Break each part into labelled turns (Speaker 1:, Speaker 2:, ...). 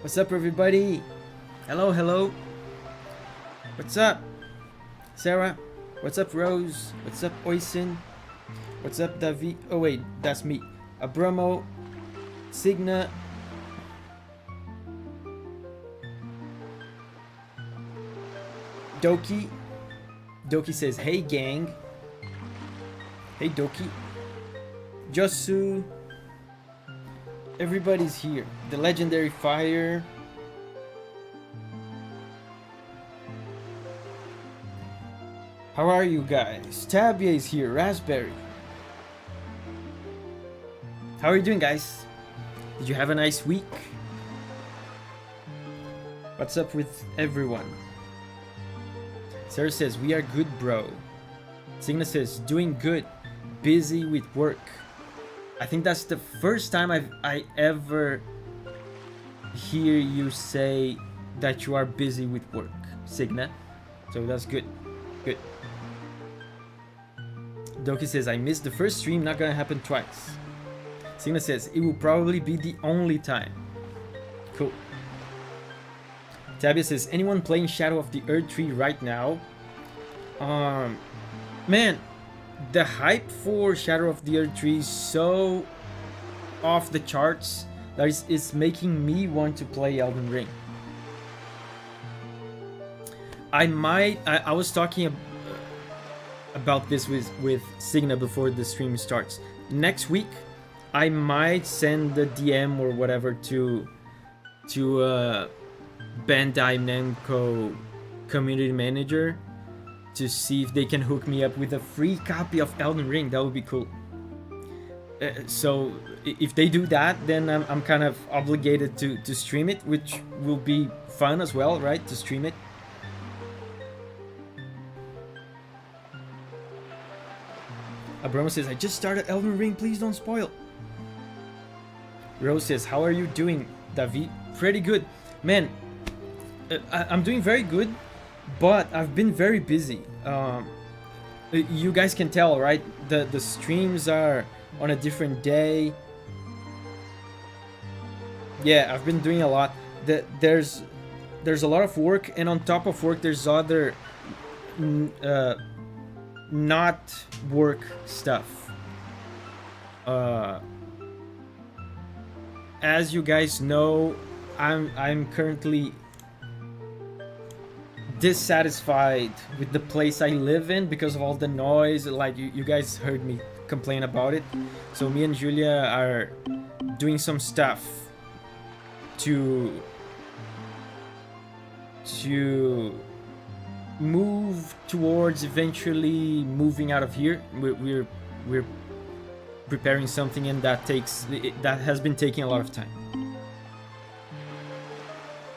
Speaker 1: What's up, everybody? Hello, hello. What's up, Sarah? What's up, Rose? What's up, Oisin? What's up, Davi? Oh wait, that's me. Abramo, Signa. Doki. Doki says, "Hey, gang." Hey, Doki. Josu. Everybody's here. The legendary fire. How are you guys? Tabia is here. Raspberry. How are you doing, guys? Did you have a nice week? What's up with everyone? Sarah says, "We are good, bro." Signa says, "Doing good. Busy with work." I think that's the first time I ever hear you say that you are busy with work, Signa. So that's good. Good. Doki says, "I missed the first stream, not gonna happen twice." Signa says, "It will probably be the only time." Cool. Tabia says, "Anyone playing Shadow of the Earth Tree right now?" Man, the hype for Shadow of the Earth Tree is so off the charts that it's making me want to play Elden Ring. I was talking about this with Signa before the stream starts. Next week, I might send the DM or whatever to Bandai Namco community manager to see if they can hook me up with a free copy of Elden Ring. That would be cool. So if they do that, then I'm kind of obligated to stream it, which will be fun as well, right? To stream it. Abramo says, "I just started Elden Ring, please don't spoil." Rose says, "How are you doing, Davi?" Pretty good. Man, I'm doing very good, but I've been very busy. You guys can tell, right? The streams are on a different day. Yeah, I've been doing a lot. There's a lot of work, and on top of work, there's other not work stuff. As you guys know, I'm currently dissatisfied with the place I live in because of all the noise. Like you guys heard me complain about it. So me and Julia are doing some stuff to move towards eventually moving out of here. We're preparing something, and that has been taking a lot of time.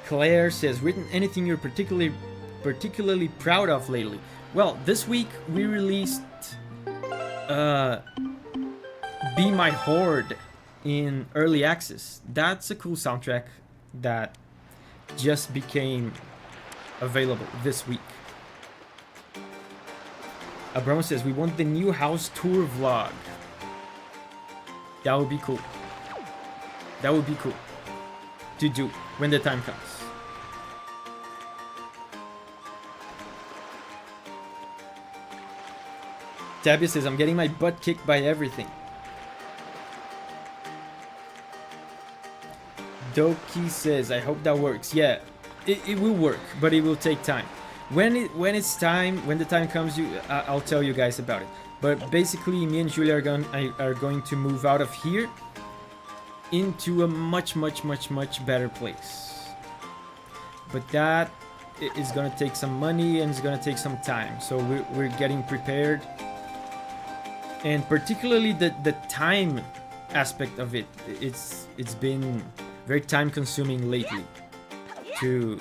Speaker 1: Claire says, "Written anything you're particularly proud of lately?" Well, this week we released Be My Horde in early access. That's a cool soundtrack that just became available this week. Abramo says, "We want the new house tour vlog." That would be cool. That would be cool to do when the time comes. Tabia says, "I'm getting my butt kicked by everything." Doki says, "I hope that works." Yeah, it will work, but it will take time. When the time comes, I'll tell you guys about it. But basically, me and Julia are going to move out of here into a much better place. But that is gonna take some money, and it's gonna take some time. So we're getting prepared. And particularly the time aspect of it, it's been very time consuming lately to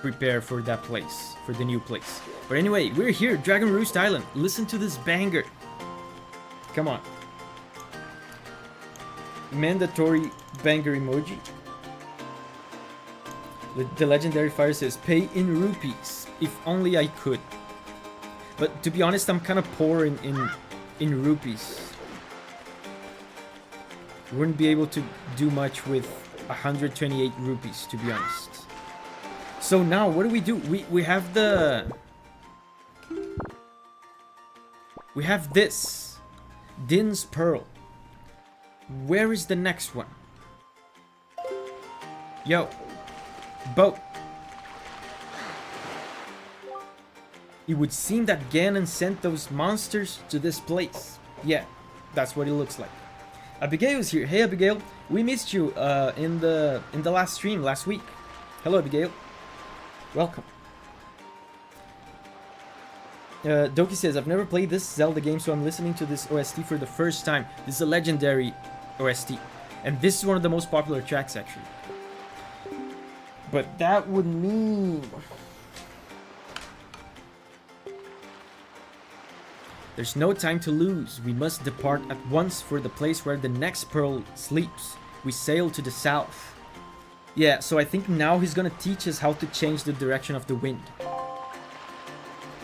Speaker 1: prepare for that place, for the new place. But anyway, we're here, Dragon Roost Island. Listen to this banger. Come on. Mandatory banger emoji. The legendary fire says, "Pay in rupees. If only I could." But to be honest, I'm kind of poor in rupees. Wouldn't be able to do much with 128 rupees, to be honest. So now, what do? We have the... We have this. Din's Pearl. Where is the next one? Yo. Boat. It would seem that Ganon sent those monsters to this place. Yeah, that's what it looks like. Abigail's here. Hey Abigail, we missed you in the last stream last week. Hello Abigail. Welcome. Doki says, I've never played this Zelda game, so I'm listening to this OST for the first time. This is a legendary OST. And this is one of the most popular tracks, actually. But that would mean... There's no time to lose. We must depart at once for the place where the next pearl sleeps. We sail to the south. Yeah, so I think now he's gonna teach us how to change the direction of the wind.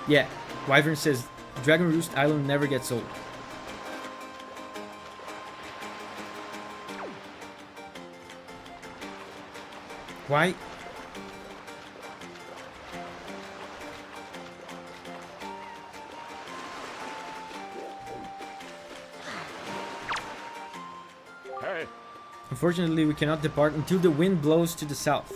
Speaker 1: Yeah, Wyvern says, Dragon Roost Island never gets old. Why? Unfortunately, we cannot depart until the wind blows to the south.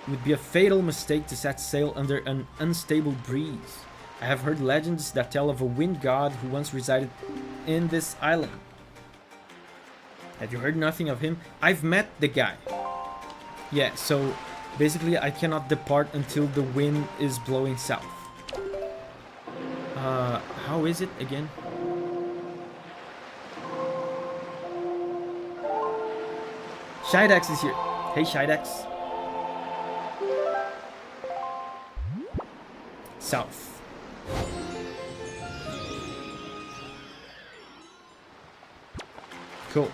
Speaker 1: It would be a fatal mistake to set sail under an unstable breeze. I have heard legends that tell of a wind god who once resided in this island. Have you heard nothing of him? I've met the guy. Yeah, so basically I cannot depart until the wind is blowing south. How is it again? Shidex is here. Hey, Shidex. South. Cool.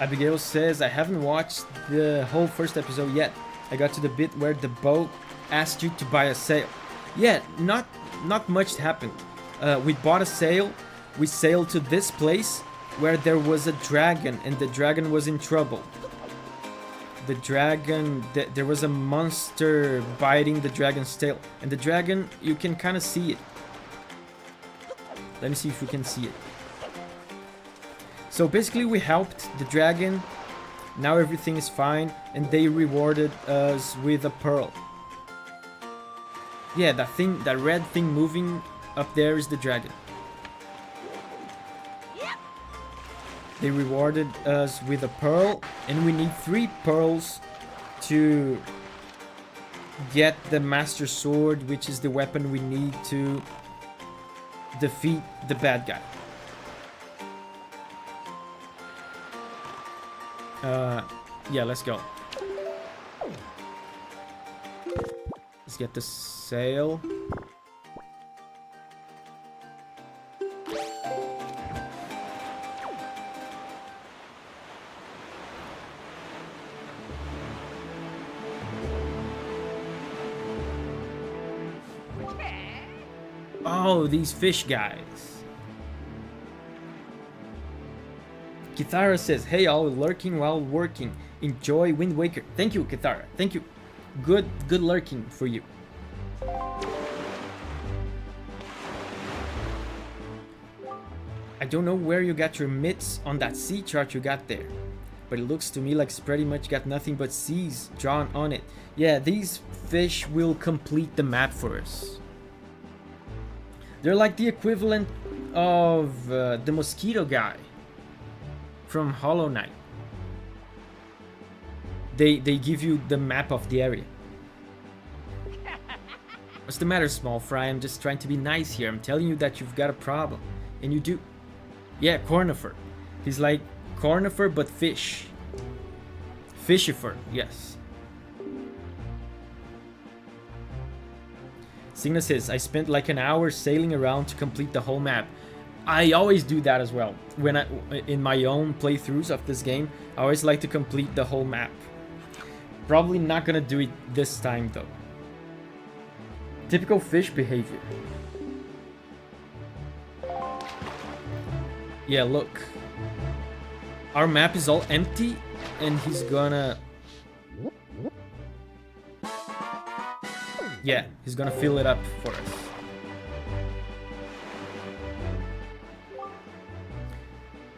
Speaker 1: Abigail says, I haven't watched the whole first episode yet. I got to the bit where the boat asked you to buy a sail. Yeah, not much happened. We bought a sail. We sailed to this place where there was a dragon, and the dragon was in trouble. The dragon, there was a monster biting the dragon's tail, and the dragon, you can kind of see it. Let me see if we can see it. So basically we helped the dragon, now everything is fine, and they rewarded us with a pearl. Yeah, that red thing moving up there is the dragon. They rewarded us with a pearl, and we need 3 pearls to get the Master Sword, which is the weapon we need to defeat the bad guy. Yeah, let's go. Let's get the sail. Oh, these fish guys. Kithara says, hey all, lurking while working. Enjoy Wind Waker. Thank you, Kithara. Thank you. Good lurking for you. I don't know where you got your mitts on that sea chart you got there, but it looks to me like it's pretty much got nothing but seas drawn on it. Yeah, these fish will complete the map for us. They're like the equivalent of the mosquito guy from Hollow Knight. They give you the map of the area. What's the matter, small fry? I'm just trying to be nice here. I'm telling you that you've got a problem. And you do. Yeah, Cornifer. He's like Cornifer but fish. Fishifer, yes. Signa says, I spent like an hour sailing around to complete the whole map. I always do that as well. When in my own playthroughs of this game, I always like to complete the whole map. Probably not gonna do it this time though. Typical fish behavior. Yeah, look. Our map is all empty and he's gonna... Yeah, he's gonna fill it up for us.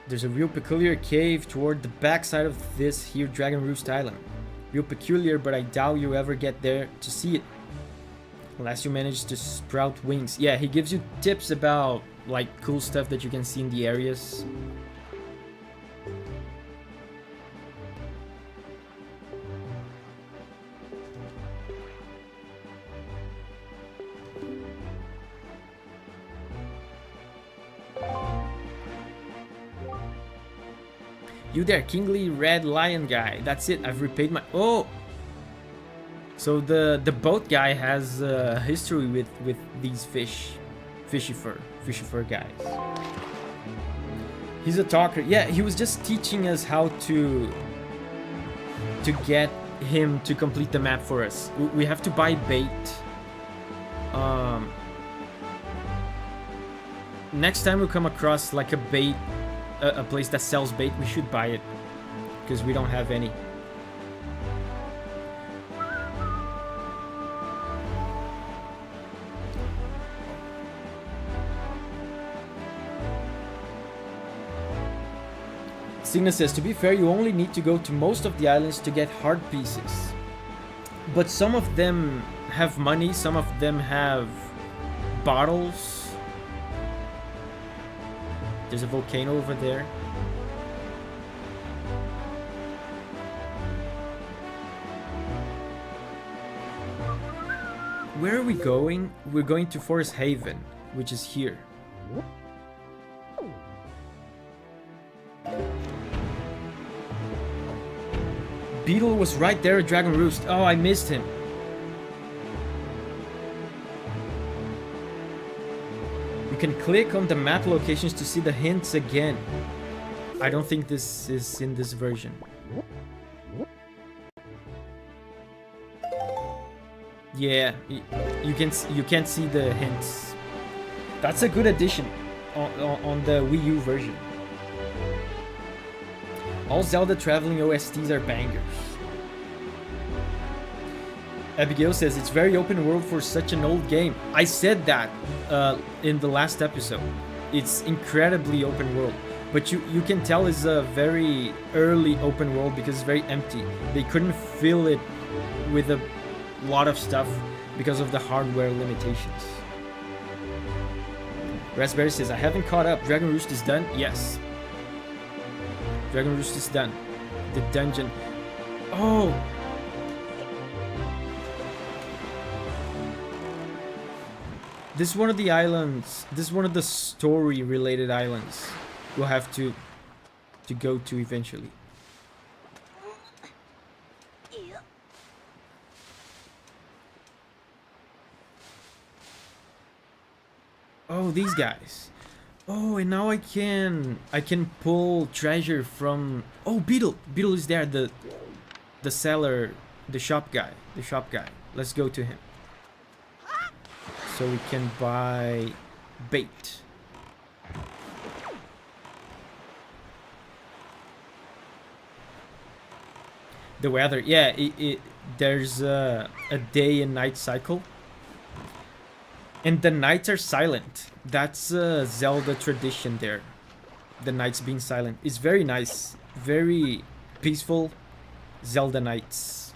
Speaker 1: There's a real peculiar cave toward the backside of this here Dragon Roost Island. Real peculiar, but I doubt you ever get there to see it. Unless you manage to sprout wings. Yeah, he gives you tips about like cool stuff that you can see in the areas. You there, Kingly Red Lion guy. That's it, I've repaid my... Oh! So the boat guy has a history with these fishy fur guys. He's a talker. Yeah, he was just teaching us how to get him to complete the map for us. We have to buy bait. Next time we come across like a bait, a place that sells bait, we should buy it, because we don't have any. Signa says, to be fair, you only need to go to most of the islands to get hard pieces. But some of them have money, some of them have bottles. There's a volcano over there. Where are we going? We're going to Forest Haven, which is here. Beetle was right there at Dragon Roost. Oh, I missed him. You can click on the map locations to see the hints again. I don't think this is in this version. Yeah, you can't see the hints. That's a good addition on the Wii U version. All Zelda traveling OSTs are bangers. Abigail says, it's very open world for such an old game. I said that in the last episode. It's incredibly open world. But you can tell it's a very early open world because it's very empty. They couldn't fill it with a lot of stuff because of the hardware limitations. Raspberry says, I haven't caught up. Dragon Roost is done? Yes. Dragon Roost is done. The dungeon. Oh! This is one of the islands. This is one of the story-related islands we'll have to go to eventually. Oh, these guys. Oh, and now I can pull treasure from... Oh, Beetle! Beetle is there, the seller, the shop guy. Let's go to him. So we can buy bait. The weather, yeah, there's a day and night cycle. And the nights are silent. That's a Zelda tradition there. The nights being silent. It's very nice. Very peaceful Zelda nights.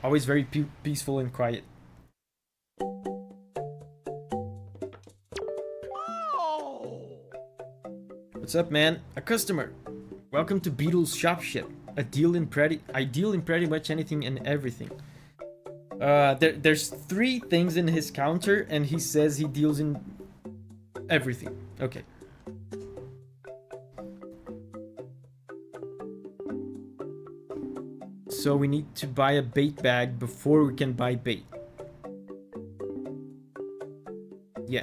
Speaker 1: Always very peaceful and quiet. What's up, man? A customer. Welcome to Beetle's Shop Ship. I deal in pretty much anything and everything. There's 3 things in his counter, and he says he deals in everything. Okay. So we need to buy a bait bag before we can buy bait. Yeah.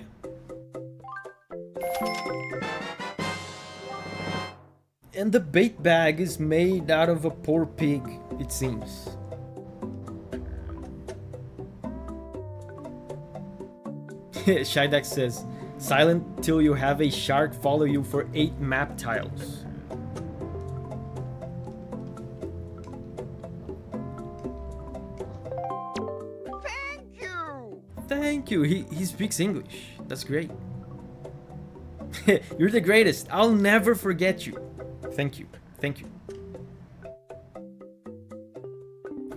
Speaker 1: And the bait bag is made out of a poor pig, it seems. Shydex says, silent till you have a shark follow you for 8 map tiles. Thank you. He speaks English. That's great. You're the greatest. I'll never forget you. Thank you. Thank you.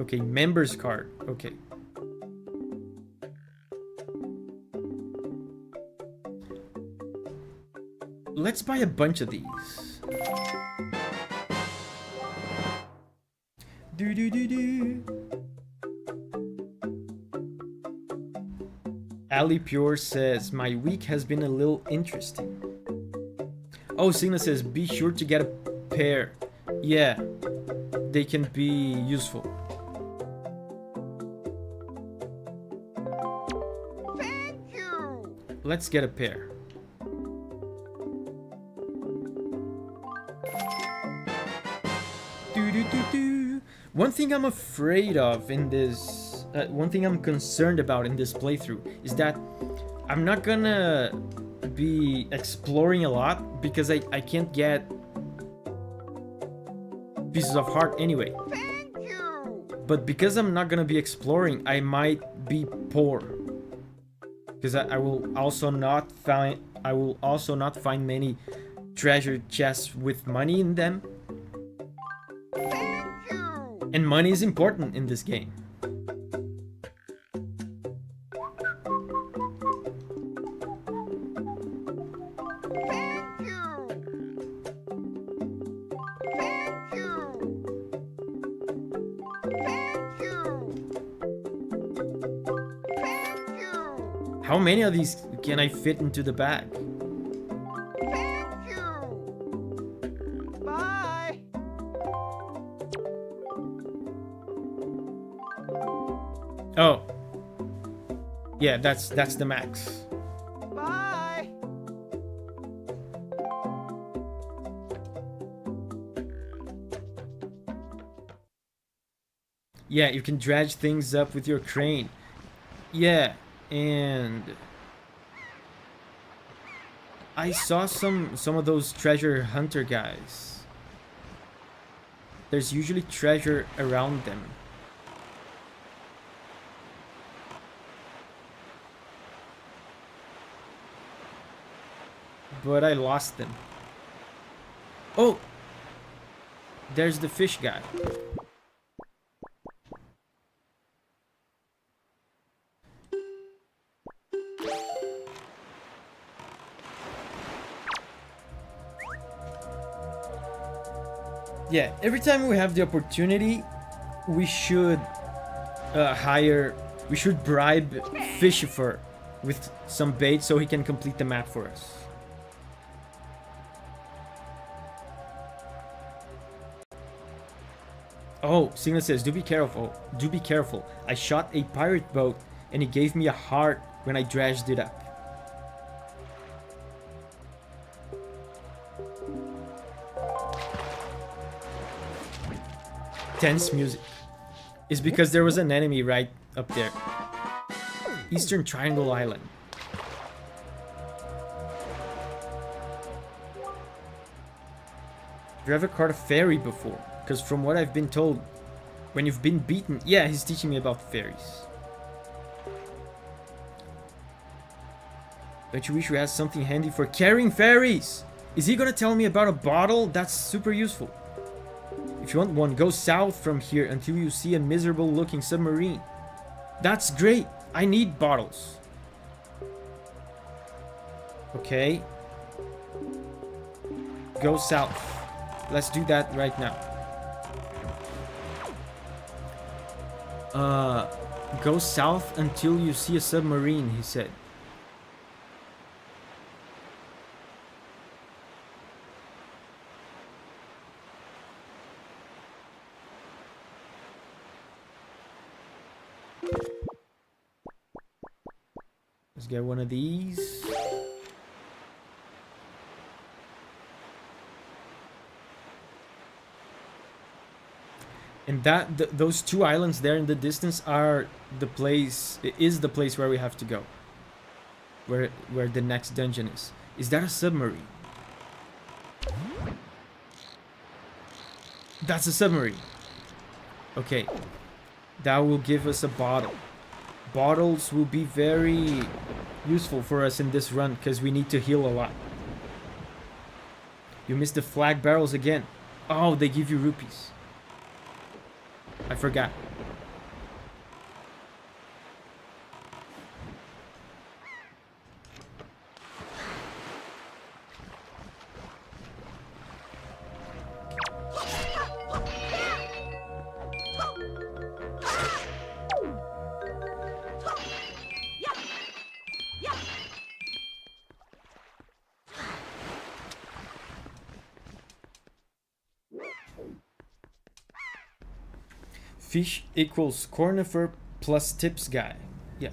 Speaker 1: Okay, members card. Okay. Let's buy a bunch of these. Do do do do. Ali Pure says, my week has been a little interesting. Oh, Signa says, be sure to get a pair. Yeah, they can be useful.
Speaker 2: Thank you.
Speaker 1: Let's get a pair. Do, do, do, do. One thing I'm afraid of in this... one thing I'm concerned about in this playthrough is that I'm not gonna be exploring a lot because I can't get pieces of heart anyway.
Speaker 2: Thank you.
Speaker 1: But because I'm not gonna be exploring, I might be poor. Because I will also not find many treasure chests with money in them.
Speaker 2: Thank you.
Speaker 1: And money is important in this game. How many of these can I fit into the bag?
Speaker 2: Thank you. Bye.
Speaker 1: Oh. Yeah, that's the max.
Speaker 2: Bye.
Speaker 1: Yeah, you can dredge things up with your crane. Yeah. And I saw some of those treasure hunter guys. There's usually treasure around them. But I lost them. Oh! There's the fish guy. Yeah, every time we have the opportunity, we should we should bribe Fishifer with some bait so he can complete the map for us. Oh, Signa says, do be careful, do be careful. I shot a pirate boat and he gave me a heart when I dredged it up. Tense music. It's because there was an enemy right up there. Eastern Triangle Island. Have you ever caught a fairy before? Because from what I've been told, when you've been beaten... Yeah, he's teaching me about fairies. Don't you wish you had something handy for carrying fairies? Is he gonna tell me about a bottle? That's super useful. If you want one, go south from here until you see a miserable looking submarine. That's great. I need bottles. Okay. Go south. Let's do that right now. Go south until you see a submarine, he said. Let's get one of these. And those two islands there in the distance are the place, is the place where we have to go. Where the next dungeon is. Is that a submarine? That's a submarine. Okay. That will give us a bottle. bottles will be very useful for us in this run because we need to heal a lot. You missed the flag barrels again. Oh, they give you rupees. I forgot. Fish equals cornifer plus tips guy. Yeah.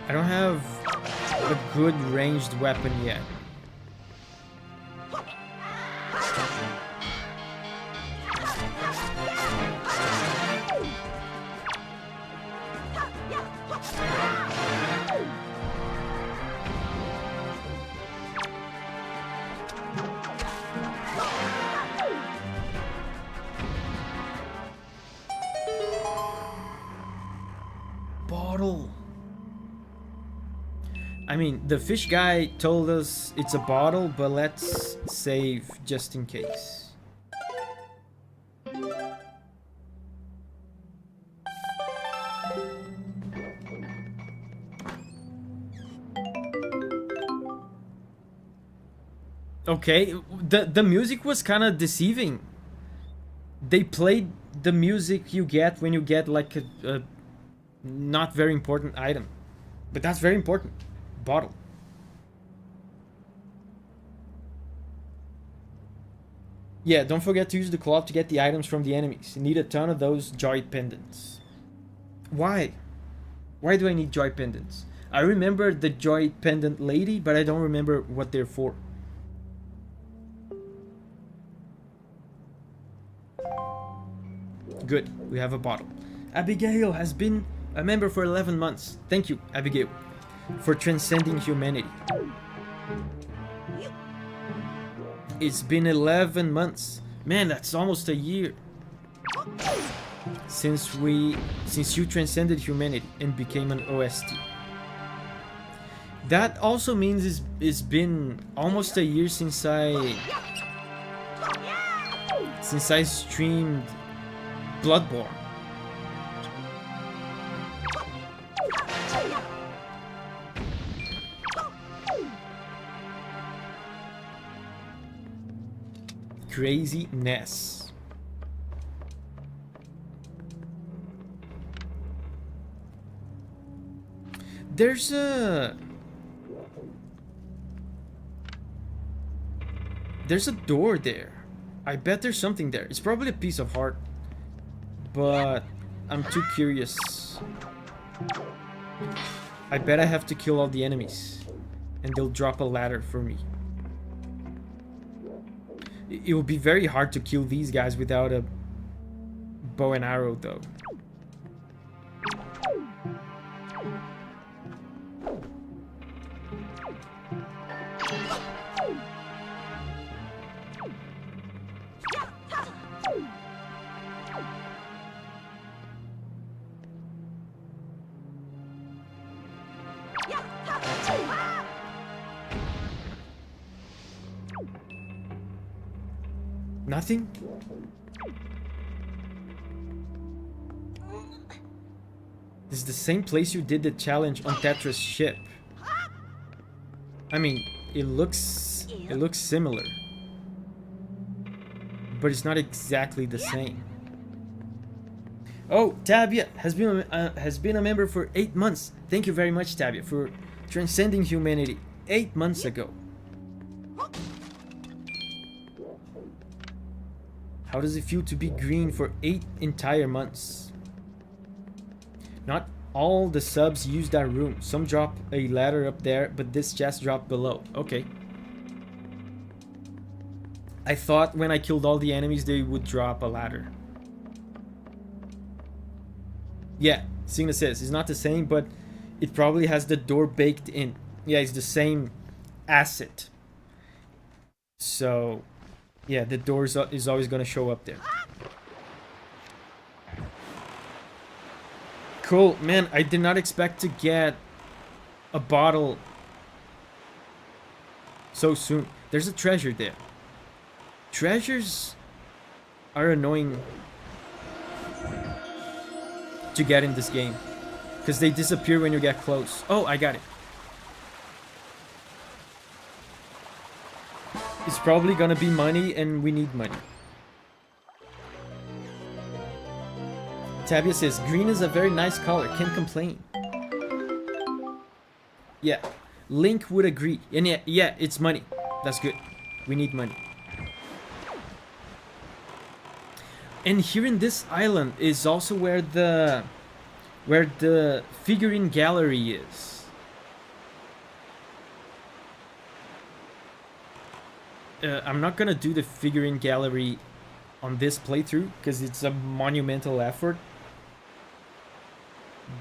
Speaker 1: I don't have a good ranged weapon yet. Bottle. I mean, the fish guy told us it's a bottle, but let's save just in case. Okay, the music was kind of deceiving. They played the music you get when you get like a not very important item, but that's very important. Bottle. Yeah, don't forget to use the cloth to get the items from the enemies. You need a ton of those joy pendants. Why? Why do I need joy pendants? I remember the joy pendant lady, but I don't remember what they're for. Good, we have a bottle. Abigail has been a member for 11 months. Thank you, Abigail, for transcending humanity. It's been 11 months. Man, that's almost a year. Since you transcended humanity and became an OST. That also means it's been almost a year since I streamed Bloodborne. Craziness. There's a door there. I bet there's something there. It's probably a piece of heart, but I'm too curious. I bet I have to kill all the enemies and they'll drop a ladder for me. It will be very hard to kill these guys without a bow and arrow, though. Nothing? This is the same place you did the challenge on Tetra's ship. I mean, it looks similar, but it's not exactly the same. Oh, Tabia has been a member for 8 months. Thank you very much, Tabia, for transcending humanity 8 months ago. How does it feel to be green for 8 entire months? Not all the subs use that room. Some drop a ladder up there, but this chest dropped below. Okay. I thought when I killed all the enemies they would drop a ladder. Yeah, Signa says it's not the same, but it probably has the door baked in. Yeah, it's the same asset. So, yeah, the door is always gonna show up there. Cool, man. I did not expect to get a bottle so soon. There's a treasure there. Treasures are annoying to get in this game because they disappear when you get close. Oh, I got it. It's probably gonna be money, and we need money. Tabia says, green is a very nice color, can't complain. Yeah, Link would agree. And yeah, it's money. That's good. We need money. And here in this island is also where the figurine gallery is. I'm not gonna do the figurine gallery on this playthrough because it's a monumental effort.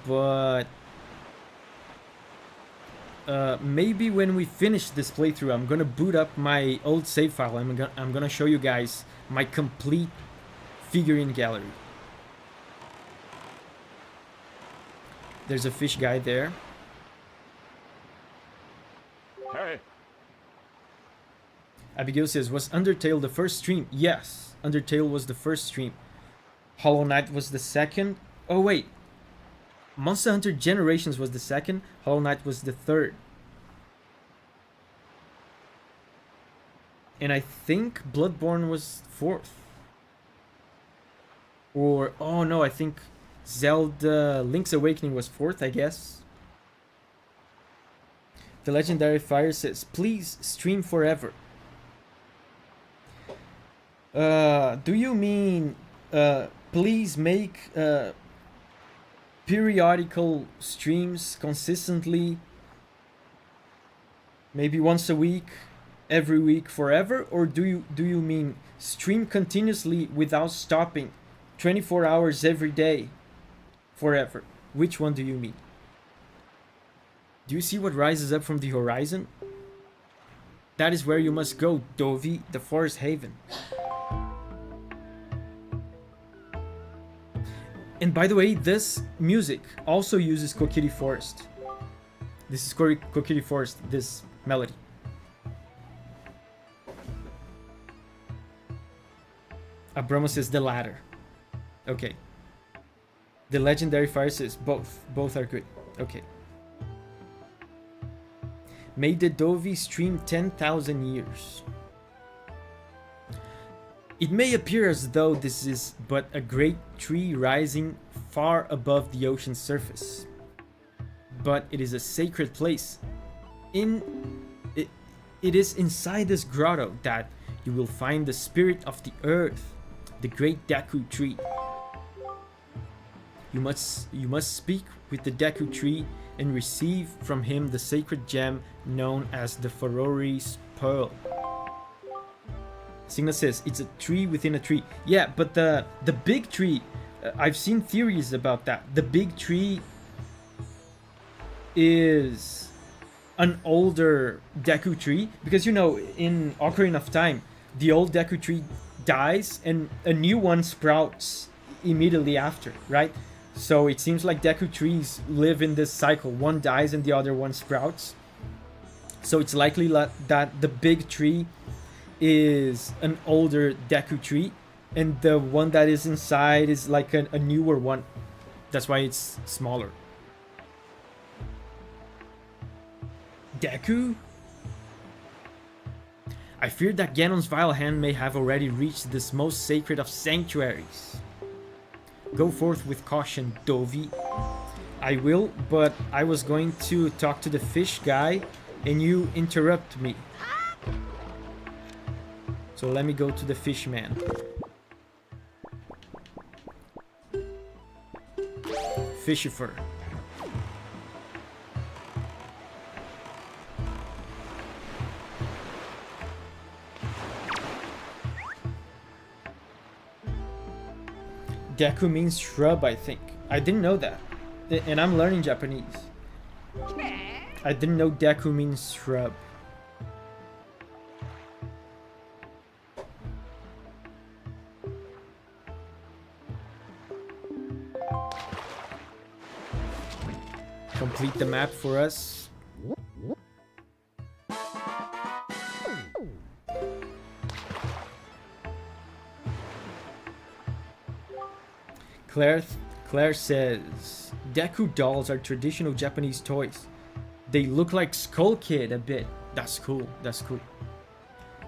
Speaker 1: But maybe when we finish this playthrough, I'm gonna boot up my old save file. I'm gonna show you guys my complete figurine gallery. There's a fish guy there.
Speaker 3: Hey.
Speaker 1: Abigail says, was Undertale the first stream? Yes, Undertale was the first stream. Hollow Knight was the second. Oh wait, Monster Hunter Generations was the second. Hollow Knight was the third. And I think Bloodborne was fourth. Or, oh no, I think Zelda Link's Awakening was fourth, I guess. The Legendary Fire says, please stream forever. Do you mean please make periodical streams consistently, maybe once a week, every week, forever? Or do you mean stream continuously without stopping, 24 hours every day, forever? Which one do you mean? Do you see what rises up from the horizon? That is where you must go, Davi, the Forest Haven. And by the way, this music also uses Kokiri Forest. This is Kokiri Forest, this melody. Abramo says the latter. Okay. The Legendary Fire says both. Both are good. Okay. May the Davi stream 10,000 years. It may appear as though this is but a great tree rising far above the ocean's surface, but it is a sacred place. It is inside this grotto that you will find the spirit of the earth, the great Deku tree. You must speak with the Deku tree and receive from him the sacred gem known as the Farori's Pearl. Signa says, it's a tree within a tree. Yeah, but the big tree, I've seen theories about that. The big tree is an older Deku tree. Because, you know, in Ocarina of Time, the old Deku tree dies and a new one sprouts immediately after, right? So it seems like Deku trees live in this cycle. One dies and the other one sprouts. So it's likely that the big tree is an older Deku tree, and the one that is inside is like a newer one. That's why it's smaller. Deku? I fear that Ganon's vile hand may have already reached this most sacred of sanctuaries. Go forth with caution, Davi. I will, but I was going to talk to the fish guy and you interrupt me. So let me go to the fish man. Fishifer. Deku means shrub, I think. I didn't know that. And I'm learning Japanese. I didn't know Deku means shrub. Complete the map for us. Claire says, Deku dolls are traditional Japanese toys. They look like Skull Kid a bit. That's cool, that's cool.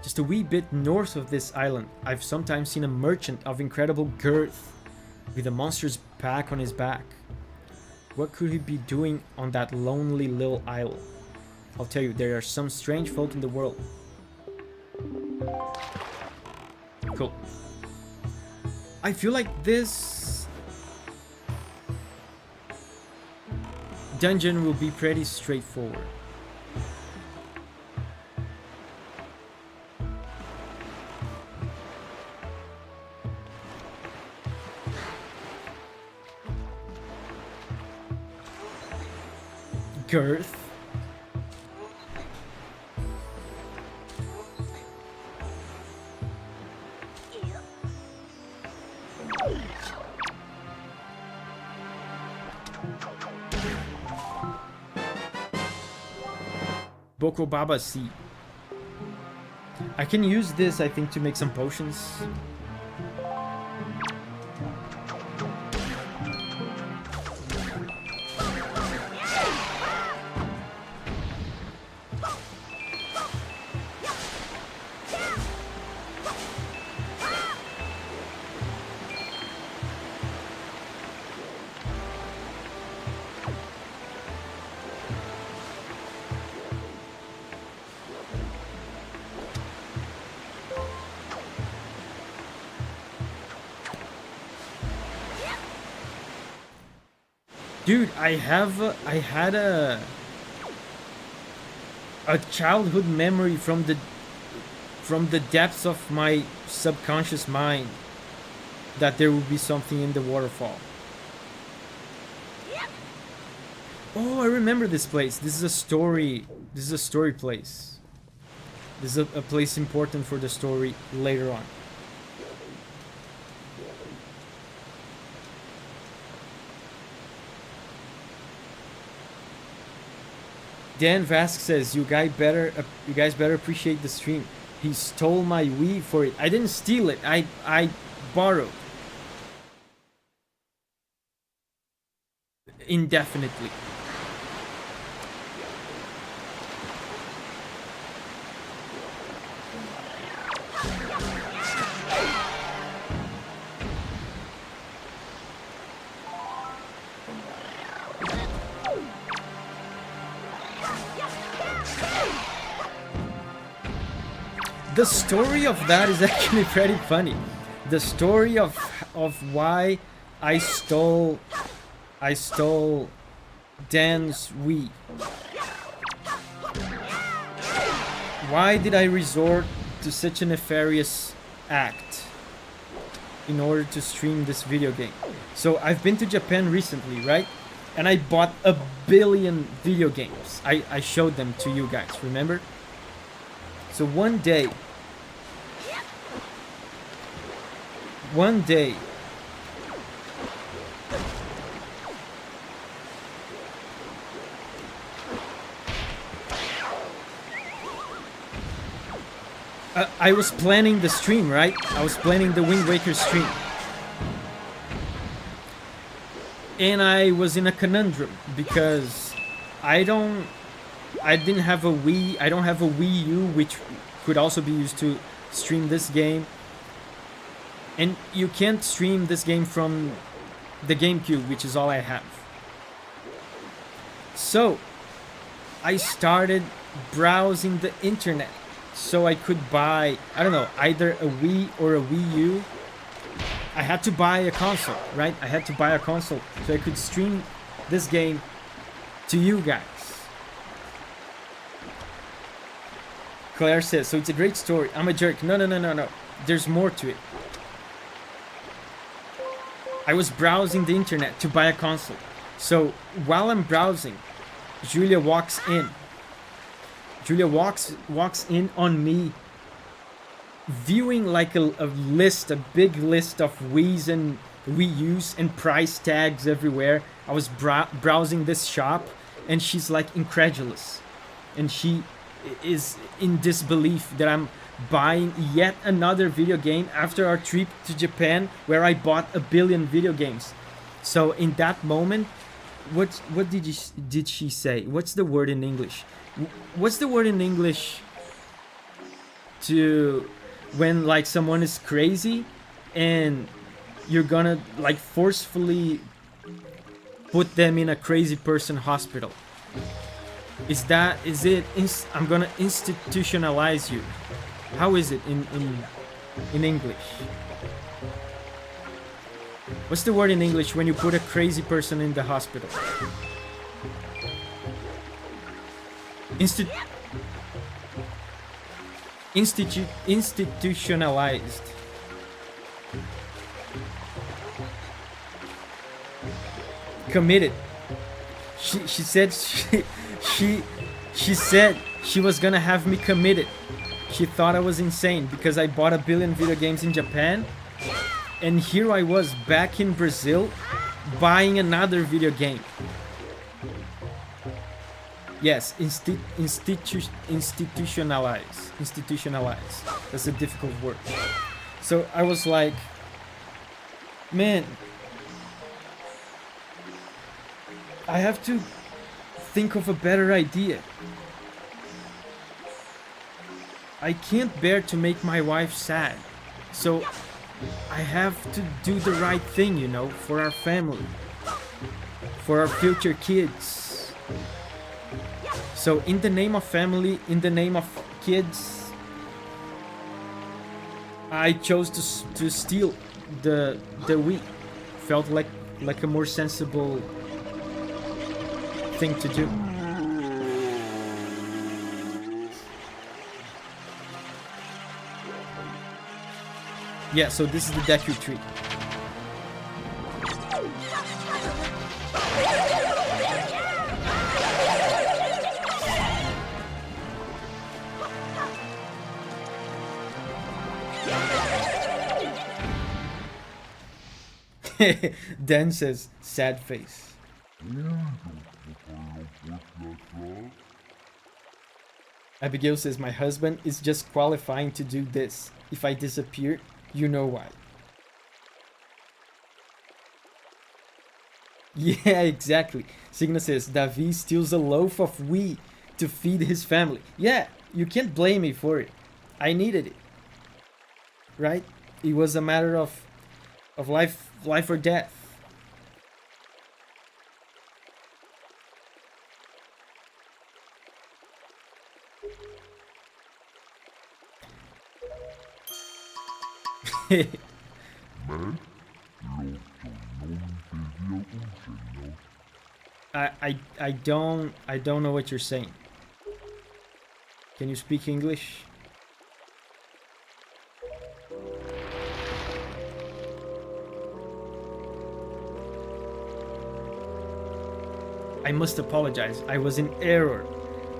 Speaker 1: Just a wee bit north of this island, I've sometimes seen a merchant of incredible girth with a monster's pack on his back. What could he be doing on that lonely little isle? I'll tell you, there are some strange folk in the world. Cool. I feel like this dungeon will be pretty straightforward. Girth. Boko Baba Seed. I can use this, I think, to make some potions. Dude, I had a childhood memory from the depths of my subconscious mind that there would be something in the waterfall. Oh, I remember this place. This is a story place. This is a place important for the story later on. Dan Vasc says, you guys better appreciate the stream. He stole my Wii for it. I didn't steal it. I borrowed. Indefinitely. The story of that is actually pretty funny. The story of why I stole Dan's Wii. Why did I resort to such a nefarious act in order to stream this video game? So I've been to Japan recently, right? And I bought 1 billion video games. I showed them to you guys, remember? So one day, I was planning the stream, right? I was planning the Wind Waker stream. And I was in a conundrum because I didn't have a Wii. I don't have a Wii U, which could also be used to stream this game. And you can't stream this game from the GameCube, which is all I have. So I started browsing the internet so I could buy, I don't know, either a Wii or a Wii U. I had to buy a console, right? I had to buy a console so I could stream this game to you guys. Claire says, so it's a great story. I'm a jerk. No. There's more to it. I was browsing the internet to buy a console. So while I'm browsing, Julia walks in. Julia walks in on me, viewing like a list, a big list of Wii's and Wii U's and price tags everywhere. I was browsing this shop, and she's like incredulous, and she is in disbelief that I'm buying yet another video game after our trip to Japan, where I bought 1 billion video games. So in that moment, what did she say? What's the word in English? What's the word in English to when like someone is crazy and you're gonna like forcefully put them in a crazy person hospital? I'm gonna institutionalize you. How is it in English? What's the word in English when you put a crazy person in the hospital? Institutionalized. Committed. She said she said she was gonna have me committed. She thought I was insane because I bought 1 billion video games in Japan, and here I was back in Brazil buying another video game. Yes, institutionalize. Institutionalize. That's a difficult word. So I was like, man, I have to think of a better idea. I can't bear to make my wife sad. So I have to do the right thing, you know, for our family, for our future kids. So in the name of family, in the name of kids, I chose to steal the Wii. Felt like a more sensible thing to do. Yeah, so this is the Deku tree. Dan says, sad face. Abigail says, my husband is just qualifying to do this. If I disappear, you know why. Yeah, exactly. Signa says, Davi steals a loaf of Wii to feed his family. Yeah, you can't blame me for it. I needed it. Right? It was a matter of life or death. I don't know what you're saying. Can you speak English? I must apologize. I was in error.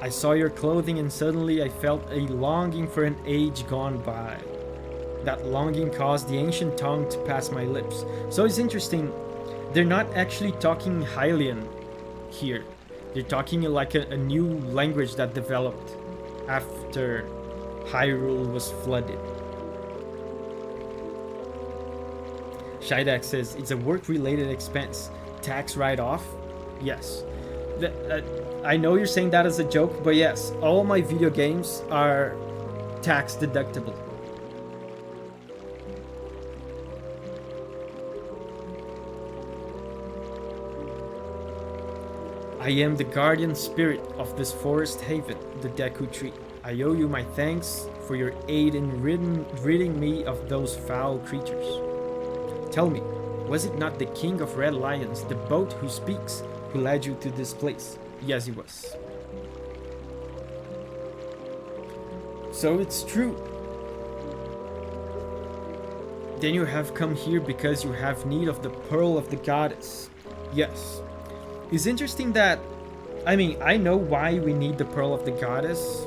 Speaker 1: I saw your clothing and suddenly I felt a longing for an age gone by. That longing caused the ancient tongue to pass my lips. So it's interesting. They're not actually talking Hylian here. They're talking like a new language that developed after Hyrule was flooded. Shidak says it's a work-related expense. Tax write-off? Yes. I know you're saying that as a joke, but yes, all my video games are tax deductible. I am the guardian spirit of this forest haven, the Deku Tree. I owe you my thanks for your aid in ridding me of those foul creatures. Tell me, was it not the king of red lions, the boat who speaks, who led you to this place? Yes, it was. So it's true. Then you have come here because you have need of the pearl of the goddess. Yes. It's interesting that, I mean, I know why we need the pearl of the goddess,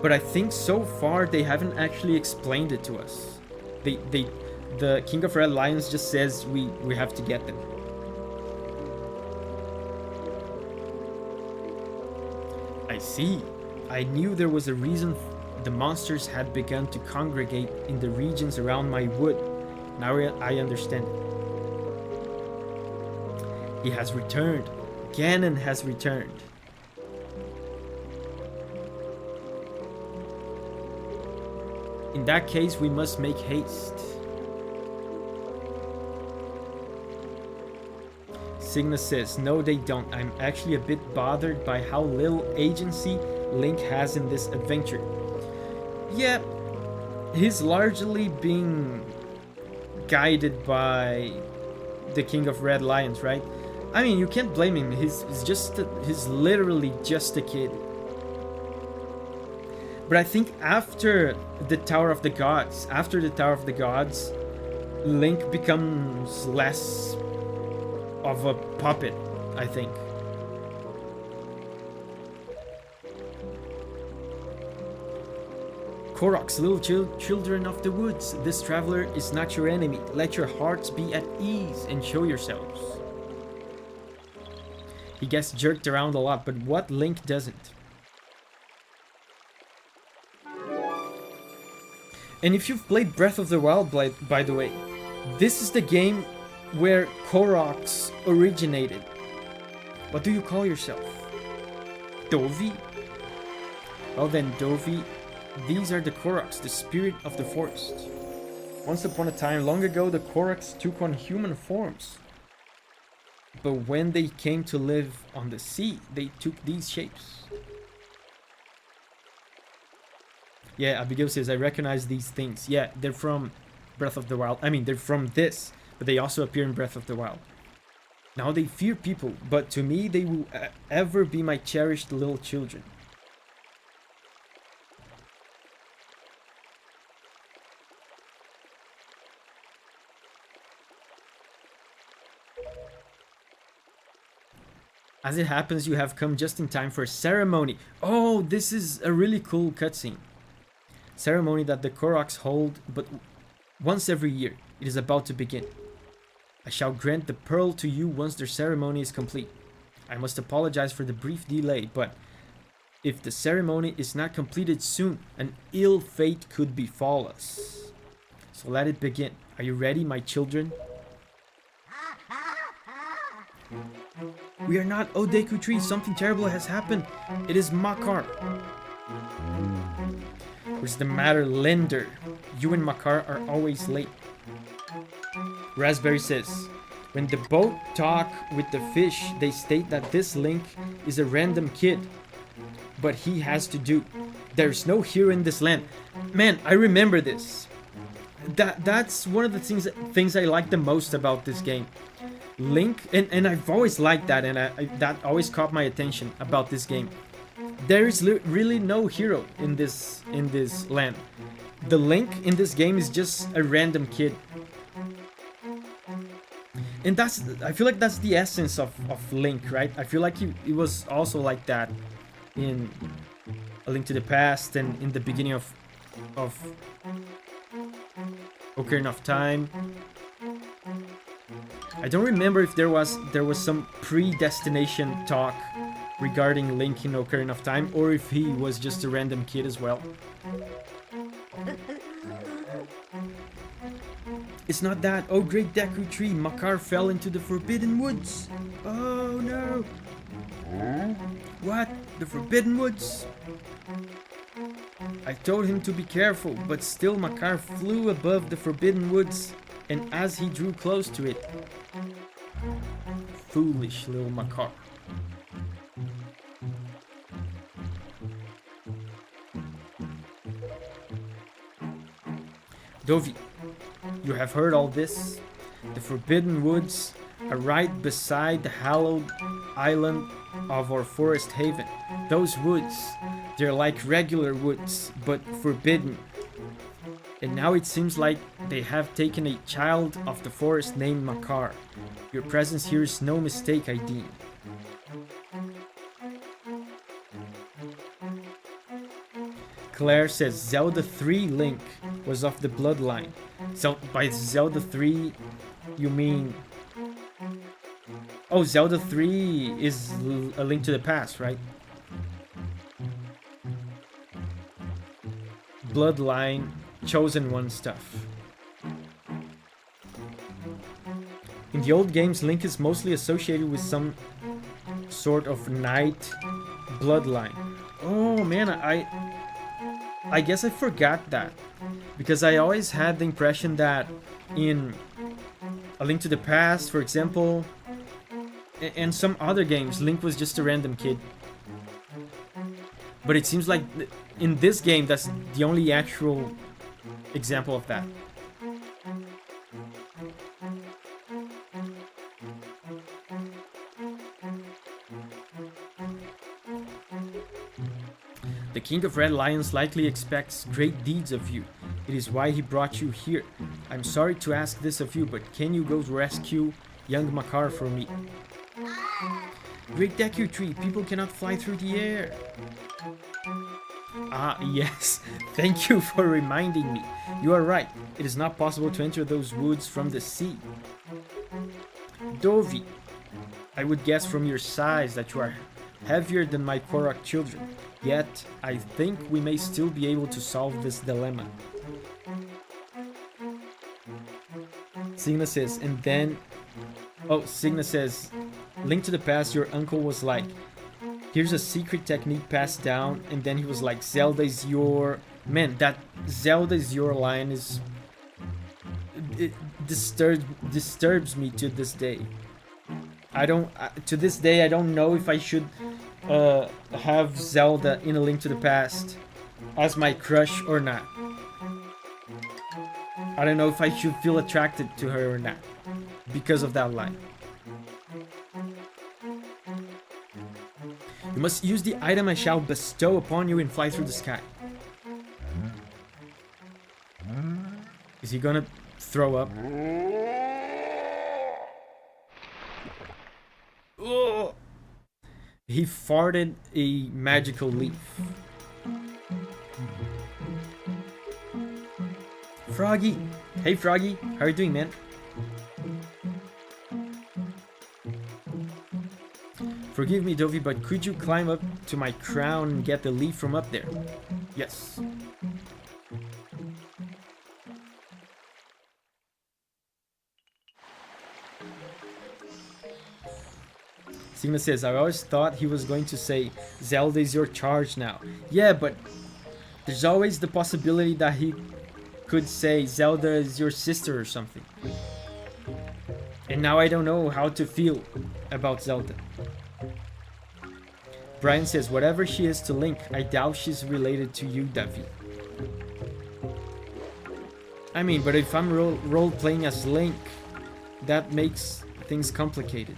Speaker 1: but I think so far they haven't actually explained it to us. The King of Red Lions just says we have to get them. I see. I knew there was a reason the monsters had begun to congregate in the regions around my wood. Now I understand. He has returned. Ganon has returned. In that case, we must make haste. Signa says, no they don't. I'm actually a bit bothered by how little agency Link has in this adventure. Yeah, he's largely being guided by the King of Red Lions, right? I mean, you can't blame him. He's literally just a kid. But I think after the Tower of the Gods, Link becomes less of a puppet, I think. Koroks, little children of the woods, this traveler is not your enemy. Let your hearts be at ease and show yourselves. He gets jerked around a lot, but what Link doesn't? And if you've played Breath of the Wild, by the way, this is the game where Koroks originated. What do you call yourself? Davi? Well then, Davi, these are the Koroks, the spirit of the forest. Once upon a time, long ago, the Koroks took on human forms. But when they came to live on the sea, they took these shapes. Yeah, Abigail says, I recognize these things. Yeah, they're from Breath of the Wild. I mean, they're from this, but they also appear in Breath of the Wild. Now they fear people, but to me, they will ever be my cherished little children. As it happens, you have come just in time for a ceremony. Oh, this is a really cool cutscene. Ceremony that the Koroks hold, but once every year. It is about to begin. I shall grant the pearl to you once the ceremony is complete. I must apologize for the brief delay, but if the ceremony is not completed soon, an ill fate could befall us. So let it begin. Are you ready, my children? We are not Odeku Tree. Something terrible has happened. It is Makar. What's the matter, Linder? You and Makar are always late. Raspberry says, when the boat talk with the fish, they state that this Link is a random kid. But he has to do. There's no hero in this land. Man, I remember this. That's one of the things I like the most about this game. Link, and I've always liked that, and that always caught my attention about this game. There is really no hero in this land. The Link in this game is just a random kid. And I feel like that's the essence of Link, right? I feel like it was also like that in A Link to the Past and in the beginning of Ocarina of Time. I don't remember if there was some predestination talk regarding Link in Ocarina of Time, or if he was just a random kid as well. It's not that. Oh, great Deku Tree, Makar fell into the Forbidden Woods. Oh no. What? The Forbidden Woods? I told him to be careful, but still Makar flew above the Forbidden Woods, and as he drew close to it... Foolish little Makar. Davi, you have heard all this? The Forbidden Woods are right beside the hallowed island of our forest haven. Those woods, they're like regular woods, but forbidden. And now it seems like they have taken a child of the forest named WAKER. Your presence here is no mistake, I deem. Claire says Zelda 3 Link was of the bloodline. So by Zelda 3, you mean... Oh, Zelda 3 is A Link to the Past, right? Bloodline, Chosen One stuff. In the old games, Link is mostly associated with some sort of knight bloodline. Oh man, I guess I forgot that. Because I always had the impression that in A Link to the Past, for example, and some other games, Link was just a random kid. But it seems like in this game, that's the only actual example of that. The King of Red Lions likely expects great deeds of you. It is why he brought you here. I'm sorry to ask this of you, but can you go rescue young WAKER for me? Great Deku Tree, people cannot fly through the air. Ah, yes. Thank you for reminding me. You are right. It is not possible to enter those woods from the sea. Davi, I would guess from your size that you are heavier than my Korok children. Yet, I think we may still be able to solve this dilemma. Signa says, and then... Oh, Signa says, Link to the Past, your uncle was like, here's a secret technique passed down, and then he was like, Zelda is your... Man, that Zelda is your line is... It disturbs me to this day. To this day, I don't know if I should have Zelda in A Link to the Past as my crush or not. I don't know if I should feel attracted to her or not because of that line. You must use the item I shall bestow upon you and fly through the sky. Is he gonna throw up? Oh! He farted a magical leaf. Froggy! Hey Froggy, how are you doing, man? Forgive me, Davi, but could you climb up to my crown and get the leaf from up there? Yes. Sigma says, I always thought he was going to say, Zelda is your charge now. Yeah, but there's always the possibility that he could say Zelda is your sister or something. And now I don't know how to feel about Zelda. Brian says, whatever she is to Link, I doubt she's related to you, Davi. I mean, but if I'm role-playing as Link, that makes things complicated.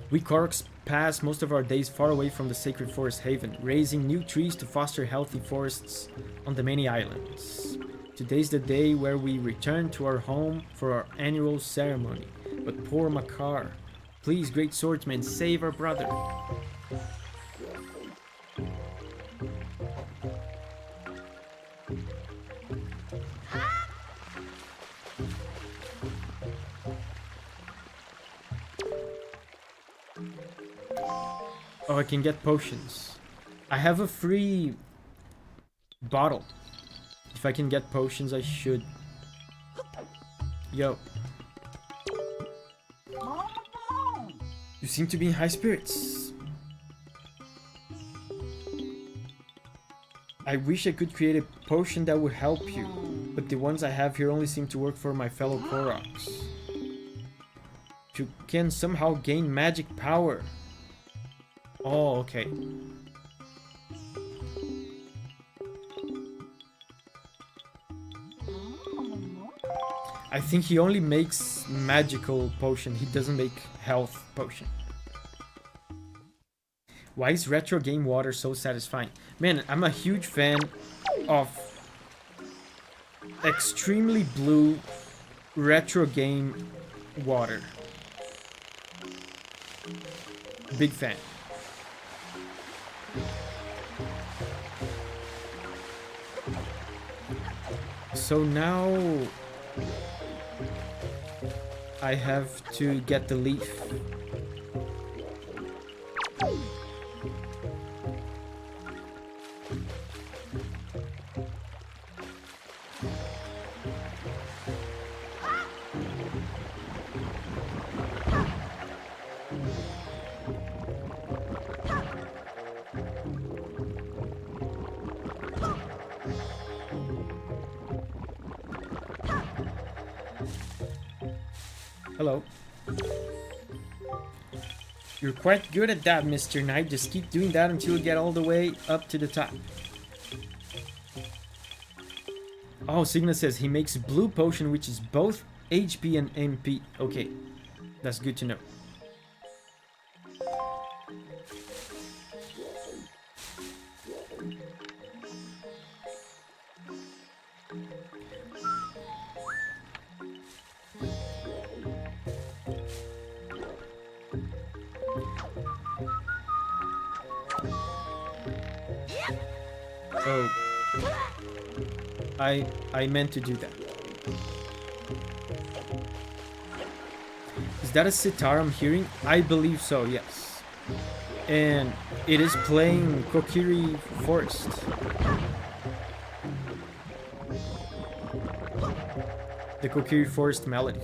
Speaker 1: We Koroks pass most of our days far away from the sacred forest haven, raising new trees to foster healthy forests on the many islands. Today's the day where we return to our home for our annual ceremony. But poor WAKER, please, great swordsman, save our brother. Oh, I can get potions. I have a free bottle. If I can get potions, I should. Yo. You seem to be in high spirits. I wish I could create a potion that would help you, but the ones I have here only seem to work for my fellow Koroks. You can somehow gain magic power. Oh, okay. I think he only makes magical potion. He doesn't make health potion. Why is retro game water so satisfying? Man, I'm a huge fan of extremely blue retro game water. Big fan. So now I have to get the leaf. Hello. You're quite good at that, Mr. Knight. Just keep doing that until you get all the way up to the top. Oh, Signa says he makes blue potion, which is both HP and MP. Okay, that's good to know. Oh, I meant to do that. Is that a sitar I'm hearing? I believe so, yes. And it is playing Kokiri Forest. The Kokiri Forest melody.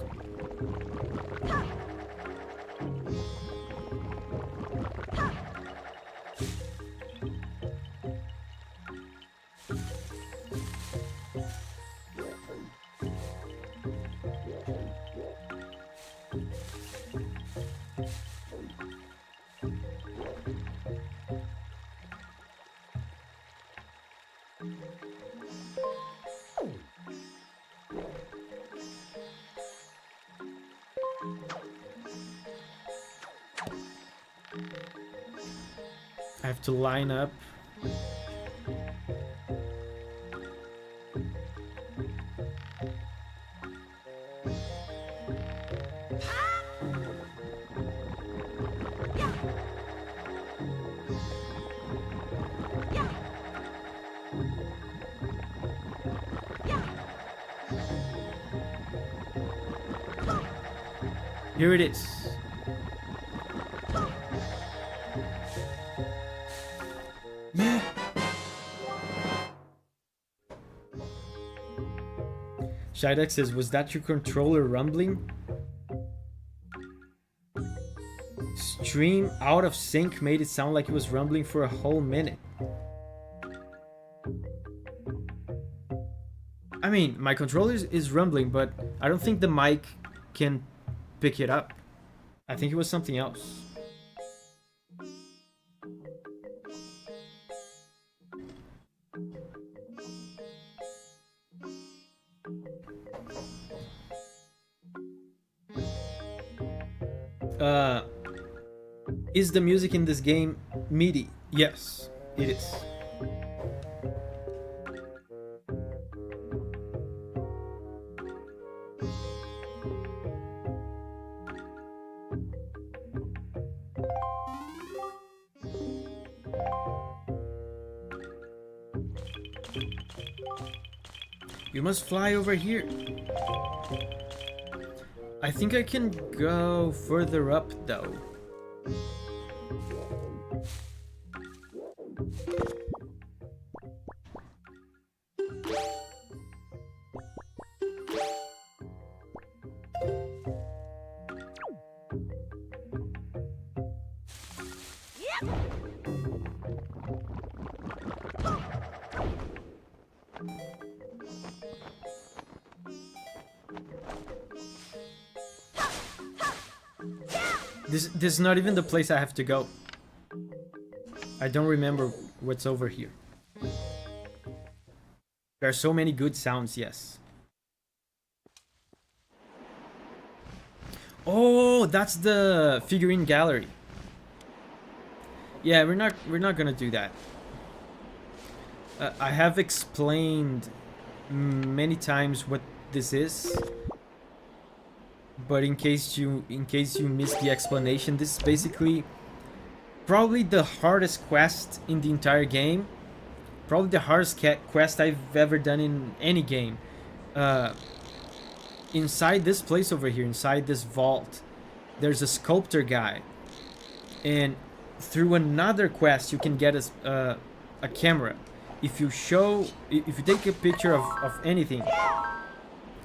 Speaker 1: I have to line up. Here it is. Yeah. Shidek says, was that your controller rumbling? Stream out of sync made it sound like it was rumbling for a whole minute. I mean, my controller is rumbling, but I don't think the mic can pick it up. I think it was something else. Is the music in this game MIDI? Yes, it is. You must fly over here. I think I can go further up though. This is not even the place I have to go. I don't remember what's over here. There are so many good sounds, yes. Oh, that's the figurine gallery. Yeah, we're not gonna do that. I have explained many times what this is, but in case you missed the explanation, this is basically probably the hardest quest in the entire game. Probably the hardest quest I've ever done in any game. Inside this place over here, inside this vault, there's a sculptor guy, and through another quest you can get a camera. If you take a picture of anything,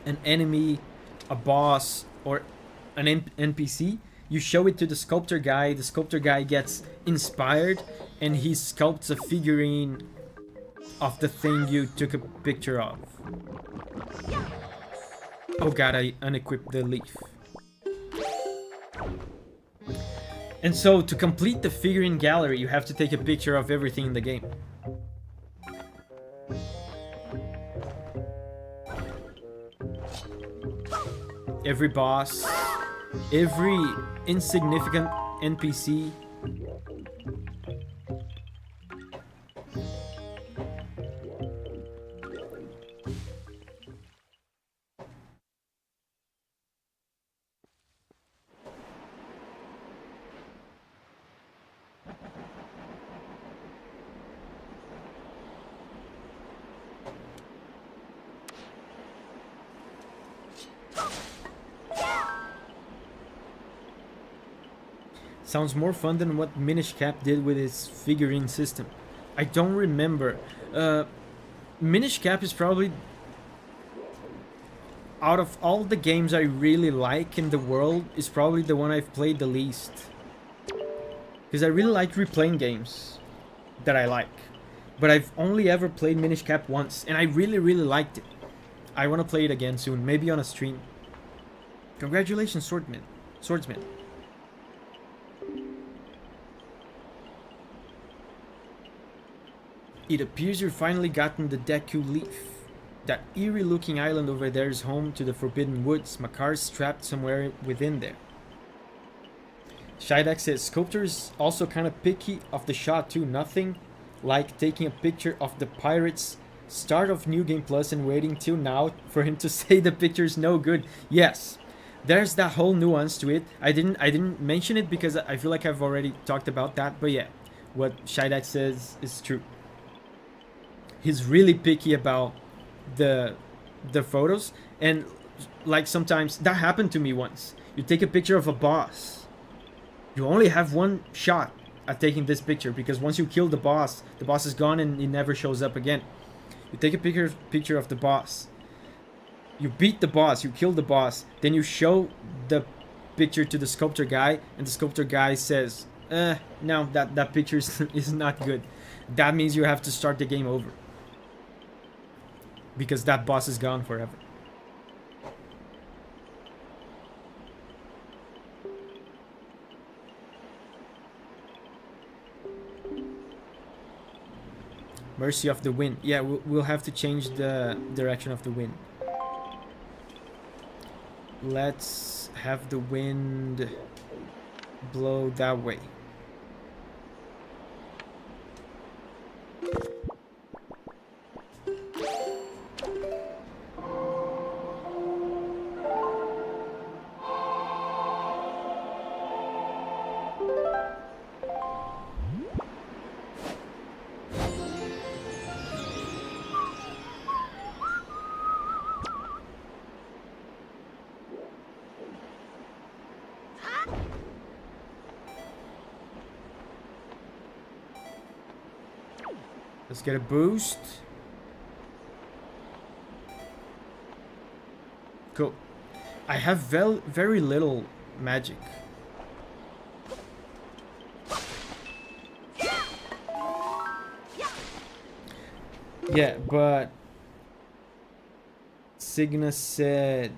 Speaker 1: an enemy, a boss, or an NPC, you show it to the sculptor guy. The sculptor guy gets inspired, and he sculpts a figurine of the thing you took a picture of. Oh god, I unequipped the leaf. And so, to complete the figurine gallery, you have to take a picture of everything in the game. Every boss, every insignificant NPC. Sounds more fun than what Minish Cap did with his figurine system. I don't remember. Minish Cap is probably, out of all the games I really like in the world, is probably the one I've played the least. Because I really like replaying games that I like. But I've only ever played Minish Cap once, and I really, really liked it. I want to play it again soon, maybe on a stream. Congratulations, Swordsman. It appears you've finally gotten the Deku Leaf. That eerie looking island over there is home to the Forbidden Woods. Makar's trapped somewhere within there. Shidak says Sculptor is also kind of picky of the shot too. Nothing like taking a picture of the pirates start of New Game Plus and waiting till now for him to say the picture's no good. Yes, there's that whole nuance to it. I didn't mention it because I feel like I've already talked about that, but yeah, what Shidak says is true. He's really picky about the photos, and like sometimes that happened to me once. You take a picture of a boss, you only have one shot at taking this picture, because once you kill the boss is gone and it never shows up again. You take a picture of the boss, you beat the boss, you kill the boss, then you show the picture to the sculptor guy, and the sculptor guy says, no, that picture is not good. That means you have to start the game over, because that boss is gone forever. Mercy of the wind. Yeah, we'll have to change the direction of the wind. Let's have the wind blow that way. Let's get a boost. Cool. I have very little magic. Yeah, but Signa said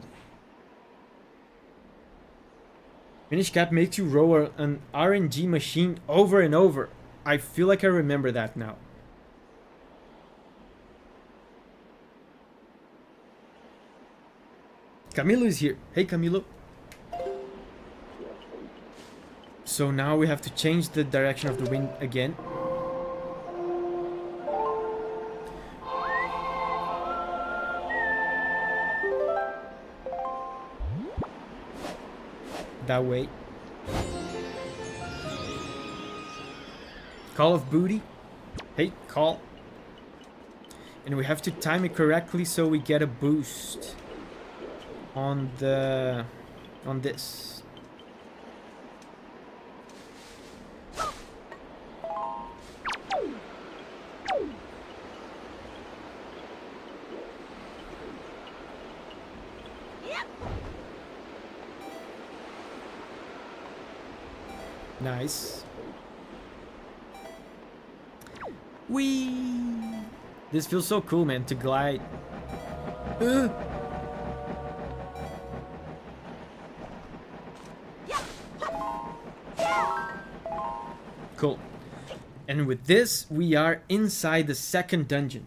Speaker 1: Minish Cap makes you roll an RNG machine over and over. I feel like I remember that now. Camilo is here. Hey, Camilo. So now we have to change the direction of the wind again. That way. Call of booty. Hey, call. And we have to time it correctly so we get a boost on this. Nice. Whee! This feels so cool, man, to glide. Cool. And with this, we are inside the second dungeon.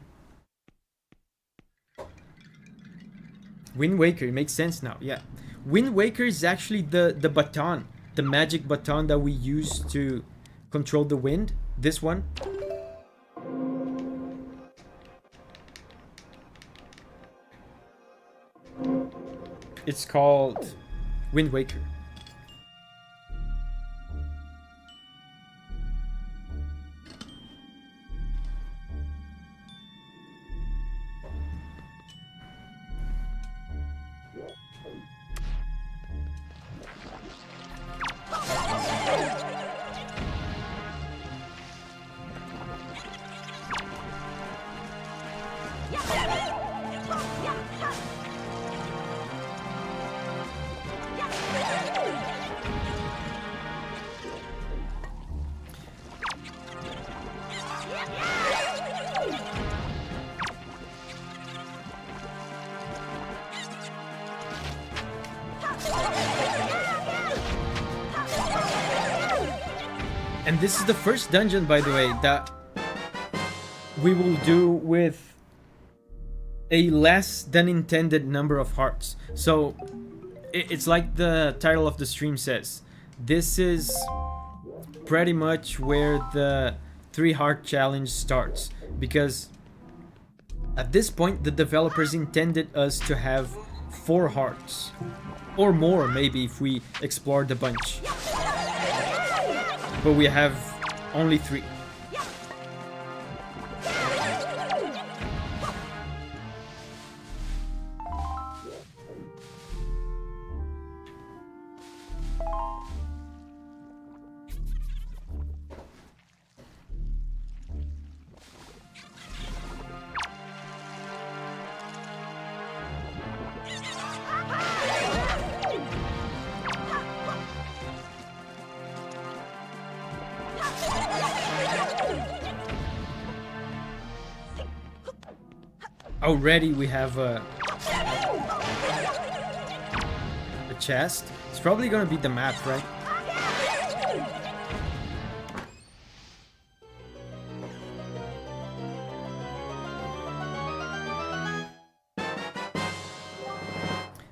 Speaker 1: Wind Waker, it makes sense now, yeah. Wind Waker is actually the baton. The magic baton that we use to control the wind. This one. It's called Wind Waker. And this is the first dungeon, by the way, that we will do with a less than intended number of hearts. So it's like the title of the stream says. This is pretty much where the 3-heart challenge starts, because at this point the developers intended us to have 4 hearts or more, maybe, if we explored a bunch. But we have only 3. Already we have a chest. It's probably gonna be the map, right?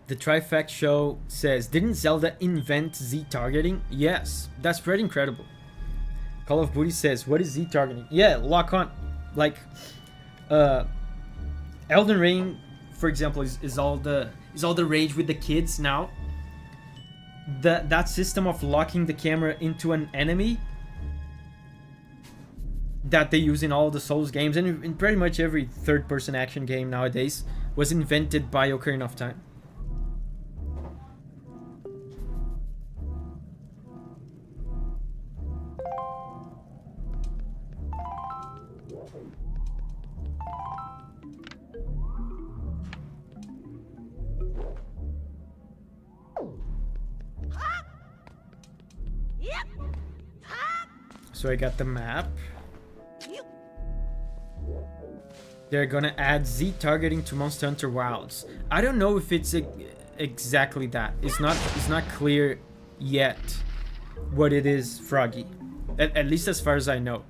Speaker 1: The Trifect Show says, didn't Zelda invent Z targeting? Yes, that's pretty incredible. Call of Booty says, what is Z targeting? Yeah, lock on. Like, Elden Ring, for example, is all the rage with the kids now. That system of locking the camera into an enemy that they use in all the Souls games and in pretty much every third-person action game nowadays was invented by Ocarina of Time. So I got the map. They're gonna add Z targeting to Monster Hunter Wilds. I don't know if it's exactly that. It's not clear yet what it is, Froggy. At least as far as I know.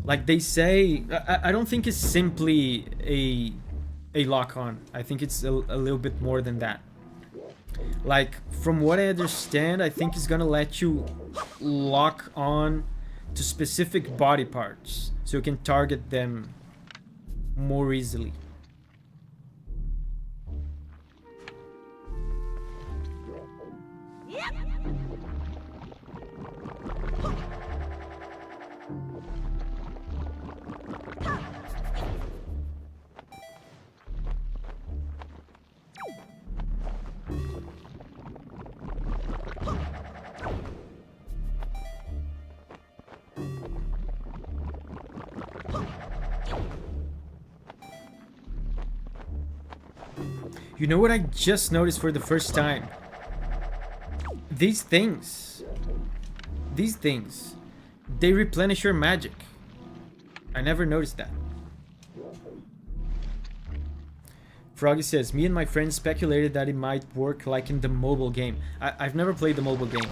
Speaker 1: Like they say, I don't think it's simply a lock-on. I think it's a little bit more than that. Like, from what I understand, I think it's gonna let you lock on to specific body parts, so you can target them more easily. You know what I just noticed for the first time? These things, they replenish your magic. I never noticed that. Froggy says, me and my friends speculated that it might work like in the mobile game. I've never played the mobile game.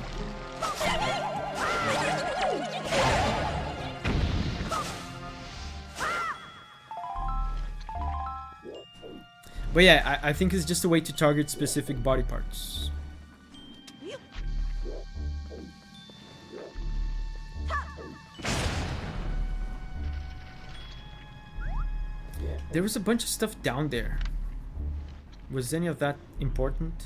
Speaker 1: But yeah, I think it's just a way to target specific body parts. There was a bunch of stuff down there. Was any of that important?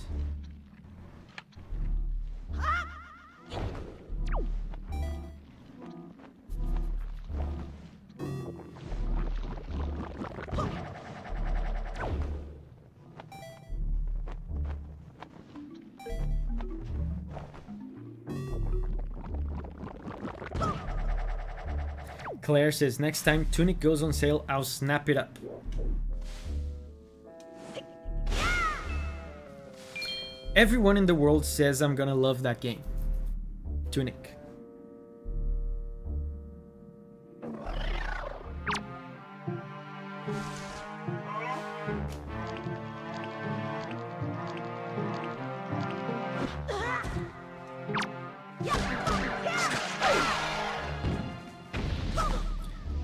Speaker 1: Claire says, next time Tunic goes on sale, I'll snap it up. Everyone in the world says I'm gonna love that game. Tunic.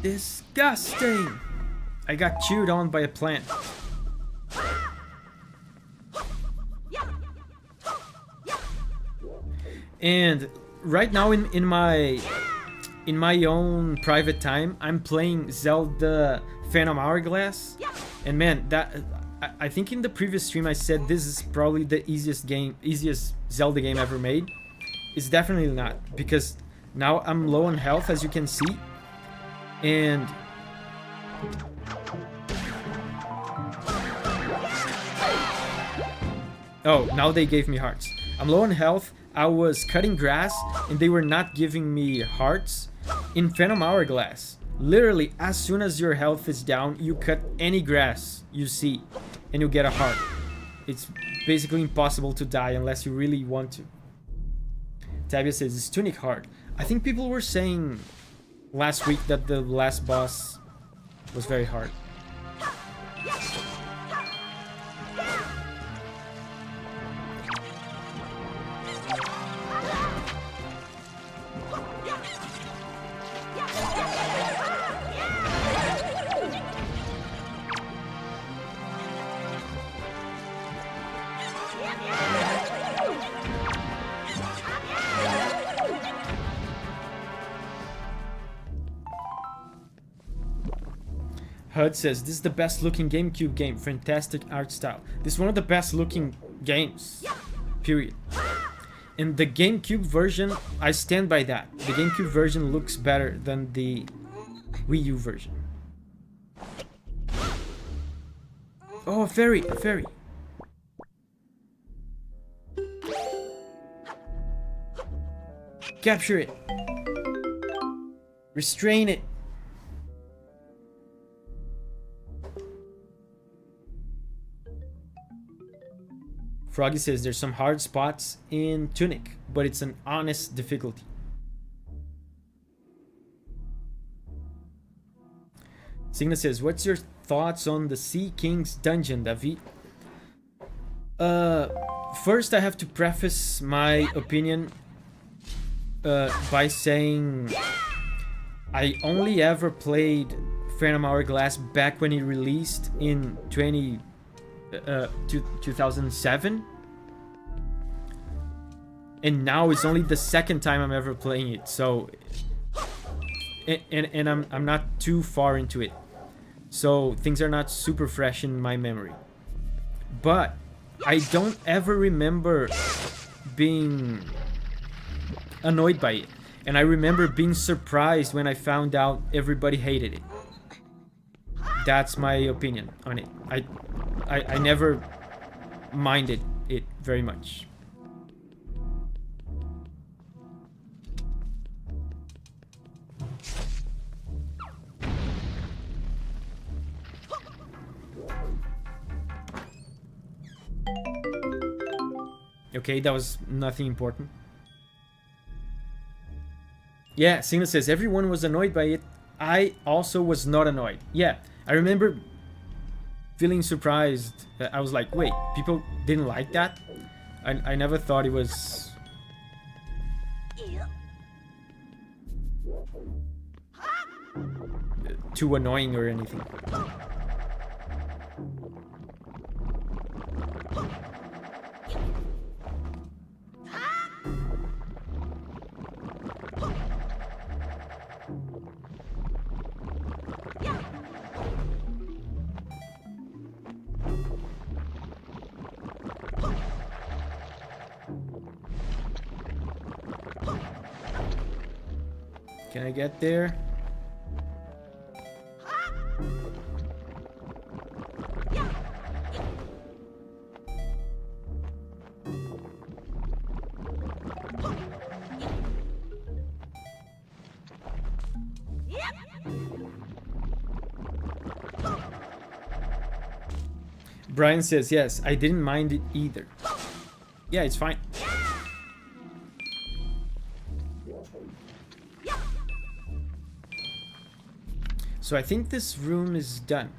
Speaker 1: Disgusting! I got chewed on by a plant. And right now in my own private time, I'm playing Zelda Phantom Hourglass. And man, that I think in the previous stream I said this is probably the easiest Zelda game ever made. It's definitely not, because now I'm low on health, as you can see. And oh, now they gave me hearts. I'm low on health. I was cutting grass and they were not giving me hearts. In Phantom Hourglass, literally as soon as your health is down, you cut any grass you see and you get a heart. It's basically impossible to die unless you really want to. Tabia says, is Tunic hard? I think people were saying last week that the last boss was very hard. HUD says, this is the best looking GameCube game. Fantastic art style. This is one of the best looking games. Period. And the GameCube version, I stand by that. The GameCube version looks better than the Wii U version. Oh, a fairy, a fairy. Capture it. Restrain it. Froggy says there's some hard spots in Tunic, but it's an honest difficulty. Signa says, what's your thoughts on the Sea King's dungeon, Davi? First I have to preface my opinion by saying I only ever played Phantom Hourglass back when it released in 2007. And now it's only the second time I'm ever playing it, so and I'm not too far into it, so things are not super fresh in my memory. But I don't ever remember being annoyed by it, and I remember being surprised when I found out everybody hated it. That's my opinion on it. I never minded it very much. Okay, that was nothing important. Yeah, Signa says everyone was annoyed by it. I also was not annoyed. Yeah, I remember feeling surprised. I was like, wait, people didn't like that? I never thought it was too annoying or anything. Can I get there? Brian says, yes, I didn't mind it either. Yeah, it's fine. So I think this room is done.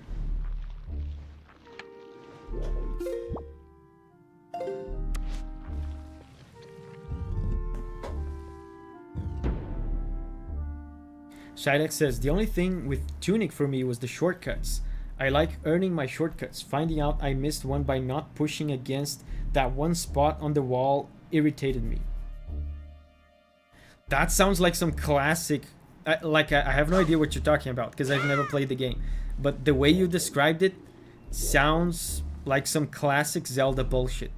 Speaker 1: Shidek says, the only thing with Tunic for me was the shortcuts. I like earning my shortcuts. Finding out I missed one by not pushing against that one spot on the wall irritated me. That sounds like some classic... I have no idea what you're talking about because I've never played the game. But the way you described it sounds like some classic Zelda bullshit.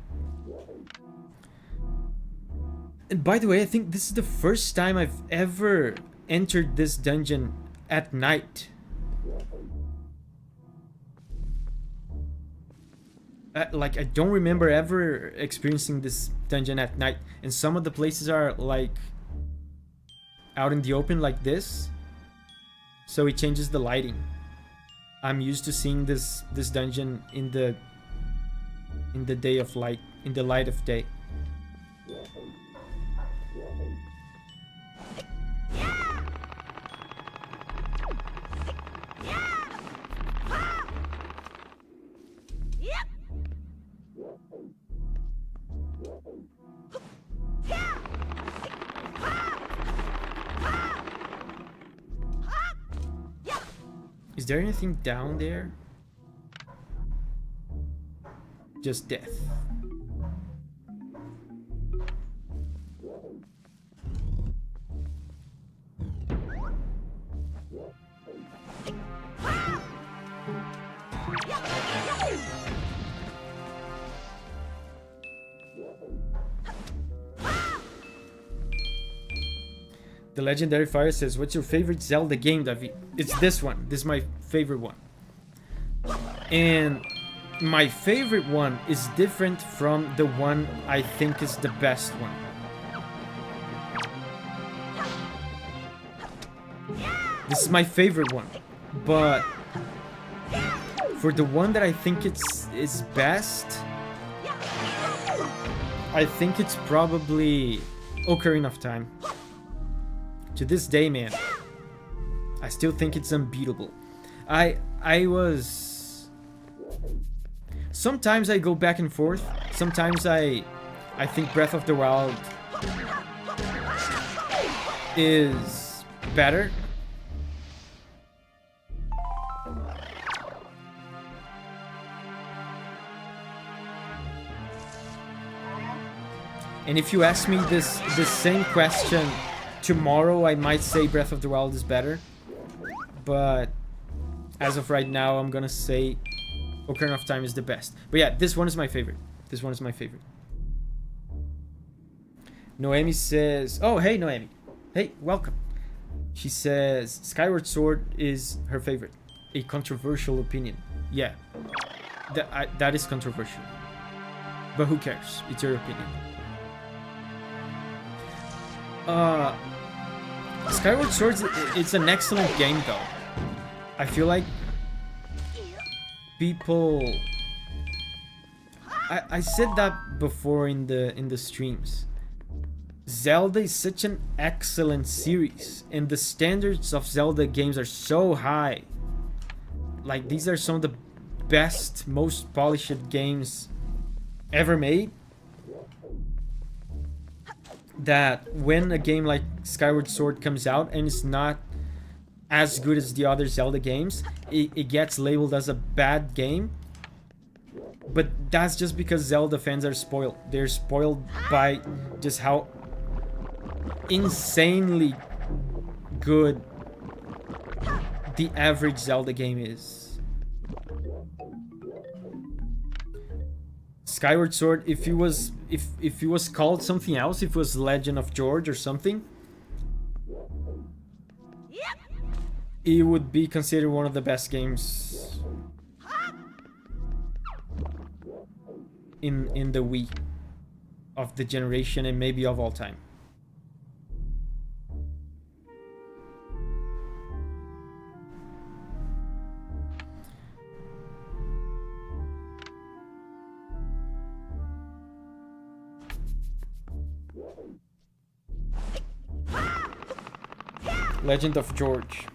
Speaker 1: And by the way, I think this is the first time I've ever entered this dungeon at night. Like, I don't remember ever experiencing this dungeon at night. And some of the places are like out in the open like this, so it changes the lighting. I'm used to seeing this dungeon in the day of light, in the light of day. Is there anything down there? Just death. The Legendary Fire says, what's your favorite Zelda game, Davi? It's this one. This is my favorite one. And my favorite one is different from the one I think is the best one. This is my favorite one. But for the one that I think is best, I think it's probably Ocarina of Time. To this day, man, I still think it's unbeatable. I was... Sometimes I go back and forth. Sometimes I think Breath of the Wild is better. And if you ask me this same question tomorrow, I might say Breath of the Wild is better. But as of right now, I'm gonna say Ocarina of Time is the best. But yeah, this one is my favorite. This one is my favorite. Noemi says, oh, hey, Noemi. Hey, welcome. She says Skyward Sword is her favorite. A controversial opinion. Yeah, that is controversial. But who cares? It's your opinion. Skyward Sword, it's an excellent game though. I feel like people... I said that before in the streams. Zelda is such an excellent series, and the standards of Zelda games are so high. Like, these are some of the best, most polished games ever made. That when a game like Skyward Sword comes out and it's not as good as the other Zelda games, it gets labeled as a bad game. But that's just because Zelda fans are spoiled. They're spoiled by just how insanely good the average Zelda game is. Skyward Sword, if it was called something else, if it was Legend of George or something, it would be considered one of the best games in the Wii of the generation and maybe of all time. Legend of George.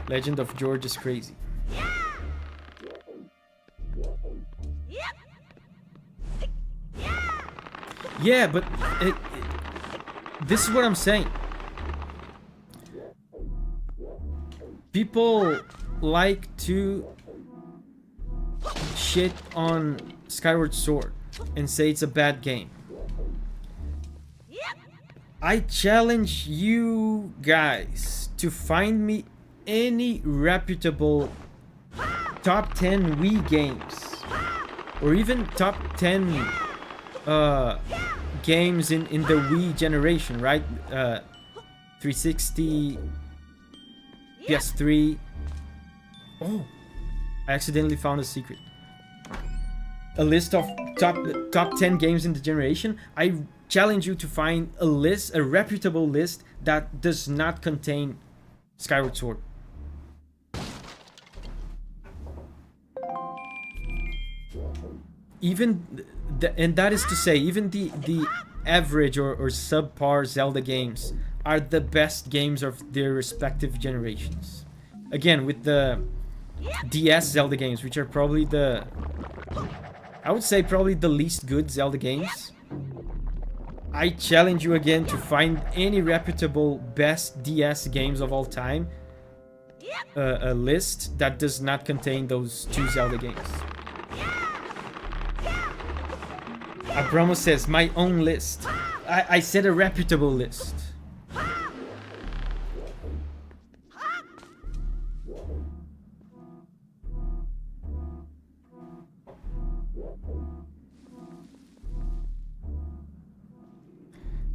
Speaker 1: Legend of George is crazy. Yeah, but this is what I'm saying. People like to shit on Skyward Sword and say it's a bad game. I challenge you guys to find me any reputable top 10 Wii games, or even top 10 games in the Wii generation, right? 360, PS3. Oh, I accidentally found a secret. A list of top 10 games in the generation. I challenge you to find a list, a reputable list that does not contain Skyward Sword. Even and that is to say, even the average or subpar Zelda games are the best games of their respective generations. Again, with the DS Zelda games, which are probably I would say probably the least good Zelda games. I challenge you again to find any reputable best DS games of all time, a list that does not contain those two Zelda games. Abramo says, my own list. I said a reputable list.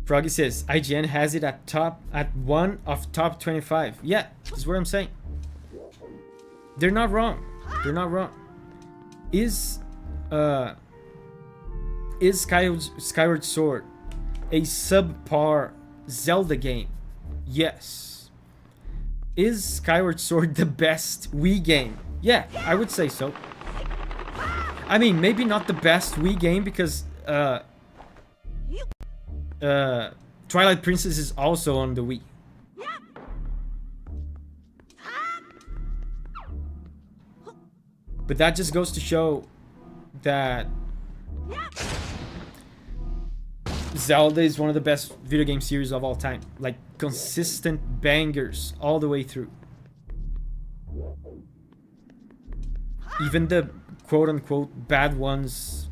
Speaker 1: Froggy says, IGN has it at one of top 25. Yeah, that's what I'm saying. They're not wrong. They're not wrong. Is Skyward Sword a subpar Zelda game? Yes. Is Skyward Sword the best Wii game? Yeah, I would say so. I mean, maybe not the best Wii game because Twilight Princess is also on the Wii. But that just goes to show that Zelda is one of the best video game series of all time. Like, consistent bangers all the way through. Even the quote-unquote bad ones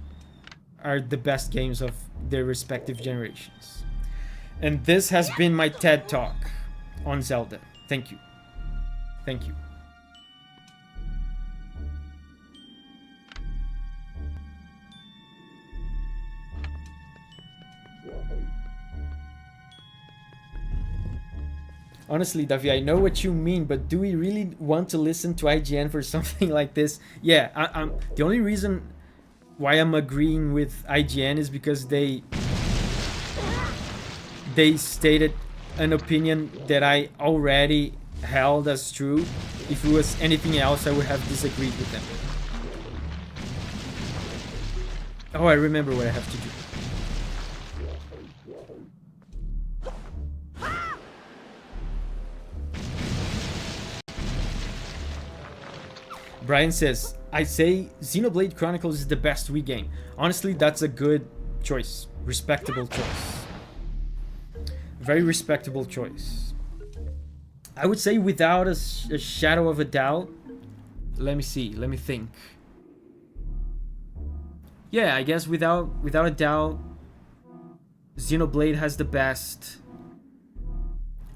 Speaker 1: are the best games of their respective generations. And this has been my TED Talk on Zelda. Thank you. Thank you. Honestly, Davi, I know what you mean, but do we really want to listen to IGN for something like this? Yeah, I'm the only reason why I'm agreeing with IGN is because they stated an opinion that I already held as true. If it was anything else, I would have disagreed with them. Oh, I remember what I have to do. Brian says, I say Xenoblade Chronicles is the best Wii game. Honestly, that's a good choice. Respectable choice. Very respectable choice. I would say without a shadow of a doubt. Let me see. Let me think. Yeah, I guess without a doubt, Xenoblade has the best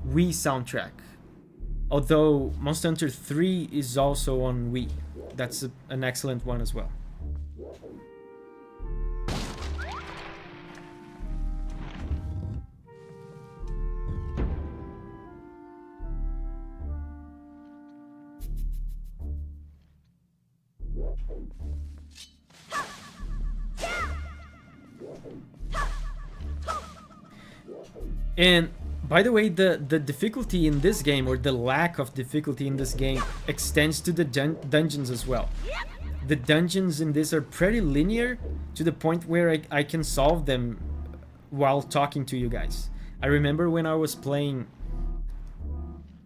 Speaker 1: Wii soundtrack. Although Monster Hunter 3 is also on Wii. That's an excellent one as well. And by the way, the difficulty in this game, or the lack of difficulty in this game, extends to the dungeons as well. The dungeons in this are pretty linear to the point where I can solve them while talking to you guys. I remember when I was playing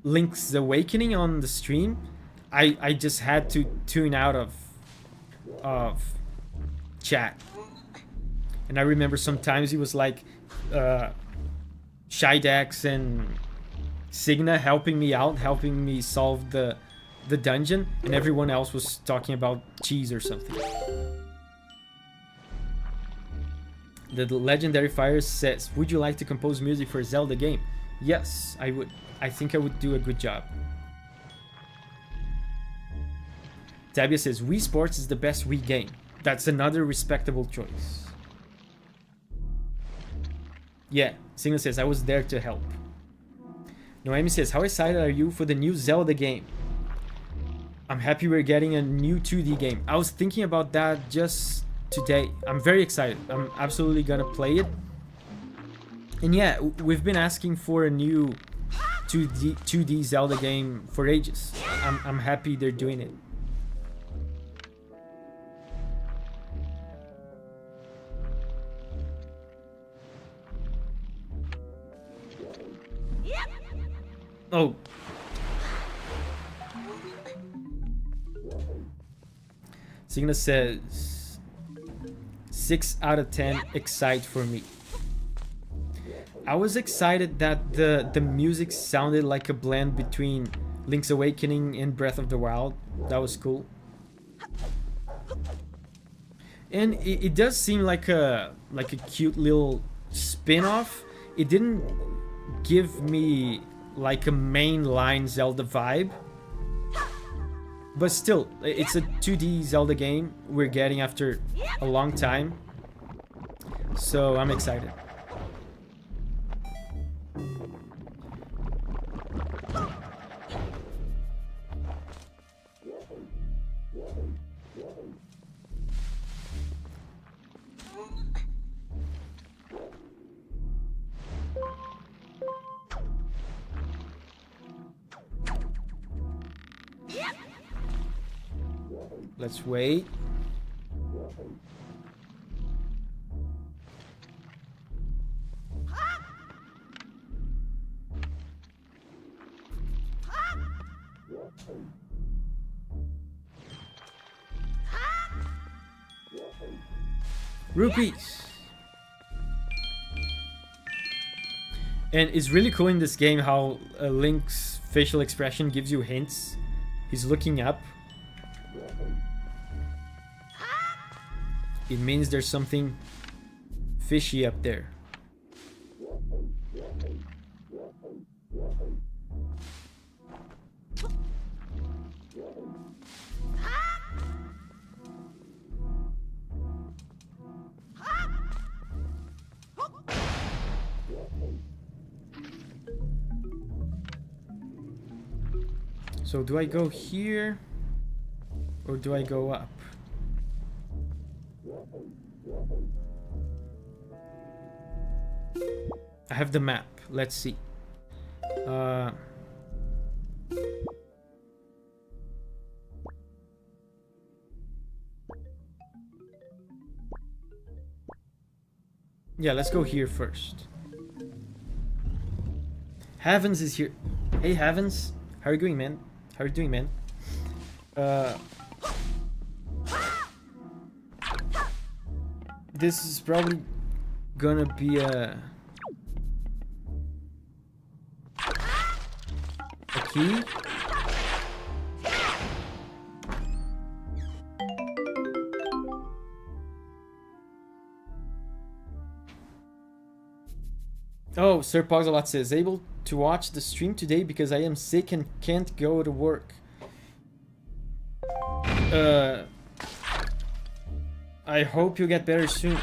Speaker 1: Link's Awakening on the stream, I just had to tune out of chat. And I remember sometimes it was like Shydex and Signa helping me out, helping me solve the dungeon, and everyone else was talking about cheese or something. The Legendary Fire says, would you like to compose music for a Zelda game? Yes, I would. I think I would do a good job. Tabia says, Wii Sports is the best Wii game. That's another respectable choice. Yeah, Signa says, I was there to help. Noemi says, how excited are you for the new Zelda game? I'm happy we're getting a new 2D game. I was thinking about that just today. I'm very excited. I'm absolutely gonna play it. And yeah, we've been asking for a new 2D Zelda game for ages. I'm happy they're doing it. Oh. Signa says 6 out of 10 excite for me. I was excited that the music sounded like a blend between Link's Awakening and Breath of the Wild. That was cool. And it does seem like a cute little spin-off. It didn't give me like a mainline Zelda vibe, but still, it's a 2D Zelda game we're getting after a long time, so I'm excited. Let's wait. Rupees. And it's really cool in this game how Link's facial expression gives you hints. He's looking up. It means there's something fishy up there. So do I go here or do I go up? I have the map. Let's see. Yeah, let's go here first. Heavens is here. Hey, Heavens. How are you doing, man? How are you doing, man? This is probably gonna be a key. Oh, Sir Pogsalot says, able to watch the stream today because I am sick and can't go to work. I hope you get better soon.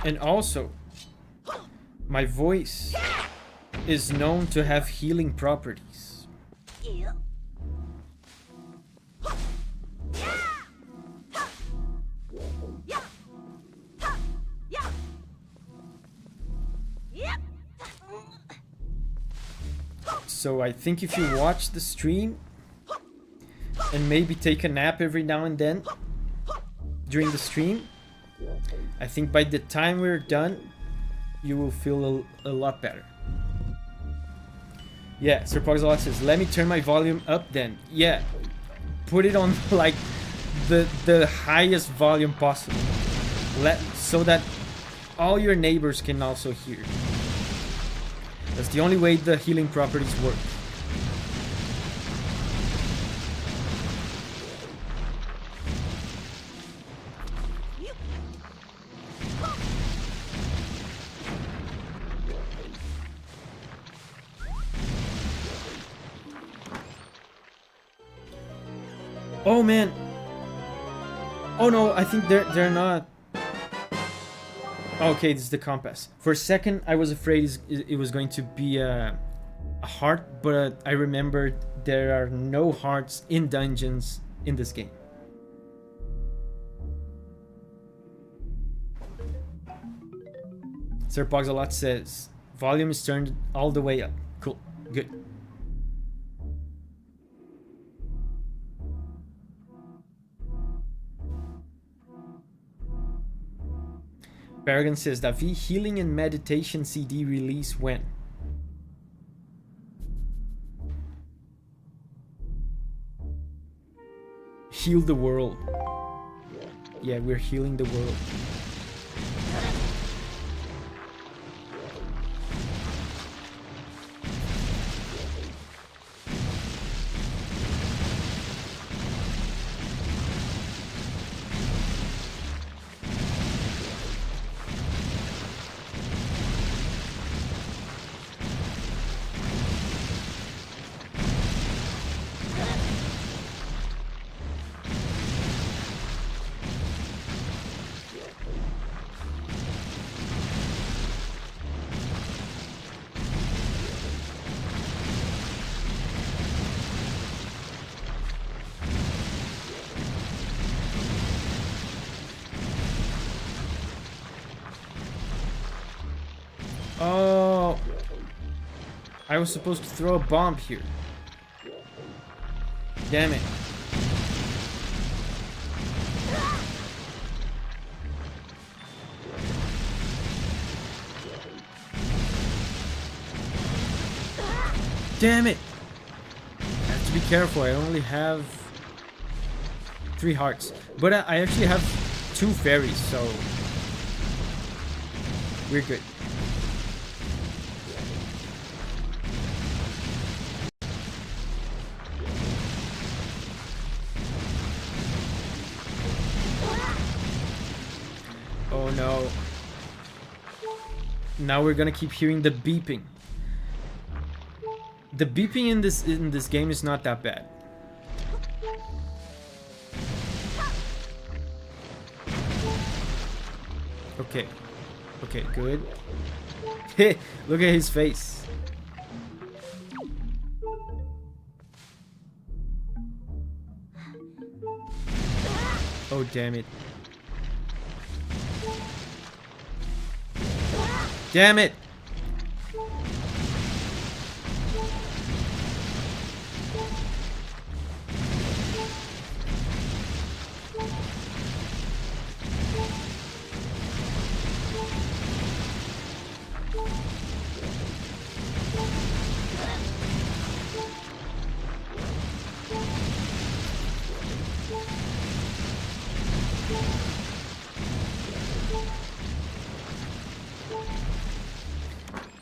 Speaker 1: And also, my voice is known to have healing properties. So I think if you watch the stream and maybe take a nap every now and then during the stream, I think by the time we're done, you will feel a lot better. Yeah, Sir Pogsalot says, let me turn my volume up then. Yeah, put it on like the highest volume possible. So that all your neighbors can also hear. That's the only way the healing properties work. Oh man! Oh no, I think they're not. Okay, this is the compass. For a second, I was afraid it was going to be a heart, but I remembered there are no hearts in dungeons in this game. Sir Pogsalot says, volume is turned all the way up. Cool, good. Paragon says, Davi, healing and meditation CD release when? Heal the world. Yeah, we're healing the world. Oh, I was supposed to throw a bomb here. Damn it. Damn it. I have to be careful. I only have 3 hearts. But I actually have 2 fairies, so we're good. Oh no. Now we're gonna keep hearing the beeping. The beeping in this game is not that bad. Okay. Okay, good. Look at his face. Oh, damn it. Damn it!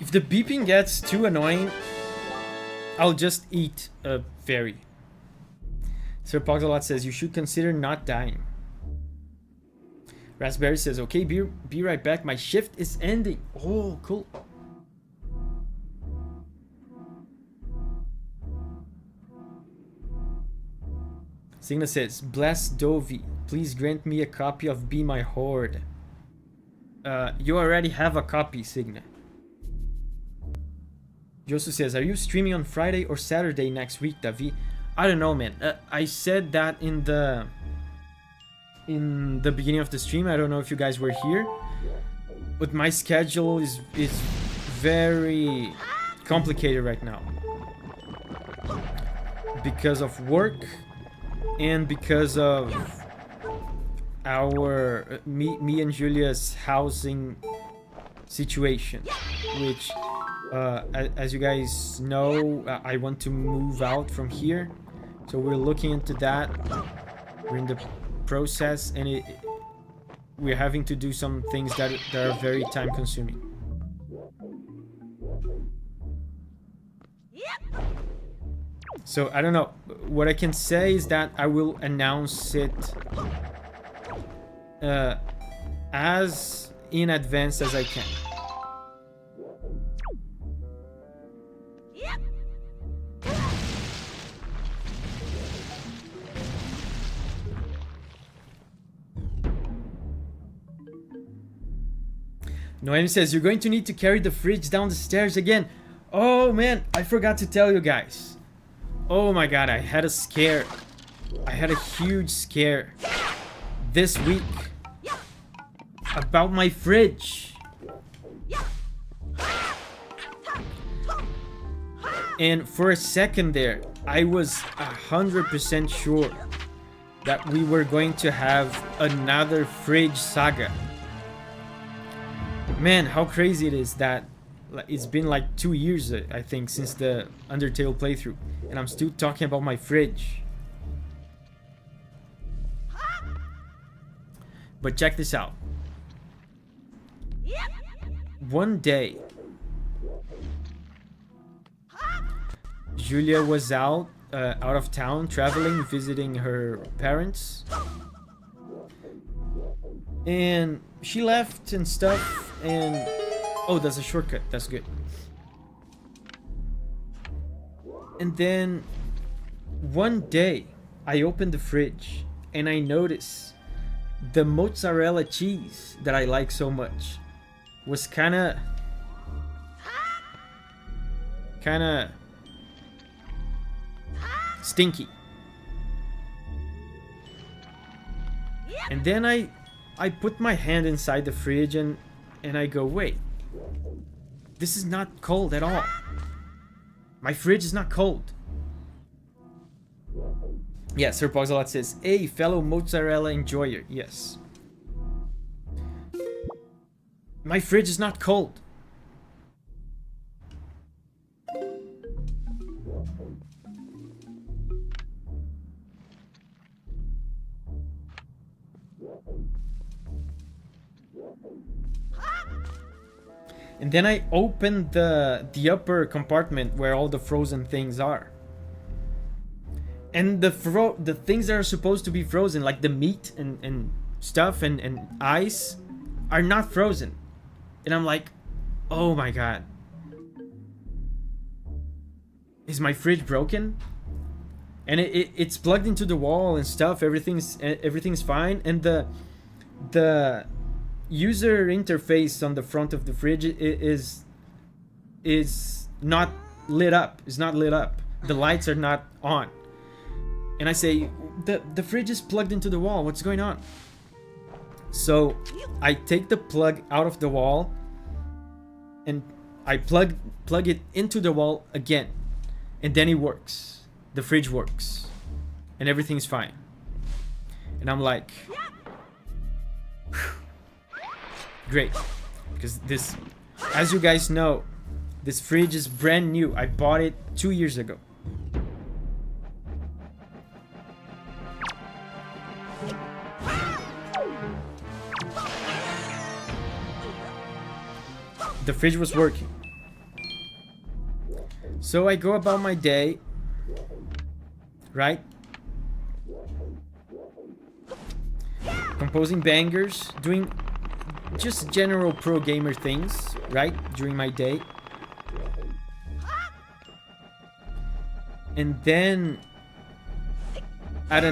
Speaker 1: If the beeping gets too annoying, I'll just eat a fairy. Sir Poxalot says you should consider not dying. Raspberry says, okay, be right back. My shift is ending. Oh, cool. Signa says, bless Davi. Please grant me a copy of Be My Horde. You already have a copy, Signa. Joseph says, are you streaming on Friday or Saturday next week, Davi? I don't know, man. I said that in the beginning of the stream. I don't know if you guys were here, but my schedule is very complicated right now because of work and because of our me and Julia's housing situation, which as you guys know, I want to move out from here, so we're looking into that. We're in the process, and we're having to do some things that are very time consuming. So I don't know. What I can say is that I will announce it as in advance as I can. Noemi says, you're going to need to carry the fridge down the stairs again. Oh man, I forgot to tell you guys. Oh my god, I had a scare. I had a huge scare this week about my fridge. And for a second there, I was 100% sure that we were going to have another fridge saga. Man, how crazy it is that it's been like 2 years, I think, since the Undertale playthrough, and I'm still talking about my fridge. But check this out. One day, Julia was out of town, traveling, visiting her parents, and she left and stuff. And oh, that's a shortcut. That's good. And then one day I opened the fridge and I noticed the mozzarella cheese that I like so much was kind of stinky. And then I put my hand inside the fridge and I go, wait, this is not cold at all. My fridge is not cold. Yeah, Sir Poxalot says, hey, fellow mozzarella enjoyer. Yes. My fridge is not cold. And then I opened the upper compartment where all the frozen things are. And the things that are supposed to be frozen, like the meat and stuff and ice, are not frozen. And I'm like, oh my god. Is my fridge broken? And it's plugged into the wall and stuff. Everything's fine. And the user interface on the front of the fridge is not lit up. It's not lit up. The lights are not on. And I say, the fridge is plugged into the wall. What's going on? So I take the plug out of the wall and I plug it into the wall again. And then it works. The fridge works. And everything's fine. And I'm like, great. Because this, as you guys know, this fridge is brand new. I bought it 2 years ago. The fridge was working. So I go about my day, right? Composing bangers, doing just general pro gamer things, right? During my day. And then at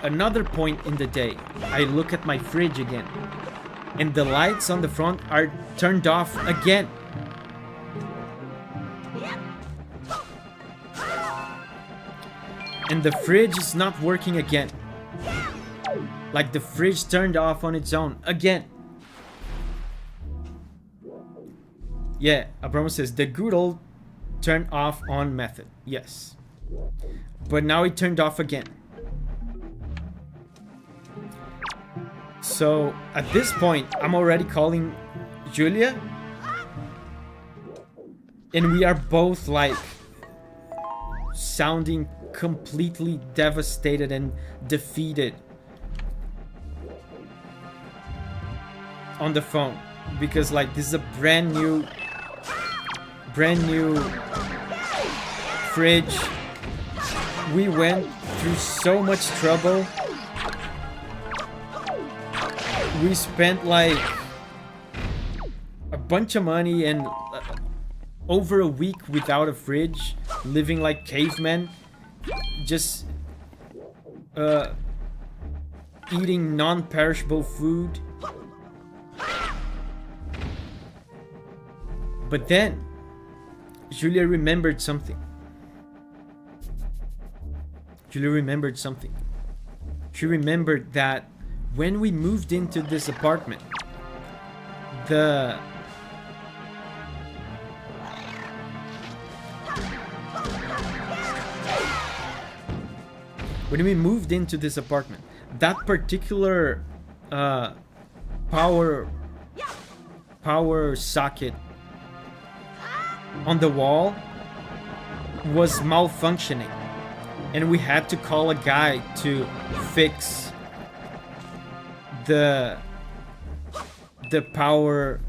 Speaker 1: another point in the day, I look at my fridge again. And the lights on the front are turned off again. And the fridge is not working again. Like the fridge turned off on its own again. Yeah, Abramo says the good old turn off on method. Yes. But now it turned off again. So at this point, I'm already calling Julia. And we are both like sounding completely devastated and defeated on the phone. Because like this is a brand new fridge. We went through so much trouble. We spent like a bunch of money and over a week without a fridge, living like cavemen, just eating non-perishable food. But then Julia remembered something. She remembered that when we moved into this apartment, that particular power socket on the wall was malfunctioning, and we had to call a guy to fix the power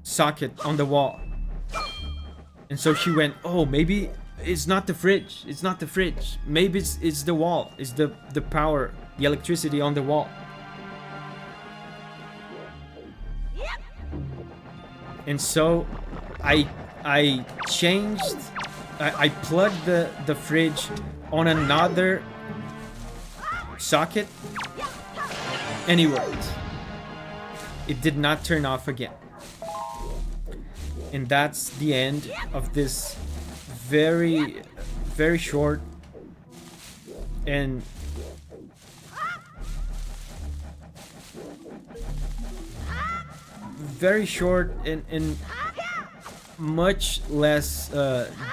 Speaker 1: socket on the wall. And so she went, oh, maybe it's not the fridge. Maybe it's the wall. It's the power, the electricity on the wall. And so I plugged the fridge on another socket, and it worked. It did not turn off again. And that's the end of this very, very short and much less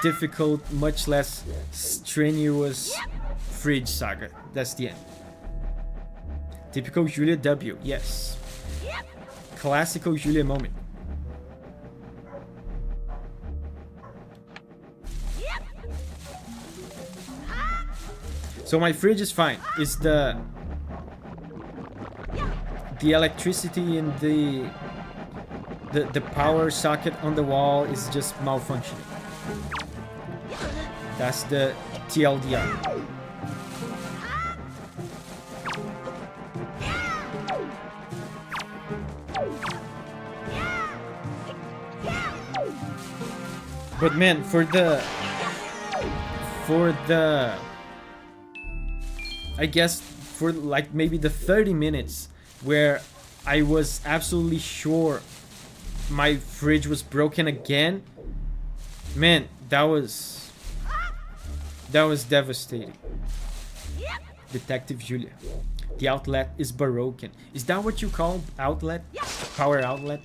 Speaker 1: difficult, much less strenuous fridge saga. That's the end. Typical Julia W. Yes. Classical Julia moment. So my fridge is fine. It's the electricity in the power socket on the wall is just malfunctioning. That's the TLDR. But man, for the I guess for like maybe the 30 minutes where I was absolutely sure my fridge was broken again, man, that was devastating. Detective Julia. The outlet is broken. Is that what you call outlet? Power outlet?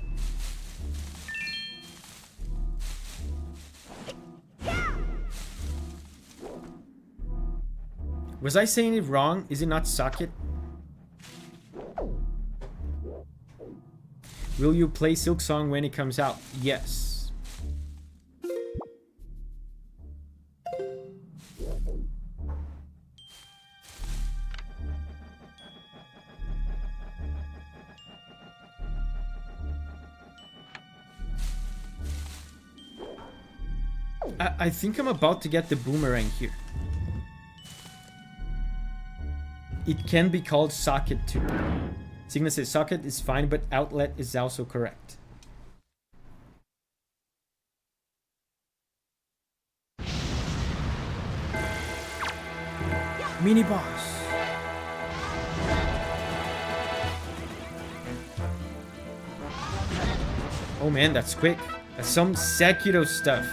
Speaker 1: Was I saying it wrong? Is it not socket? Will you play Silk Song when it comes out? Yes. I think I'm about to get the boomerang here. It can be called socket too. Signa says socket is fine, but outlet is also correct. Mini boss. Oh man, that's quick. That's some Sekiro stuff.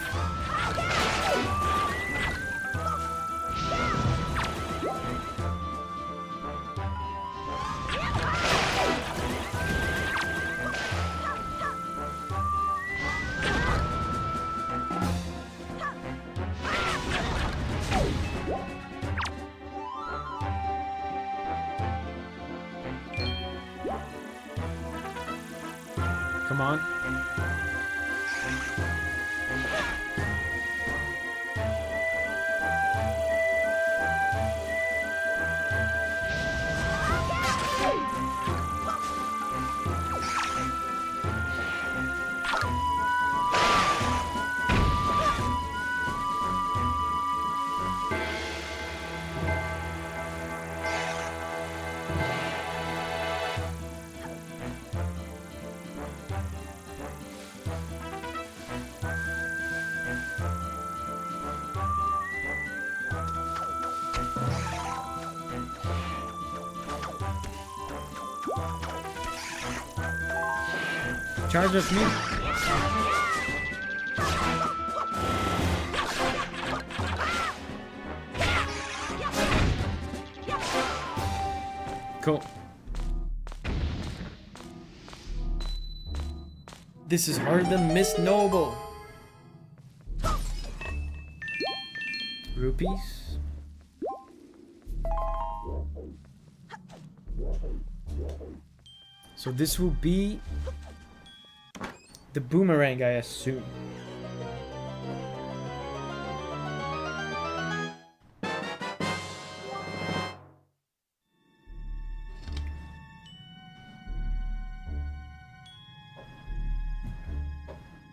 Speaker 1: Come on. Charge of me. Cool. This is harder than Miss Noble. Rupees. So this will be the boomerang, I assume.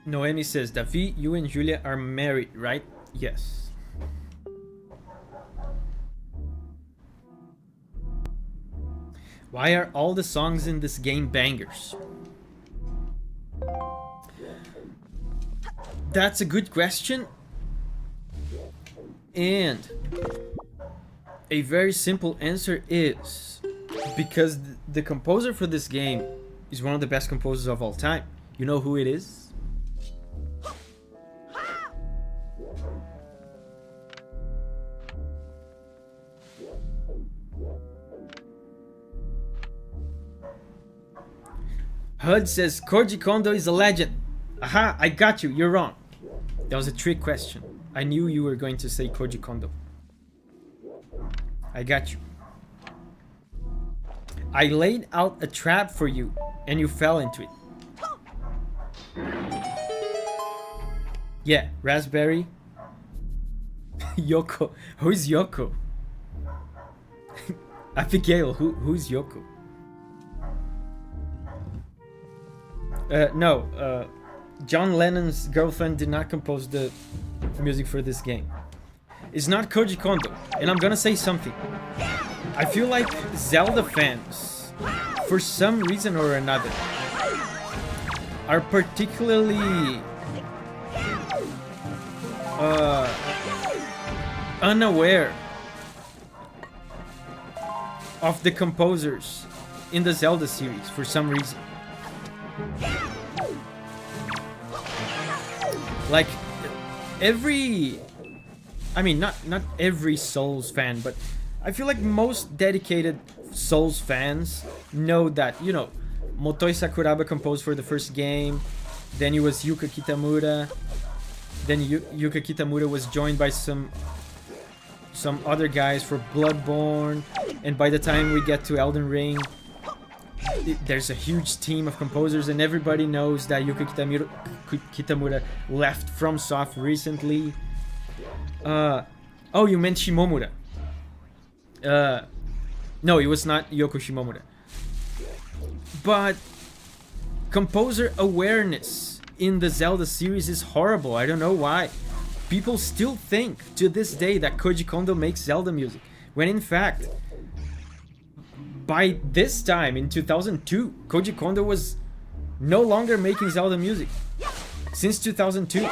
Speaker 1: Noemi says, Davi, you and Julia are married, right? Yes. Why are all the songs in this game bangers? That's a good question. And a very simple answer is because the composer for this game is one of the best composers of all time. You know who it is? HUD says Koji Kondo is a legend. Aha, I got you. You're wrong. That was a trick question. I knew you were going to say Koji Kondo. I got you. I laid out a trap for you and you fell into it. Yeah, Raspberry. Yoko. Who's Yoko? Abigail, who's Yoko? No, John Lennon's girlfriend did not compose the music for this game. It's not Koji Kondo, and I'm gonna say something. I feel like Zelda fans, for some reason or another, are particularly unaware of the composers in the Zelda series for some reason. Like I mean, not every Souls fan, but I feel like most dedicated Souls fans know that, you know, Motoi Sakuraba composed for the first game, then it was Yuka Kitamura, then Yuka Kitamura was joined by some other guys for Bloodborne, and by the time we get to Elden Ring, there's a huge team of composers, and everybody knows that Yuka Kitamura left FromSoft recently. Oh, you meant Shimomura. No, it was not Yoko Shimomura. But composer awareness in the Zelda series is horrible. I don't know why. People still think to this day that Koji Kondo makes Zelda music, when in fact, by this time in 2002, Koji Kondo was no longer making Zelda music. Since 2002.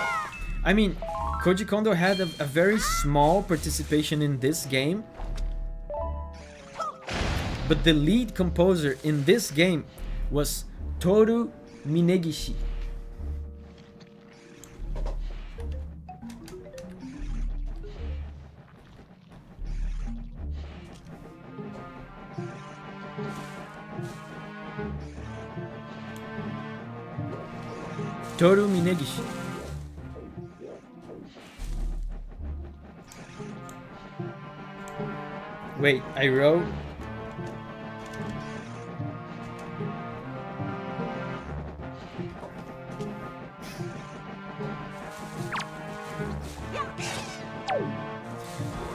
Speaker 1: I mean, Koji Kondo had a very small participation in this game, but the lead composer in this game was Toru Minegishi. Toru Minegishi. Wait, I wrote...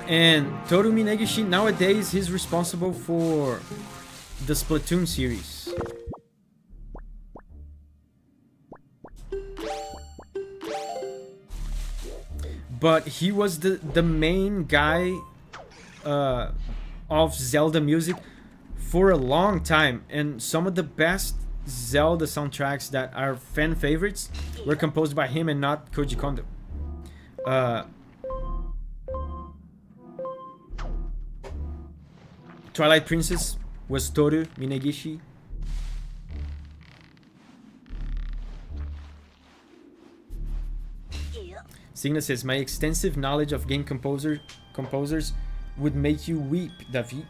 Speaker 1: And Toru Minegishi, nowadays, he's responsible for the Splatoon series. But he was the main guy of Zelda music for a long time, and some of the best Zelda soundtracks that are fan favorites were composed by him and not Koji Kondo. Twilight Princess was Toru Minegishi. Signa says, my extensive knowledge of game composers would make you weep, Davi.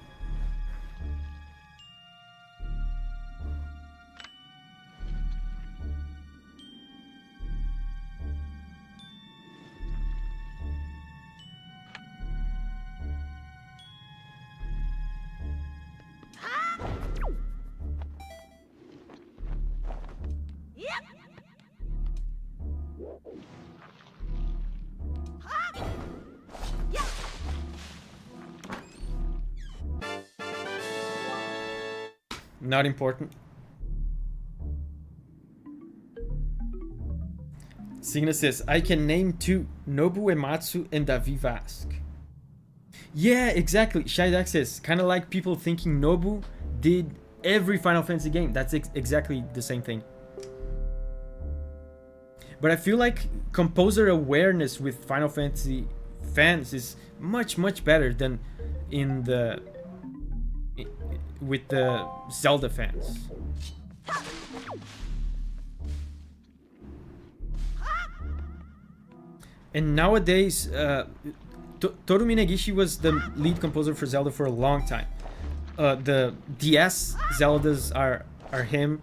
Speaker 1: Not important. Signa says, I can name two, Nobu Uematsu and Davi Vasc. Yeah, exactly. Shaidak says, kind of like people thinking Nobu did every Final Fantasy game. That's exactly the same thing. But I feel like composer awareness with Final Fantasy fans is much, much better than in the... with the Zelda fans. And nowadays, Toru Minegishi was the lead composer for Zelda for a long time. The DS Zeldas are him.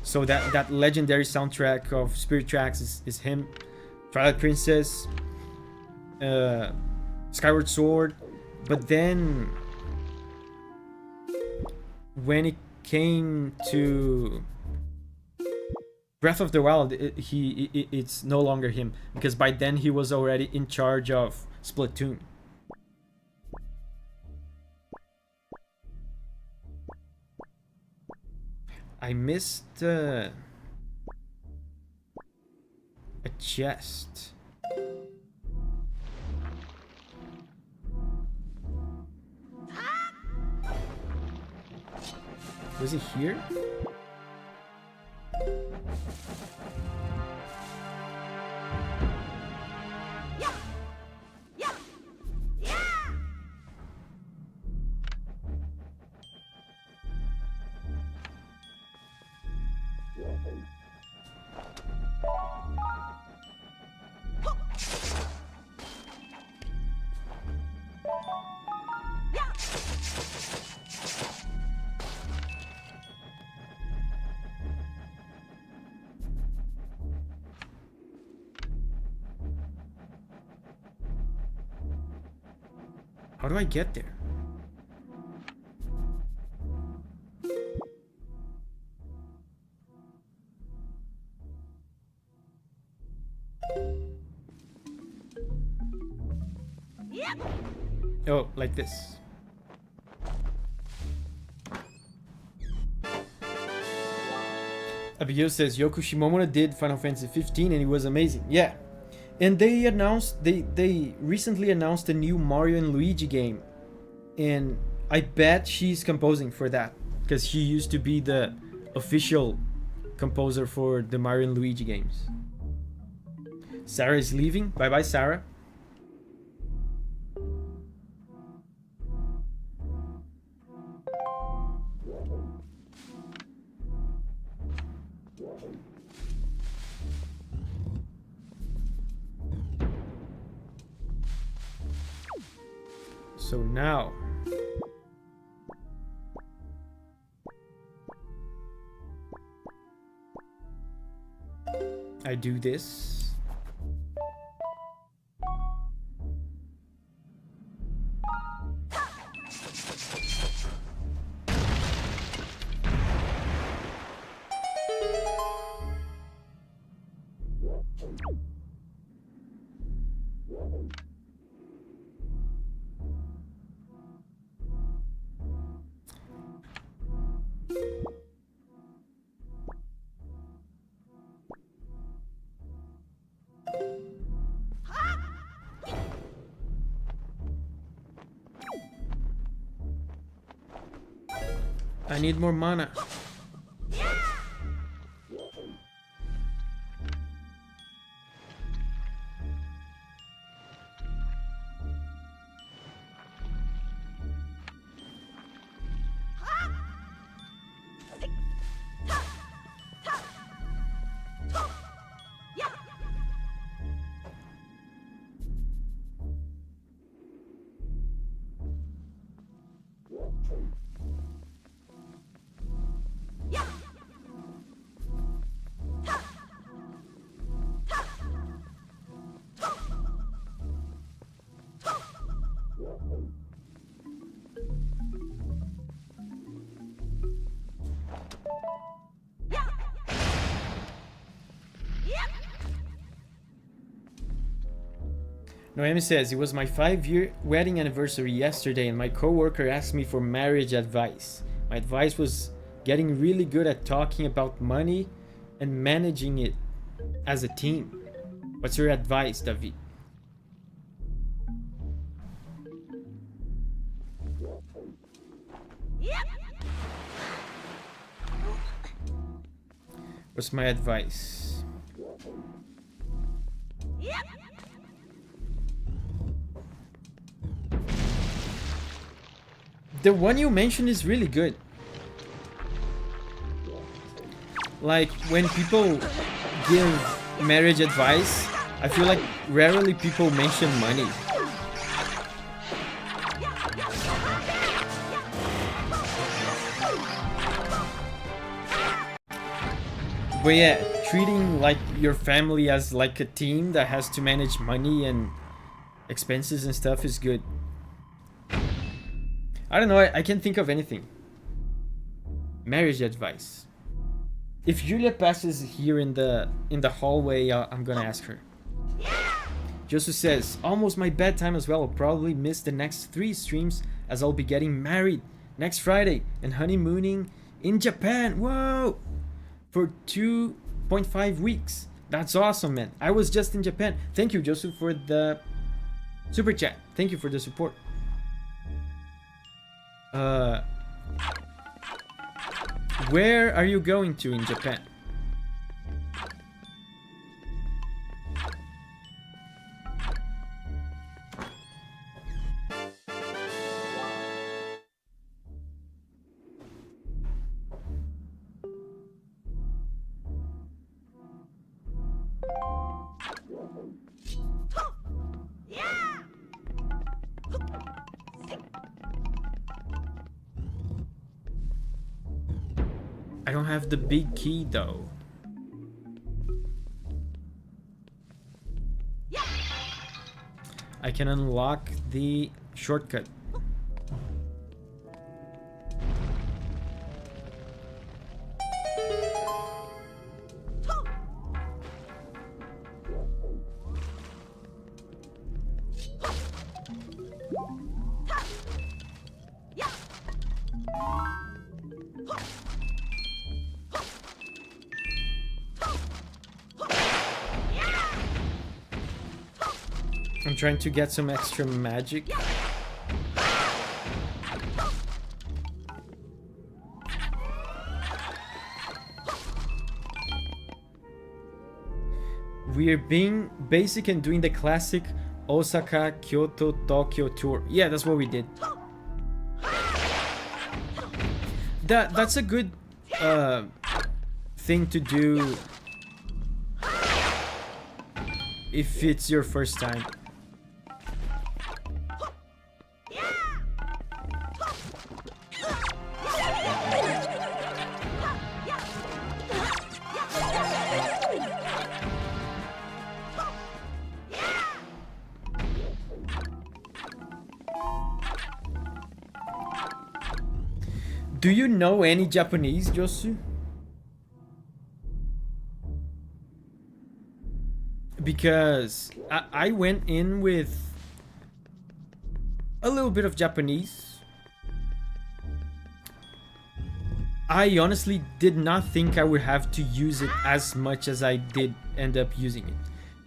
Speaker 1: So that legendary soundtrack of Spirit Tracks is him. Twilight Princess, Skyward Sword. But then when it came to Breath of the Wild, it's no longer him, because by then he was already in charge of Splatoon. I missed a chest. Was it here? How do I get there? Oh, like this. Abigail says Yoko Shimomura did Final Fantasy 15 and it was amazing. Yeah. And they announced they recently announced a new Mario and Luigi game. And I bet she's composing for that because she used to be the official composer for the Mario and Luigi games. Sarah is leaving. Bye bye, Sarah. So now I do this. I need more mana. Noemi says, it was my 5-year wedding anniversary yesterday and my coworker asked me for marriage advice. My advice was getting really good at talking about money and managing it as a team. What's your advice, Davi? What's my advice? The one you mentioned is really good. Like, when people give marriage advice, I feel like rarely people mention money. But yeah, treating like your family as like a team that has to manage money and expenses and stuff is good. I don't know, I can't think of anything. Marriage advice. If Julia passes here in the hallway, I'm gonna ask her. Josu says, almost my bedtime as well. I'll probably miss the next 3 streams as I'll be getting married next Friday and honeymooning in Japan. Whoa! For 2.5 weeks. That's awesome, man. I was just in Japan. Thank you, Josu, for the super chat. Thank you for the support. Where are you going to in Japan? I don't have the big key though. I can unlock the shortcut. I'm trying to get some extra magic. We're being basic and doing the classic Osaka, Kyoto, Tokyo tour. Yeah, that's what we did. That's a good thing to do if it's your first time. Do you know any Japanese, Josu? Because I went in with a little bit of Japanese. I honestly did not think I would have to use it as much as I did end up using it.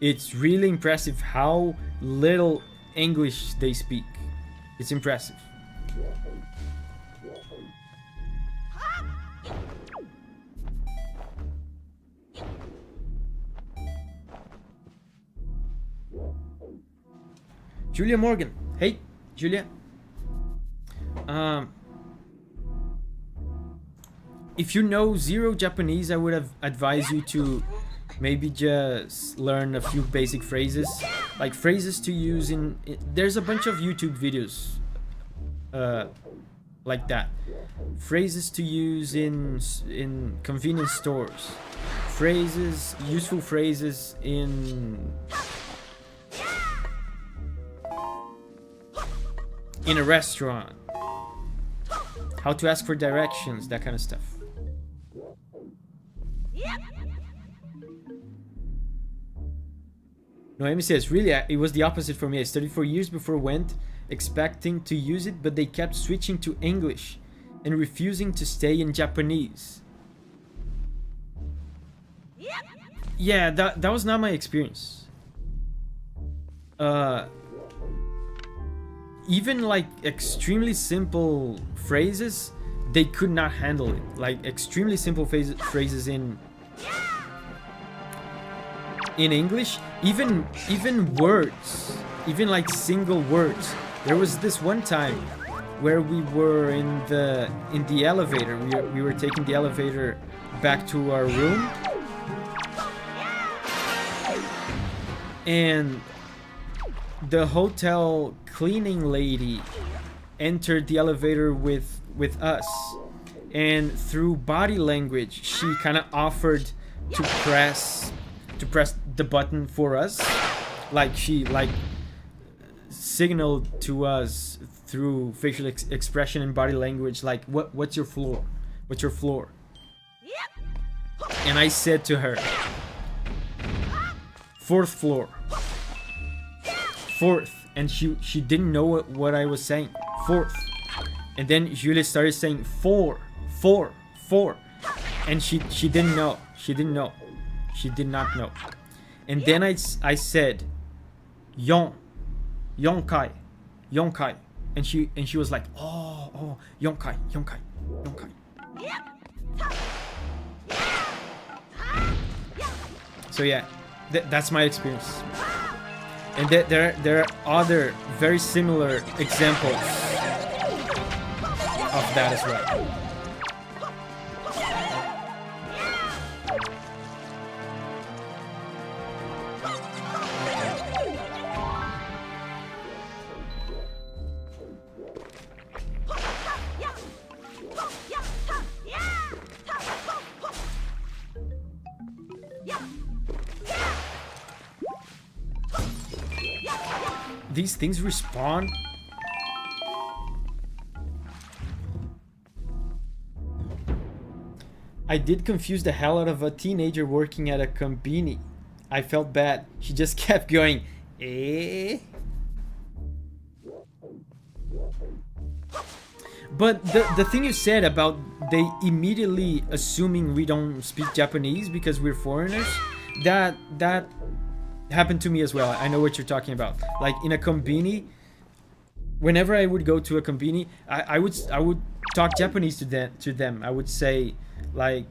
Speaker 1: It's really impressive how little English they speak. It's impressive. Julia Morgan. Hey, Julia. If you know zero Japanese, I would have advised you to maybe just learn a few basic phrases, like phrases to use in. There's a bunch of YouTube videos, like that. Phrases to use in convenience stores. Phrases, useful phrases in a restaurant, how to ask for directions, that kind of stuff. Noemi says, really, it was the opposite for me. I studied for years before went, expecting to use it, but they kept switching to English and refusing to stay in Japanese. Yeah, that was not my experience. Even like extremely simple phrases, they could not handle it. Like extremely simple phrases in English, even words, even like single words. There was this one time where we were in the elevator. We were taking the elevator back to our room, and the hotel cleaning lady entered the elevator with us, and through body language she kind of offered to press the button for us, like she signaled to us through facial expression and body language, like what's your floor, and I said to her, 4th floor. 4th, and she didn't know what I was saying. 4th, and then Julia started saying 4, and she didn't know. She did not know. And then I said yonkai, and she was like, oh yonkai. So yeah, that's my experience. And there are other very similar examples of that as well. These things respawn I did confuse the hell out of a teenager working at a combini. I felt bad. She just kept going, eh? But the thing you said about they immediately assuming we don't speak Japanese because we're foreigners, that happened to me as well. I know what you're talking about. Like in a combini, whenever I would go to a combini, I would talk Japanese to them. I would say, like,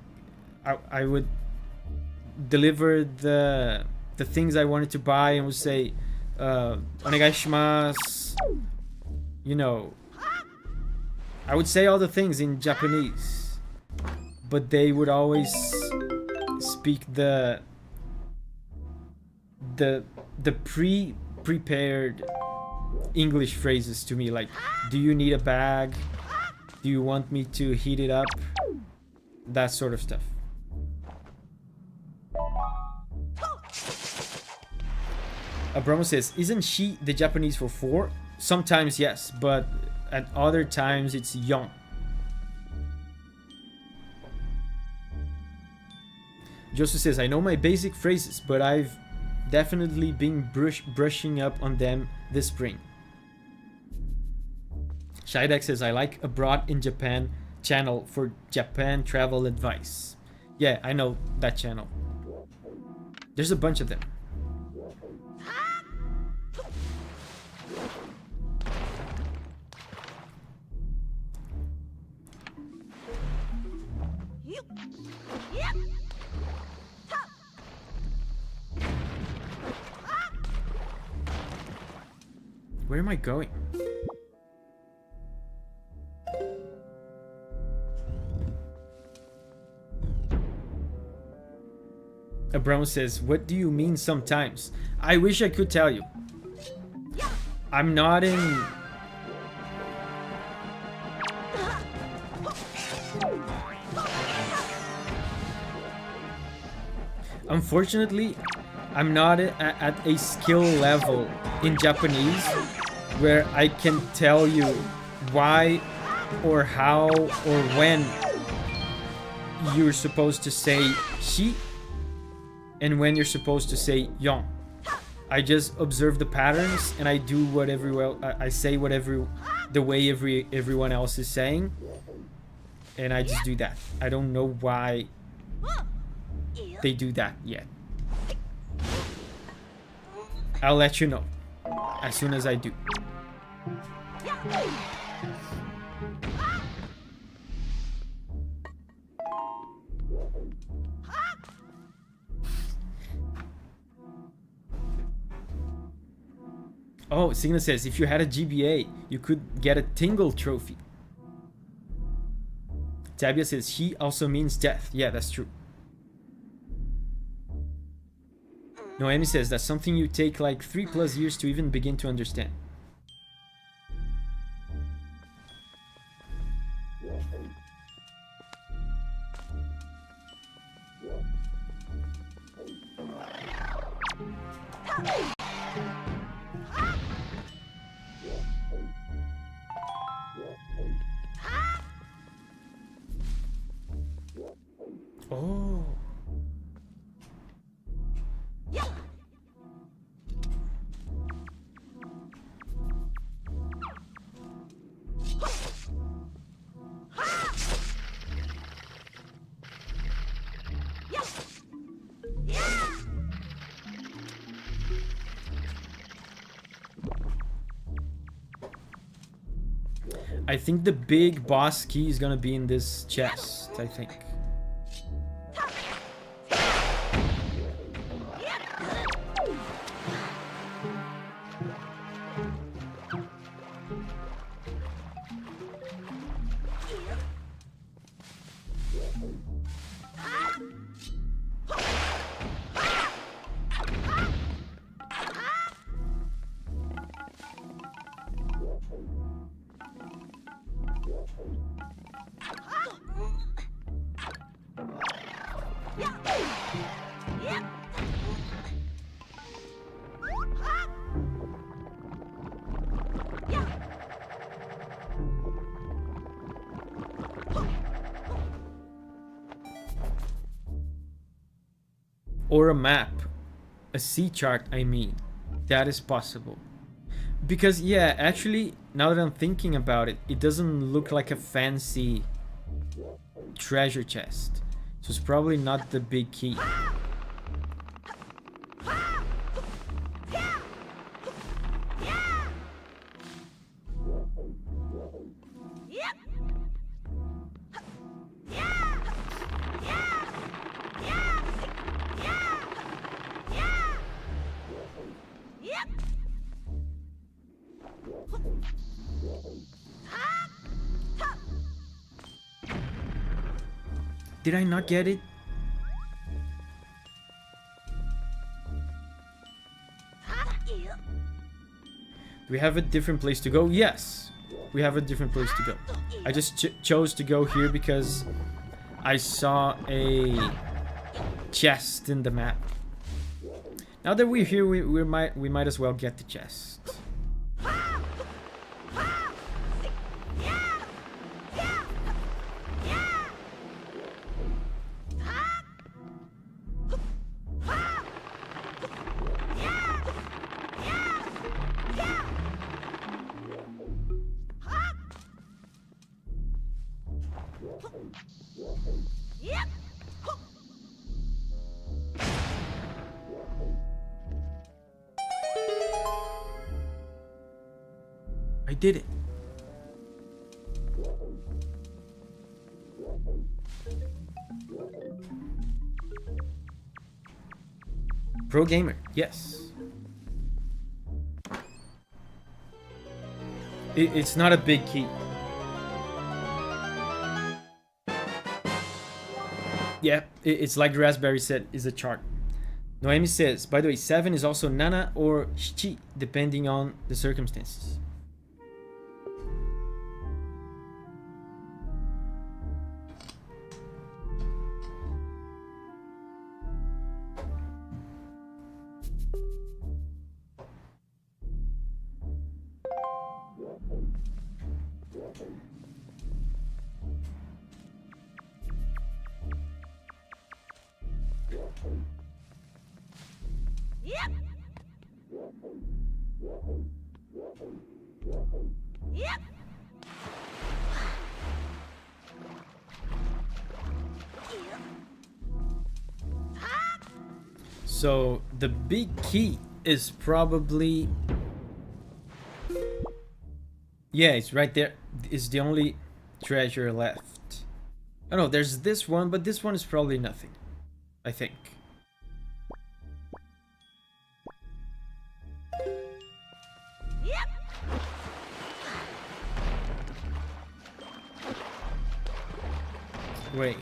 Speaker 1: I would deliver the things I wanted to buy and would say, onegai shimasu. You know, I would say all the things in Japanese, but they would always speak the prepared English phrases to me, like, do you need a bag? Do you want me to heat it up? That sort of stuff. Abramo says, isn't she the Japanese for 4? Sometimes yes, but at other times it's yon. Joseph says, I know my basic phrases, but I've definitely been brushing up on them this spring. Shidek says, I like Abroad in Japan channel for Japan travel advice. Yeah, I know that channel. There's a bunch of them. Where am I going? Abramo says, what do you mean sometimes? I wish I could tell you. I'm not in... Unfortunately, I'm not at a skill level in Japanese where I can tell you why or how or when you're supposed to say shi and when you're supposed to say yon. I just observe the patterns and I do whatever I say whatever the way everyone else is saying, and I just do that. I don't know why they do that yet. I'll let you know as soon as I do. Oh, Signa says, if you had a GBA, you could get a Tingle trophy. Tabia says, he also means death. Yeah, that's true. Noemi says, that's something you take like 3+ years to even begin to understand. Oh. I think the big boss key is gonna be in this chest, I think. or a map, a sea chart, I mean. That is possible. Because, yeah, actually, now that I'm thinking about it, it doesn't look like a fancy treasure chest. So it's probably not the big key. Did I not get it? Do we have a different place to go? Yes, we have a different place to go. I just chose to go here because I saw a chest in the map. Now that we're here, we might as well get the chest. I did it. Pro gamer, yes. It's not a big key. Yeah, it's like the Raspberry said, is a chart. Noemi says, by the way, 7 is also Nana or Shi, depending on the circumstances. So the big key is probably, yeah, it's right there. It's the only treasure left. Oh no, there's this one, but this one is probably nothing, I think. Wait.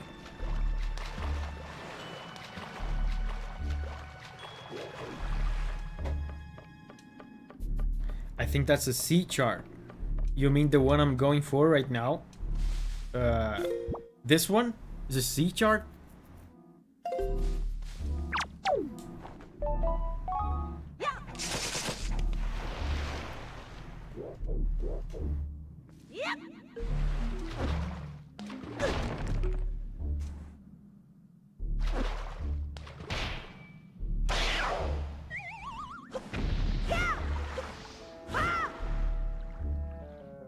Speaker 1: I think that's a C chart. You mean the one I'm going for right now? This one is a C chart?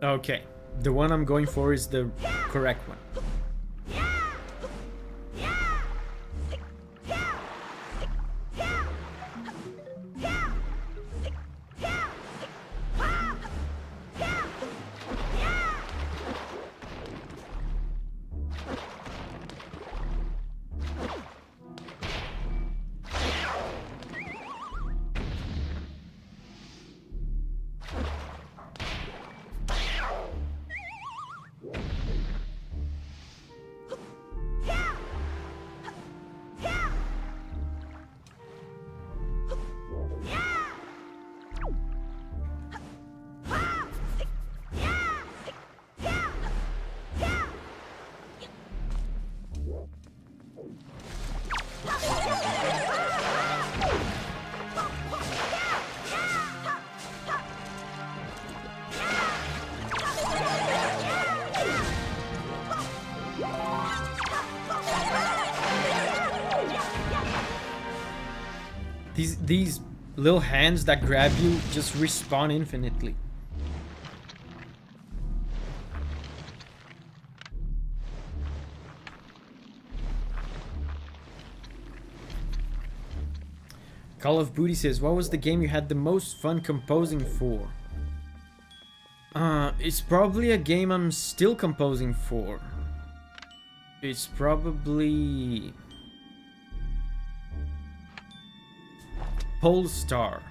Speaker 1: Okay, the one I'm going for is the correct one. These little hands that grab you just respawn infinitely. Call of Booty says, what was the game you had the most fun composing for? It's probably a game I'm still composing for. It's probably Polestar.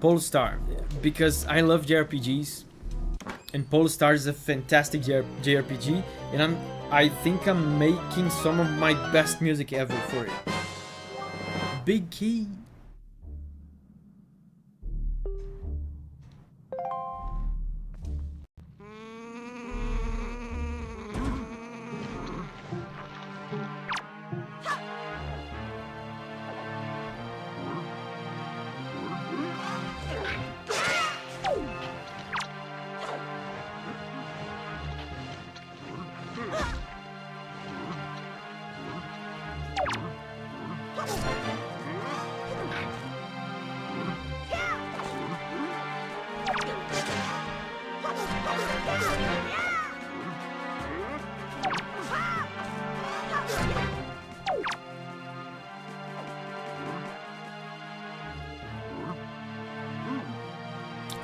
Speaker 1: Polestar, because I love JRPGs, and Polestar is a fantastic JRPG, and I think I'm making some of my best music ever for it. Big key.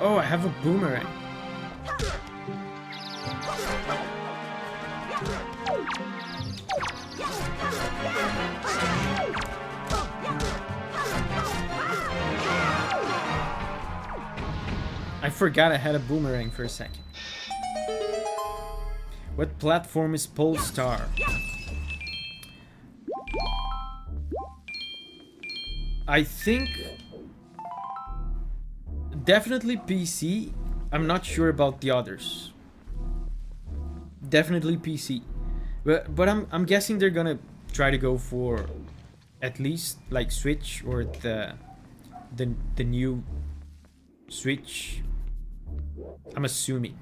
Speaker 1: Oh, I have a boomerang. I forgot I had a boomerang for a second. What platform is Polestar? I think definitely PC. I'm not sure about the others. Definitely PC. But I'm guessing they're gonna try to go for at least like Switch or the new Switch. I'm assuming.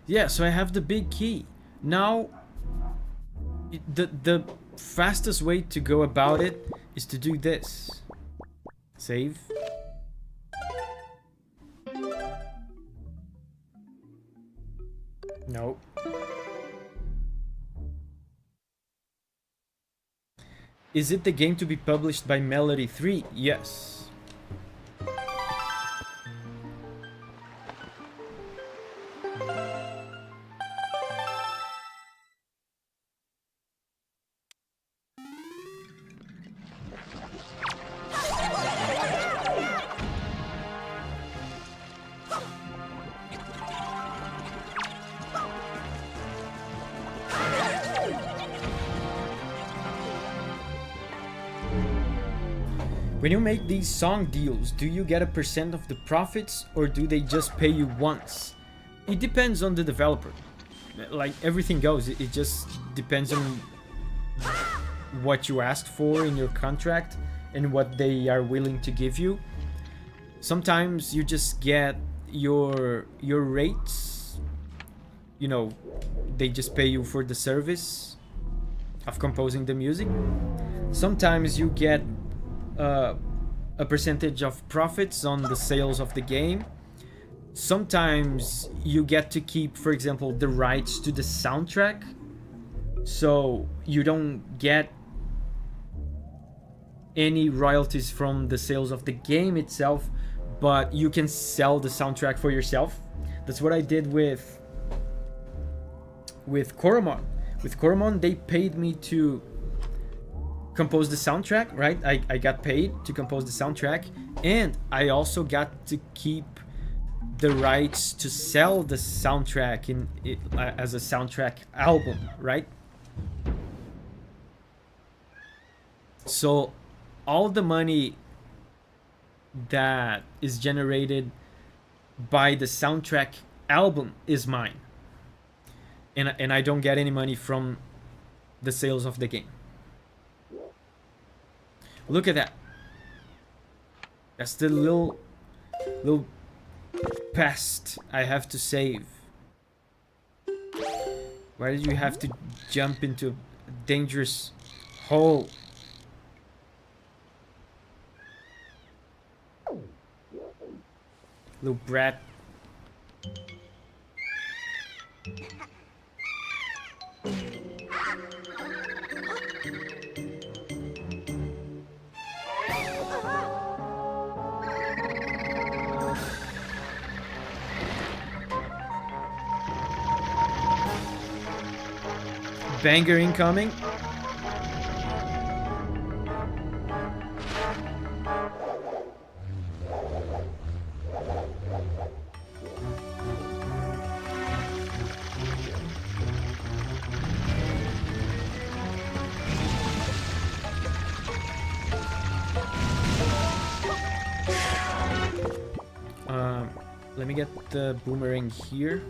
Speaker 1: Yeah, so I have the big key. Now, the fastest way to go about it is to do this. Save. No. Is it the game to be published by Melody 3? Yes. When you make these song deals, do you get a % of the profits or do they just pay you once? It depends on the developer. Like everything goes, it just depends on what you asked for in your contract and what they are willing to give you. Sometimes you just get your rates, you know, they just pay you for the service of composing the music. Sometimes you get a percentage of profits on the sales of the game. Sometimes you get to keep, for example, the rights to the soundtrack, so you don't get any royalties from the sales of the game itself, but you can sell the soundtrack for yourself. That's what I did with Coromon. With Coromon, they paid me to compose the soundtrack, right? I got paid to compose the soundtrack, and I also got to keep the rights to sell the soundtrack as a soundtrack album, right? So all the money that is generated by the soundtrack album is mine, and I don't get any money from the sales of the game. Look at that. That's the little pest I have to save. Why did you have to jump into a dangerous hole? Little brat. Banger incoming. Let me get the boomerang here.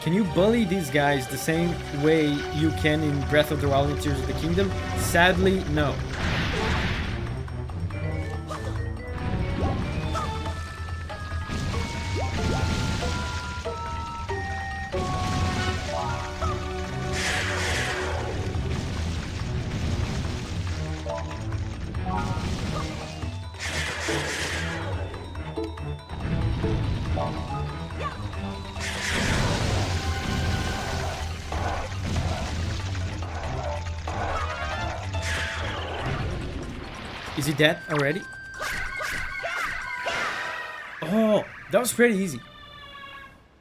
Speaker 1: Can you bully these guys the same way you can in Breath of the Wild and Tears of the Kingdom? Sadly, no. Is he dead already? Oh, that was pretty easy.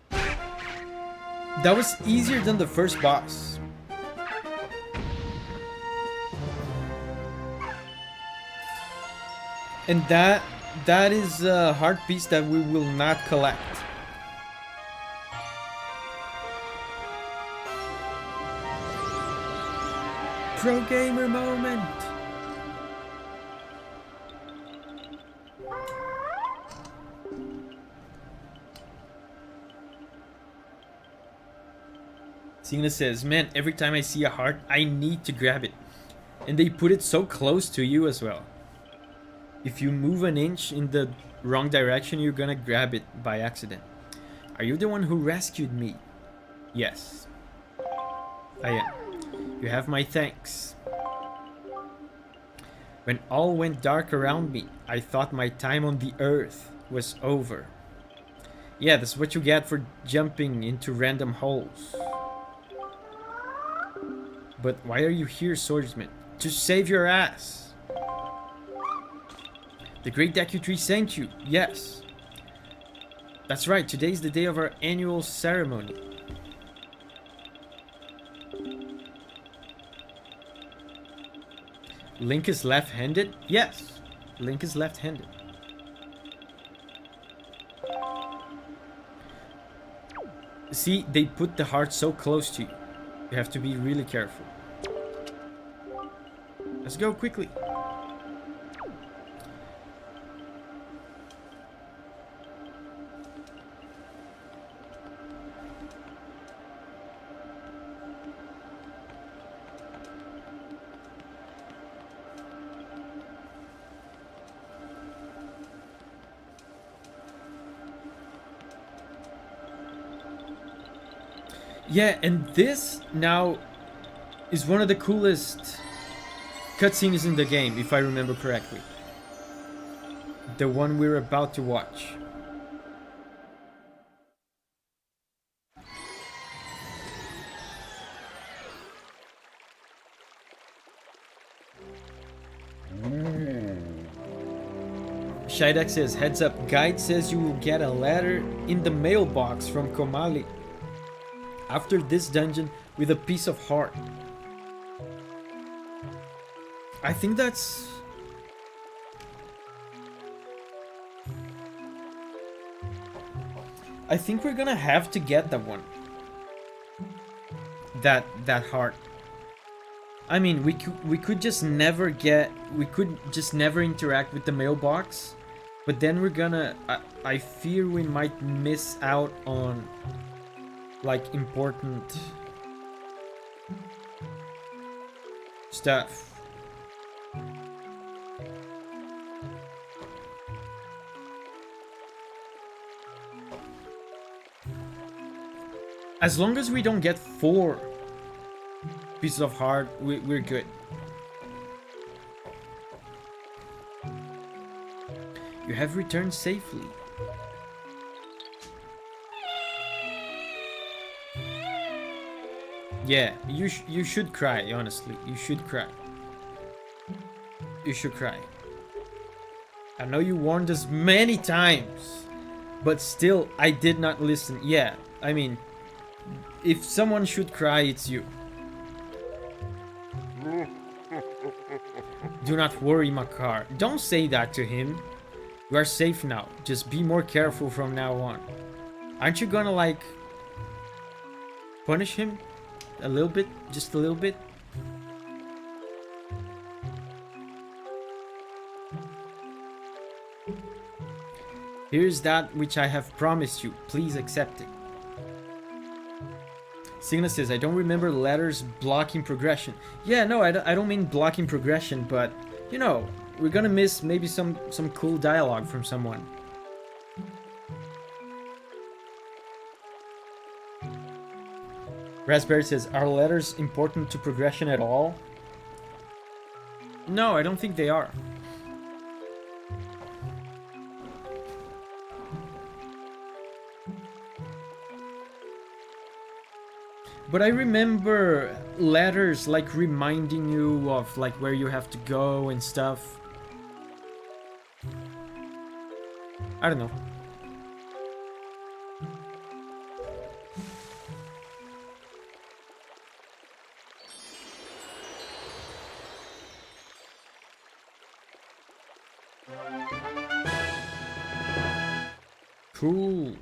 Speaker 1: That was easier than the first boss. And that is a heart piece that we will not collect. Pro gamer moment. Cena says, man, every time I see a heart, I need to grab it. And they put it so close to you as well. If you move an inch in the wrong direction, you're gonna grab it by accident. Are you the one who rescued me? Yes. I am. You have my thanks. When all went dark around me, I thought my time on the earth was over. Yeah, that's what you get for jumping into random holes. But why are you here, swordsman? To save your ass. The great Deku Tree sent you. Yes. That's right, today's the day of our annual ceremony. Link is left-handed? Yes. Link is left-handed. See, they put the heart so close to you. You have to be really careful. Let's go quickly. Yeah, and this now is one of the coolest cutscenes in the game, if I remember correctly. The one we're about to watch. Shidek says, heads up, guide says you will get a letter in the mailbox from Komali after this dungeon with a piece of heart. I think that's... I think we're gonna have to get that one. That heart. I mean, we could just never get... We could just never interact with the mailbox. But then we're gonna... I fear we might miss out on... like, important... stuff. As long as we don't get 4 pieces of heart, we're good. You have returned safely. Yeah, you should cry, honestly. You should cry. You should cry. I know you warned us many times, but still, I did not listen. Yeah, I mean, if someone should cry, it's you. Do not worry, Makar. Don't say that to him. You are safe now. Just be more careful from now on. Aren't you gonna, like, punish him? A little bit? Just a little bit? Here's that which I have promised you. Please accept it. Signa says, I don't remember letters blocking progression. Yeah, no, I don't mean blocking progression, but, you know, we're gonna miss maybe some cool dialogue from someone. Raspberry says, are letters important to progression at all? No, I don't think they are. But I remember letters like reminding you of like where you have to go and stuff. I don't know. Cool.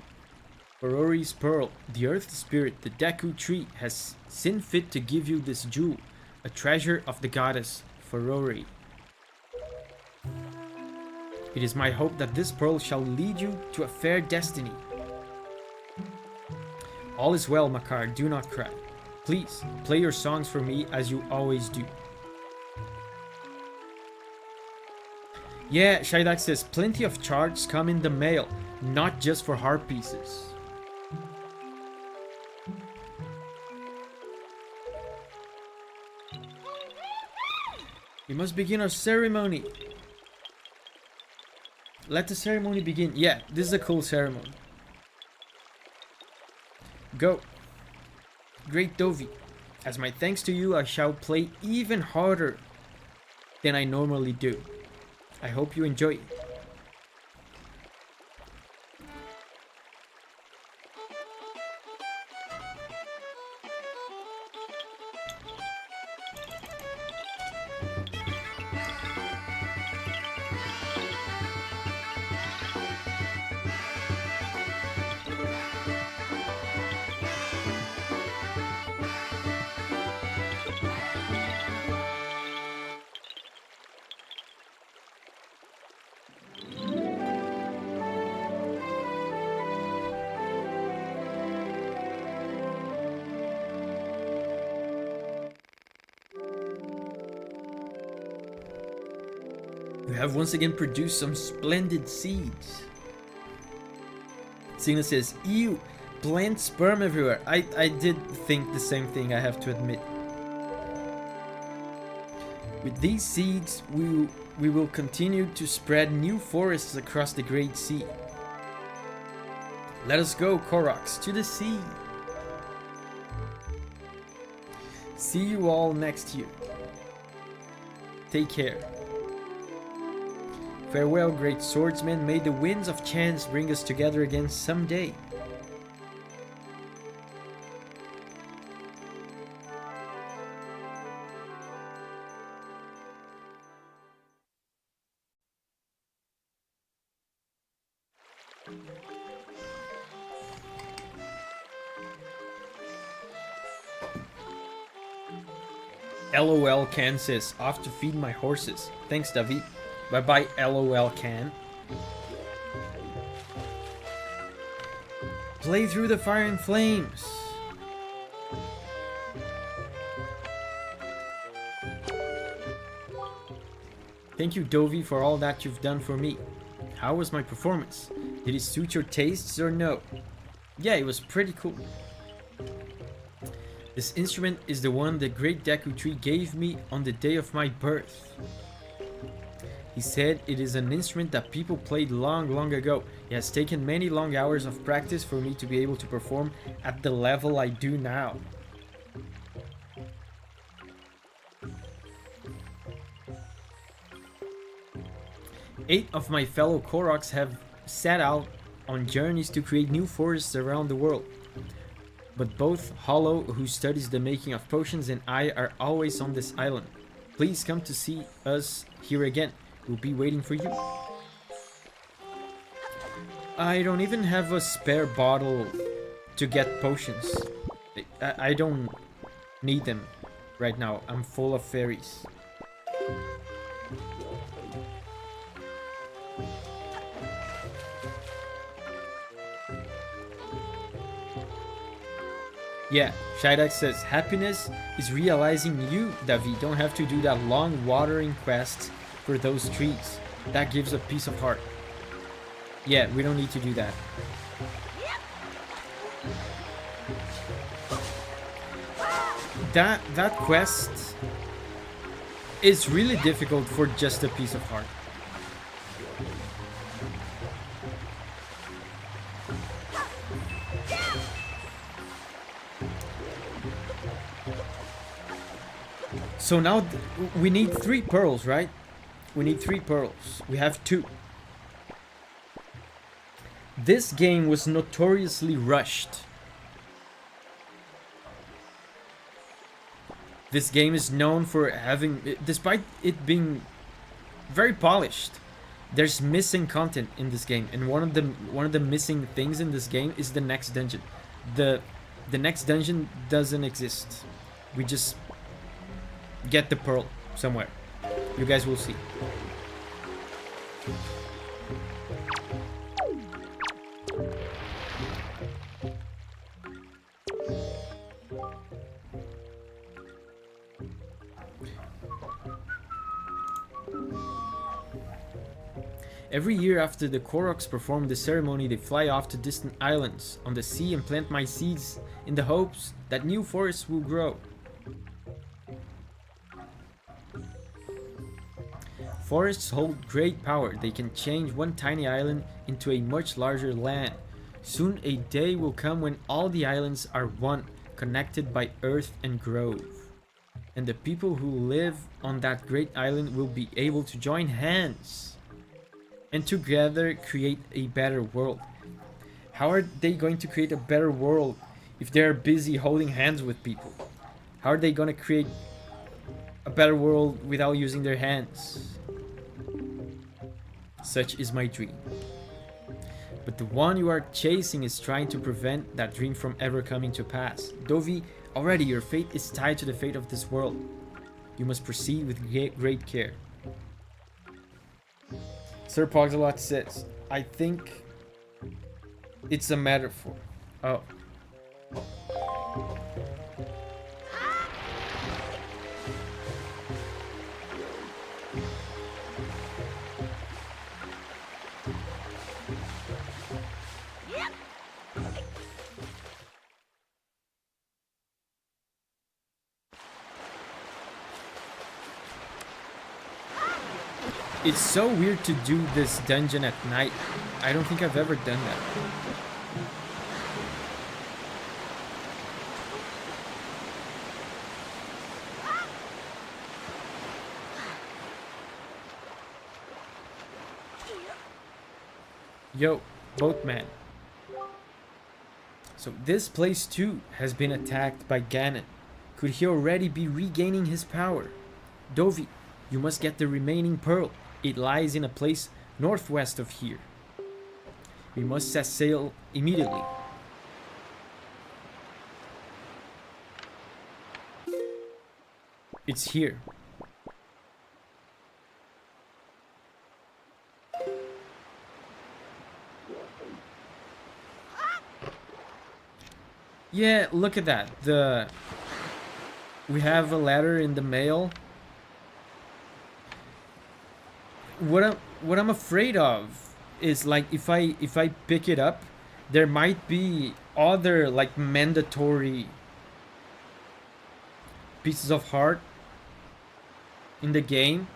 Speaker 1: Aurori's Pearl, the Earth Spirit, the Deku Tree, has seen fit to give you this jewel, a treasure of the goddess, Aurori. It is my hope that this pearl shall lead you to a fair destiny. All is well, Makar, do not cry. Please, play your songs for me as you always do. Yeah, Shaidak says, plenty of charts come in the mail, not just for heart pieces. We must begin our ceremony. Let the ceremony begin. Yeah, this is a cool ceremony. Go. Great Davi. As my thanks to you, I shall play even harder than I normally do. I hope you enjoy it. You have once again produced some splendid seeds. Signa says, ew, plant sperm everywhere. I did think the same thing, I have to admit. With these seeds, we will continue to spread new forests across the Great Sea. Let us go, Koroks, to the sea. See you all next year. Take care. Farewell, great swordsman. May the winds of chance bring us together again someday. LOL Can says, off to feed my horses. Thanks, Davi. Bye bye, LOL Can. Play through the fire and flames. Thank you, Davi, for all that you've done for me. How was my performance? Did it suit your tastes or no? Yeah, it was pretty cool. This instrument is the one the great Deku Tree gave me on the day of my birth. He said it is an instrument that people played long ago. It has taken many long hours of practice for me to be able to perform at the level I do now. Eight of my fellow Koroks have set out on journeys to create new forests around the world. But both Hollow, who studies the making of potions, and I are always on this island. Please come to see us here again. We'll be waiting for you. I don't even have a spare bottle to get potions. I don't need them right now. I'm full of fairies. Yeah, Shidak says, happiness is realizing you, Davi. Don't have to do that long watering quest for those trees. That gives a peace of heart. Yeah, we don't need to do that. That quest is really difficult for just a piece of heart. So now we need 3 pearls, right? We need 3 pearls. We have 2. This game was notoriously rushed. This game is known for having, despite it being very polished, there's missing content in this game, and one of the missing things in this game is the next dungeon. The next dungeon doesn't exist. We just get the pearl somewhere. You guys will see. Every year after the Koroks perform the ceremony, they fly off to distant islands on the sea and plant my seeds in the hopes that new forests will grow. Forests hold great power. They can change one tiny island into a much larger land. Soon a day will come when all the islands are one, connected by earth and grove. And the people who live on that great island will be able to join hands and together create a better world. How are they going to create a better world if they're busy holding hands with people? How are they going to create a better world without using their hands? Such is my dream. But the one you are chasing is trying to prevent that dream from ever coming to pass. Davi, already your fate is tied to the fate of this world. You must proceed with great care. Sir Pogzalot says, I think it's a metaphor. Oh. It's so weird to do this dungeon at night. I don't think I've ever done that. Yo, boatman. So this place too has been attacked by Ganon. Could he already be regaining his power? Davi, you must get the remaining pearl. It lies in a place northwest of here. We must set sail immediately. It's here. Yeah, look at that. We have a letter in the mail. What I'm afraid of is, like, if I pick it up, there might be other, like, mandatory pieces of heart in the game,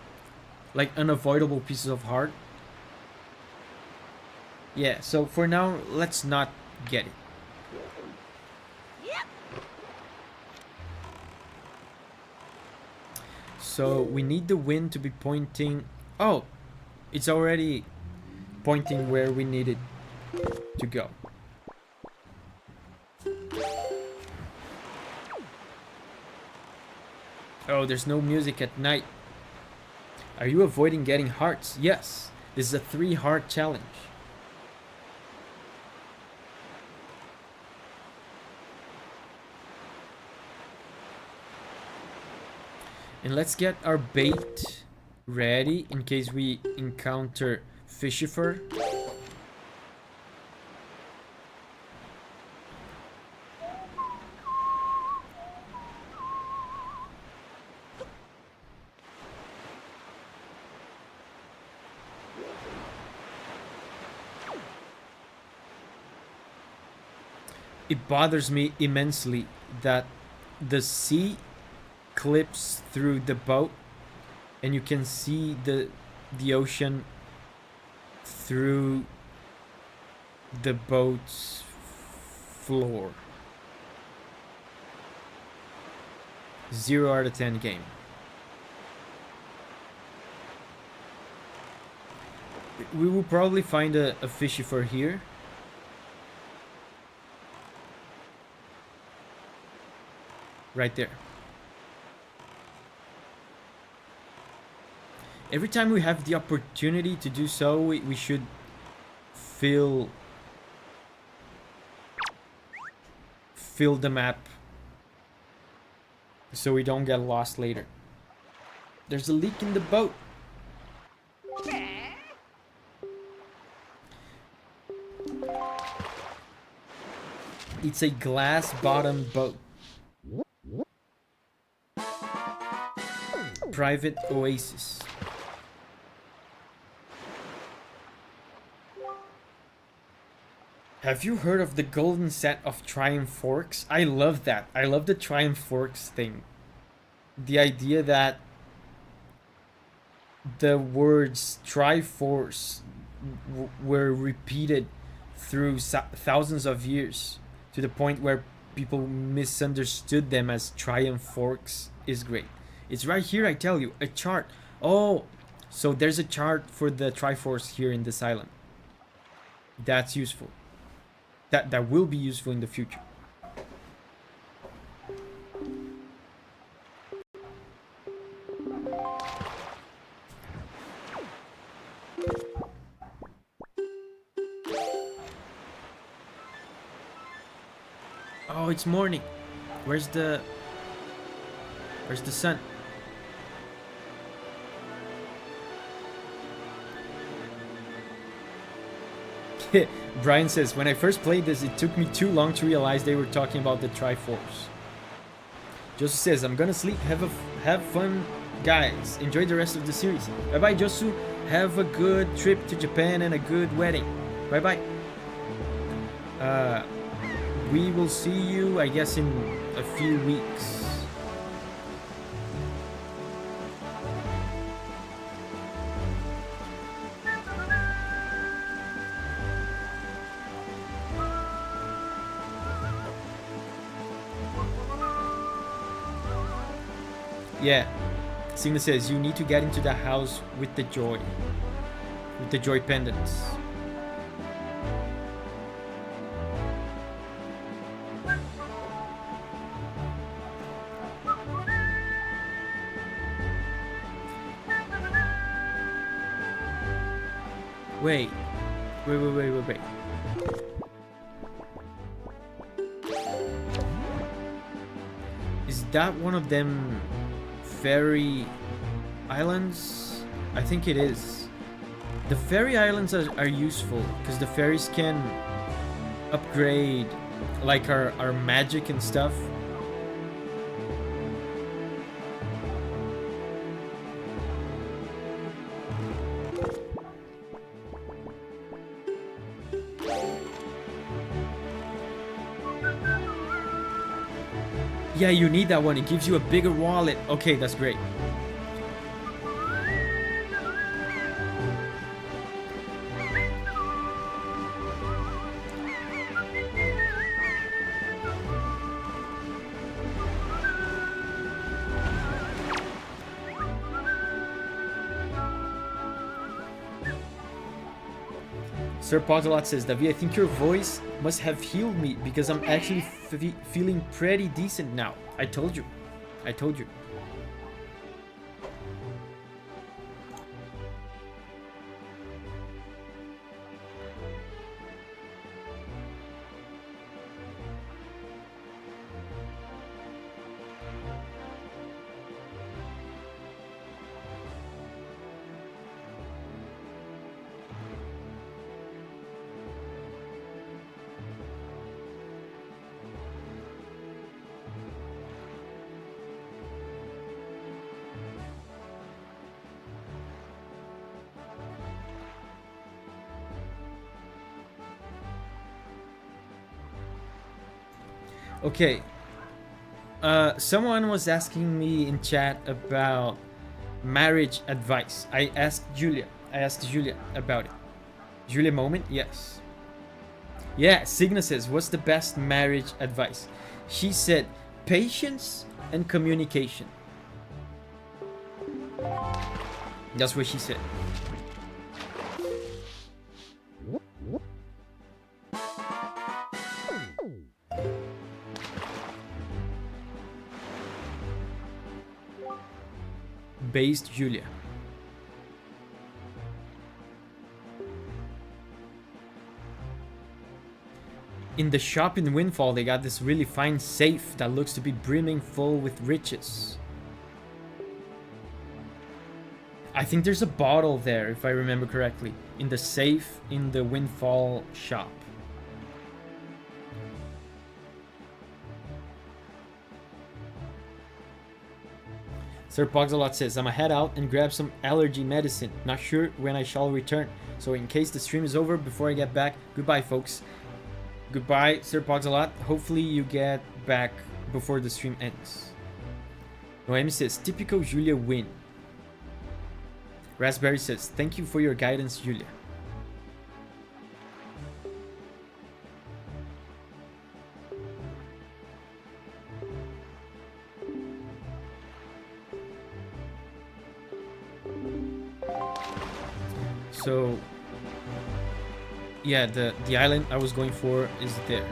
Speaker 1: like unavoidable pieces of heart. Yeah, so for now, let's not get it. So we need the wind to be pointing. Oh, it's already pointing where we need it to go. Oh, there's no music at night. Are you avoiding getting hearts? Yes, this is a 3-heart challenge. And let's get our bait ready in case we encounter fishy fur. It bothers me immensely that the sea clips through the boat and you can see the ocean through the boat's floor. 0 out of 10 game. We will probably find a fishy fur here. Right there. Every time we have the opportunity to do so, we should fill the map so we don't get lost later. There's a leak in the boat. It's a glass bottom boat. Private oasis. Have you heard of the golden set of Triumph Forks? I love that. I love the Triumph Forks thing. The idea that the words Triforce were repeated through thousands of years to the point where people misunderstood them as Triumph Forks is great. It's right here, I tell you, a chart. Oh, so there's a chart for the Triforce here in this island. That's useful. That will be useful in the future. Oh, it's morning. Where's the sun? Brian says, when I first played this, it took me too long to realize they were talking about the Triforce. Josu says, I'm gonna sleep. Have fun, guys. Enjoy the rest of the series. Bye bye, Josu. Have a good trip to Japan and a good wedding. Bye bye. We will see you, I guess, in a few weeks. Yeah. Signa says you need to get into the house with the joy. With the joy pendants. Wait. Wait. Is that one of them fairy islands? I think it is. The fairy islands are useful because the fairies can upgrade like our magic and stuff. Yeah, you need that one. It gives you a bigger wallet. Okay, that's great. Sir Potalot says, Davi, I think your voice must have healed me because I'm actually feeling pretty decent now. I told you. Okay. Someone was asking me in chat about marriage advice. I asked Julia about it. Julia moment? Yes. Yeah, Signa says, what's the best marriage advice? She said, patience and communication. That's what she said. Based Julia. In the shop in Windfall, they got this really fine safe that looks to be brimming full with riches. I think there's a bottle there, if I remember correctly, in the safe in the Windfall shop. Sir Poxalot says, I'ma head out and grab some allergy medicine. Not sure when I shall return. So in case the stream is over before I get back, goodbye folks. Goodbye, Sir Poxalot. Hopefully you get back before the stream ends. Noemi says, typical Julia win. Raspberry says, thank you for your guidance, Julia. So, yeah, the island I was going for is there.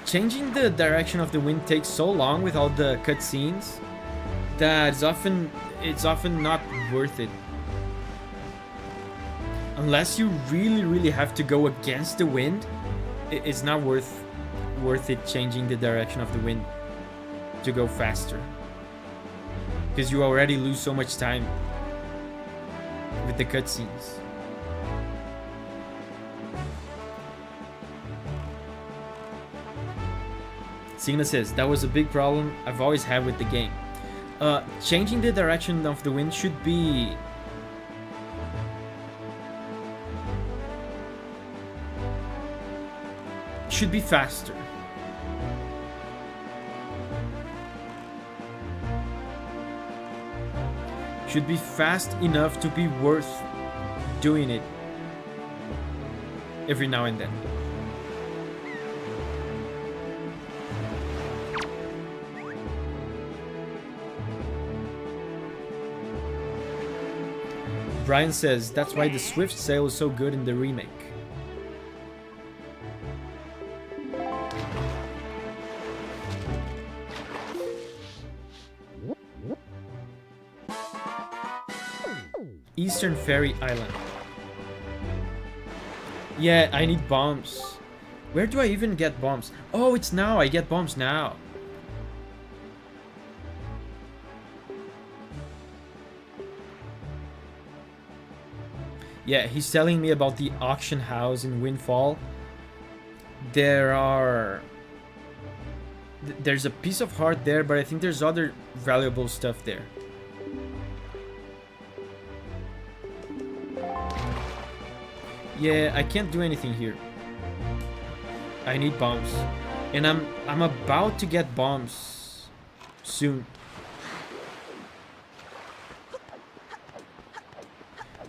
Speaker 1: Changing the direction of the wind takes so long with all the cutscenes that it's often not worth it. Unless you really have to go against the wind, it's not worth it changing the direction of the wind to go faster. Because you already lose so much time with the cutscenes. Signa says, that was a big problem I've always had with the game. Changing the direction of the wind should be should be faster. Should be fast enough to be worth doing it every now and then. Brian says that's why the Swift sail is so good in the remake. Eastern Ferry Island. Yeah, I need bombs. Where do I even get bombs? Oh, it's now. I get bombs now. Yeah, he's telling me about the auction house in Windfall. There's a piece of heart there, but I think there's other valuable stuff there. Yeah, I can't do anything here. I need bombs. And I'm about to get bombs soon.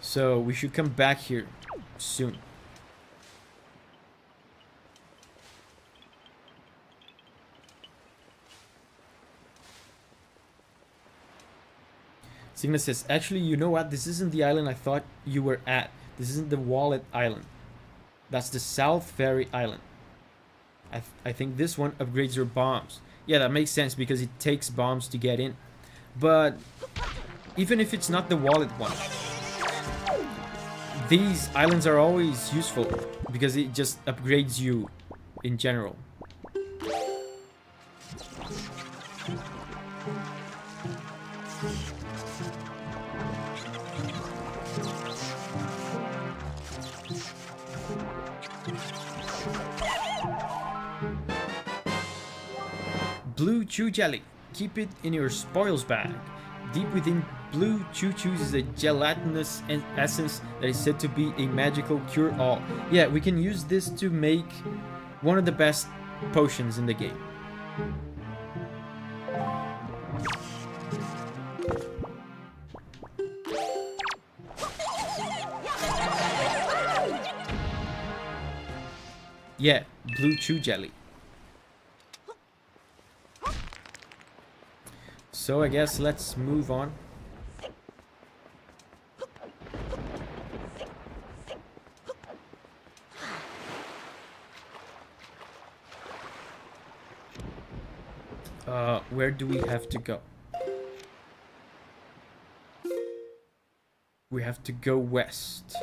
Speaker 1: So we should come back here soon. Signa says, actually, you know what? This isn't the island I thought you were at. This isn't the Wallet Island. That's the South Ferry Island. I think this one upgrades your bombs. Yeah, that makes sense because it takes bombs to get in. But even if it's not the Wallet one, these islands are always useful because it just upgrades you in general. Blue Chew Jelly. Keep it in your spoils bag. Deep within Blue Chew Chews is a gelatinous essence that is said to be a magical cure-all. Yeah, we can use this to make one of the best potions in the game. Yeah, Blue Chew Jelly. So I guess let's move on. Where do we have to go? We have to go west.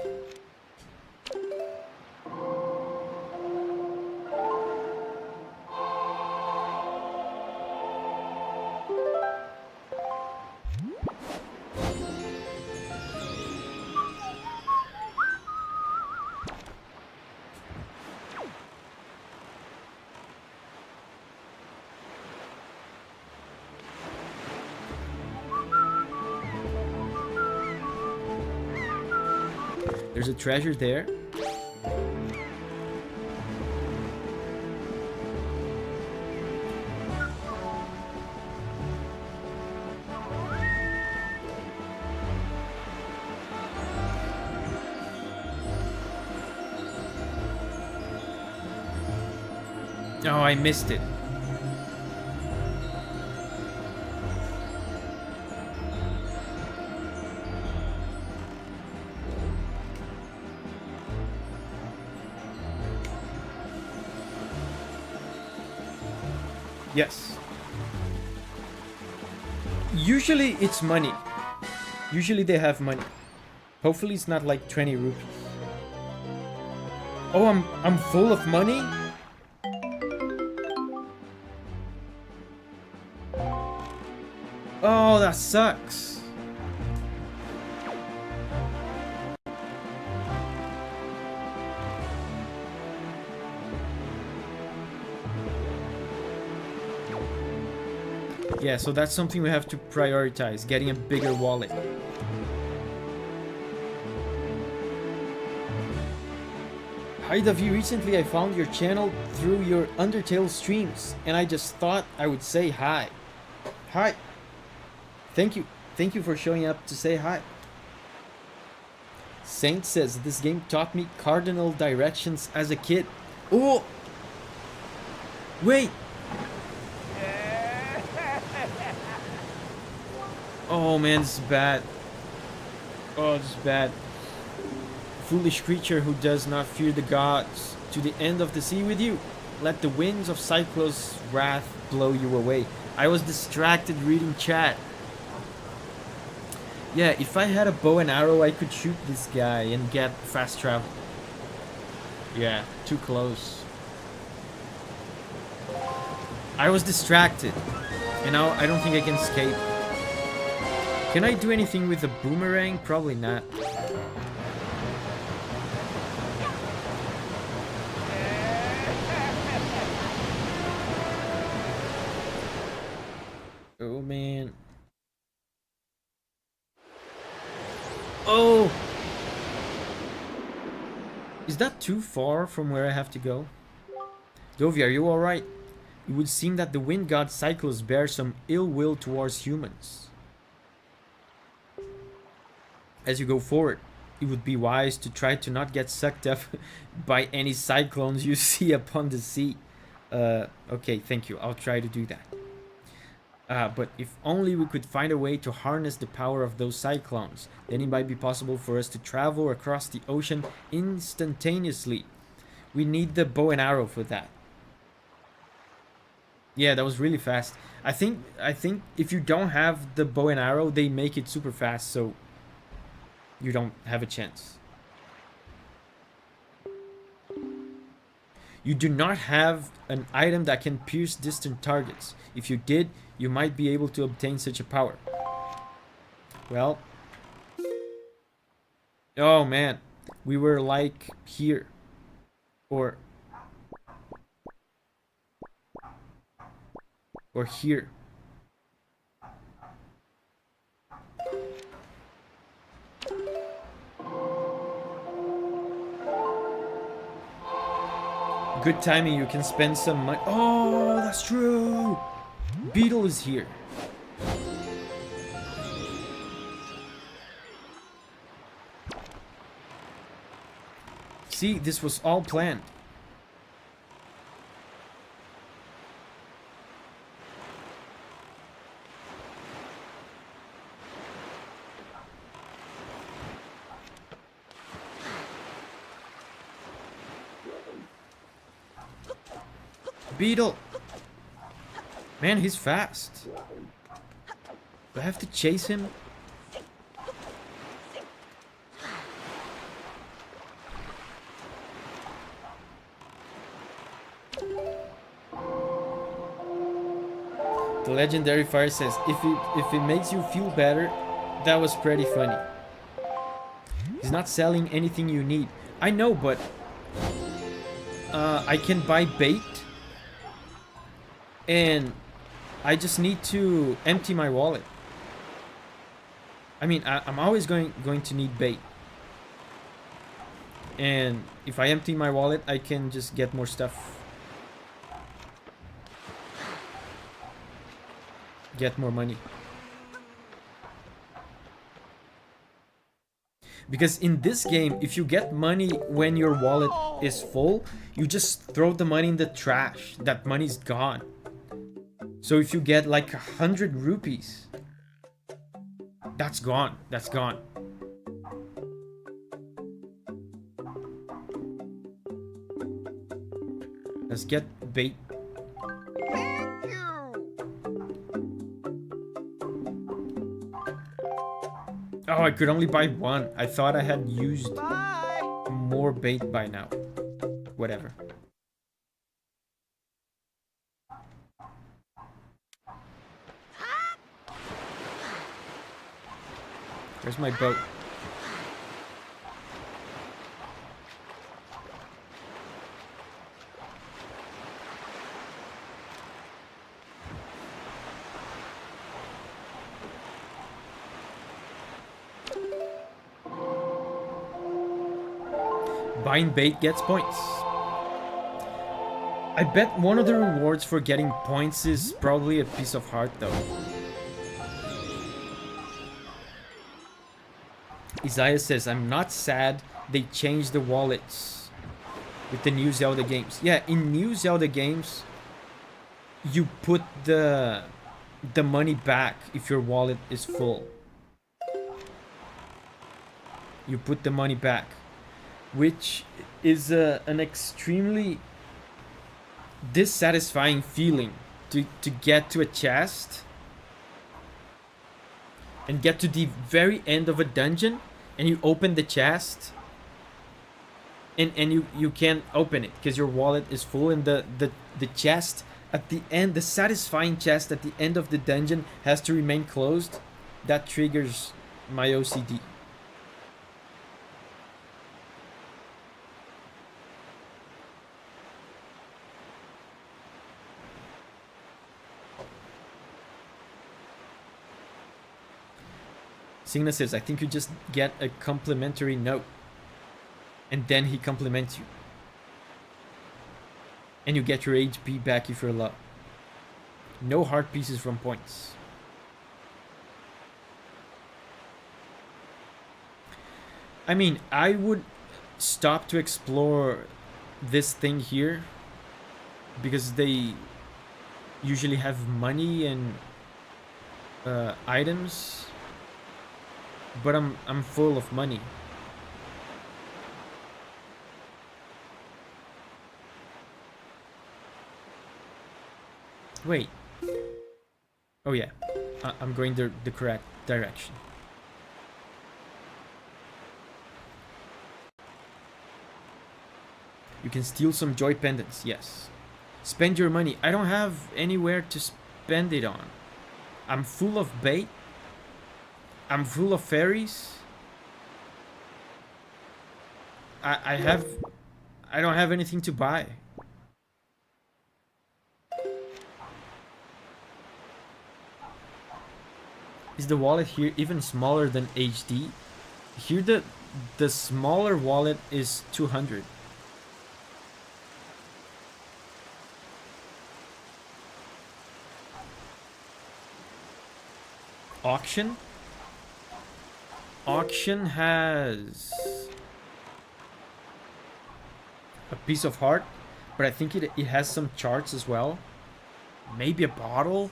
Speaker 1: There's a treasure there. Oh, I missed it. Yes. Usually it's money. Usually they have money. Hopefully it's not like 20 rupees. Oh, I'm full of money? Oh, that sucks. Yeah, so that's something we have to prioritize, getting a bigger wallet. Hi Davi, recently I found your channel through your Undertale streams and I just thought I would say hi. Hi. Thank you. Thank you for showing up to say hi. Saint says this game taught me cardinal directions as a kid. Oh! Wait! Oh man, this is bad. Oh, this is bad. Foolish creature who does not fear the gods, to the end of the sea with you. Let the winds of Cyclo's wrath blow you away. I was distracted reading chat. Yeah, if I had a bow and arrow, I could shoot this guy and get fast travel. Yeah, too close. I was distracted. And now I don't think I can escape. Can I do anything with the boomerang? Probably not. Oh man. Oh! Is that too far from where I have to go? Davi, are you alright? It would seem that the wind god Cyclos bears some ill will towards humans. As you go forward, it would be wise to try to not get sucked up by any cyclones you see upon the sea. Okay, thank you. I'll try to do that. But if only we could find a way to harness the power of those cyclones, then it might be possible for us to travel across the ocean instantaneously. We need the bow and arrow for that. Yeah, that was really fast. I think if you don't have the bow and arrow, they make it super fast, so you don't have a chance. You do not have an item that can pierce distant targets. If you did, you might be able to obtain such a power. Well. Oh man. We were like here. Or here. Good timing, you can spend some money. Oh, that's true. Beetle is here. See, this was all planned. Beetle! Man, he's fast. Do I have to chase him? The legendary fire says, if it makes you feel better, that was pretty funny. He's not selling anything you need. I know, but I can buy bait. And I just need to empty my wallet. I mean, I'm always going to need bait. And if I empty my wallet, I can just get more stuff. Get more money. Because in this game, if you get money when your wallet is full, you just throw the money in the trash. That money's gone. So if you get like 100 rupees, that's gone. That's gone. Let's get bait.
Speaker 2: Thank you.
Speaker 1: Oh, I could only buy one. I thought I had used
Speaker 2: Bye.
Speaker 1: more bait by now. Whatever. Where's my boat? Buying bait gets points. I bet one of the rewards for getting points is probably a piece of heart, though. Isaiah says, I'm not sad they changed the wallets with the new Zelda games. Yeah, in new Zelda games, you put the money back if your wallet is full. You put the money back, which is an extremely dissatisfying feeling to get to a chest and get to the very end of a dungeon and you open the chest and you can't open it because your wallet is full, and the chest at the end, the satisfying chest at the end of the dungeon has to remain closed. That triggers my OCD. Signa says, I think you just get a complimentary note. And then he compliments you. And you get your HP back if you're low. No heart pieces from points. I mean, I would stop to explore this thing here because they usually have money and items. But I'm full of money. Wait. Oh yeah. I'm going the correct direction. You can steal some joy pendants, yes. Spend your money. I don't have anywhere to spend it on. I'm full of bait. I'm full of fairies. I don't have anything to buy. Is the wallet here even smaller than HD? Here the smaller wallet is 200. Auction? Auction has a piece of heart, but I think it has some charts as well. Maybe a bottle?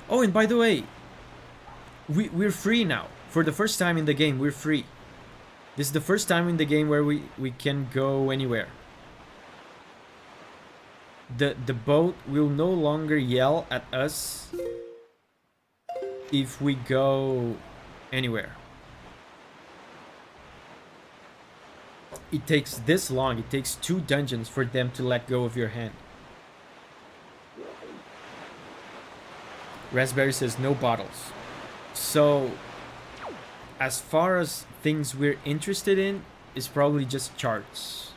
Speaker 1: Oh, and by the way, we're free now. For the first time in the game, we're free. This is the first time in the game where we can go anywhere. The boat will no longer yell at us if we go anywhere. It takes this long. It takes 2 dungeons for them to let go of your hand. Raspberry says no bottles. So, as far as things we're interested in, is probably just charts.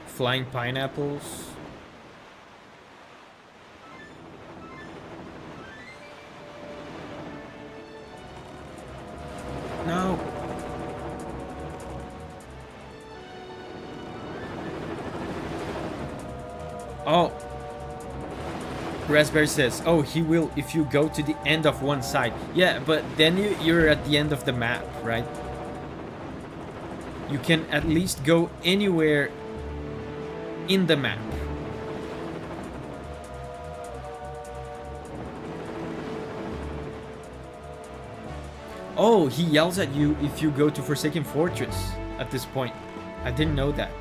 Speaker 1: Flying pineapples. No. Oh. Raspberry says, oh, he will if you go to the end of one side. Yeah, but then you're at the end of the map, right? You can at least go anywhere in the map. Oh, he yells at you if you go to Forsaken Fortress at this point. I didn't know that.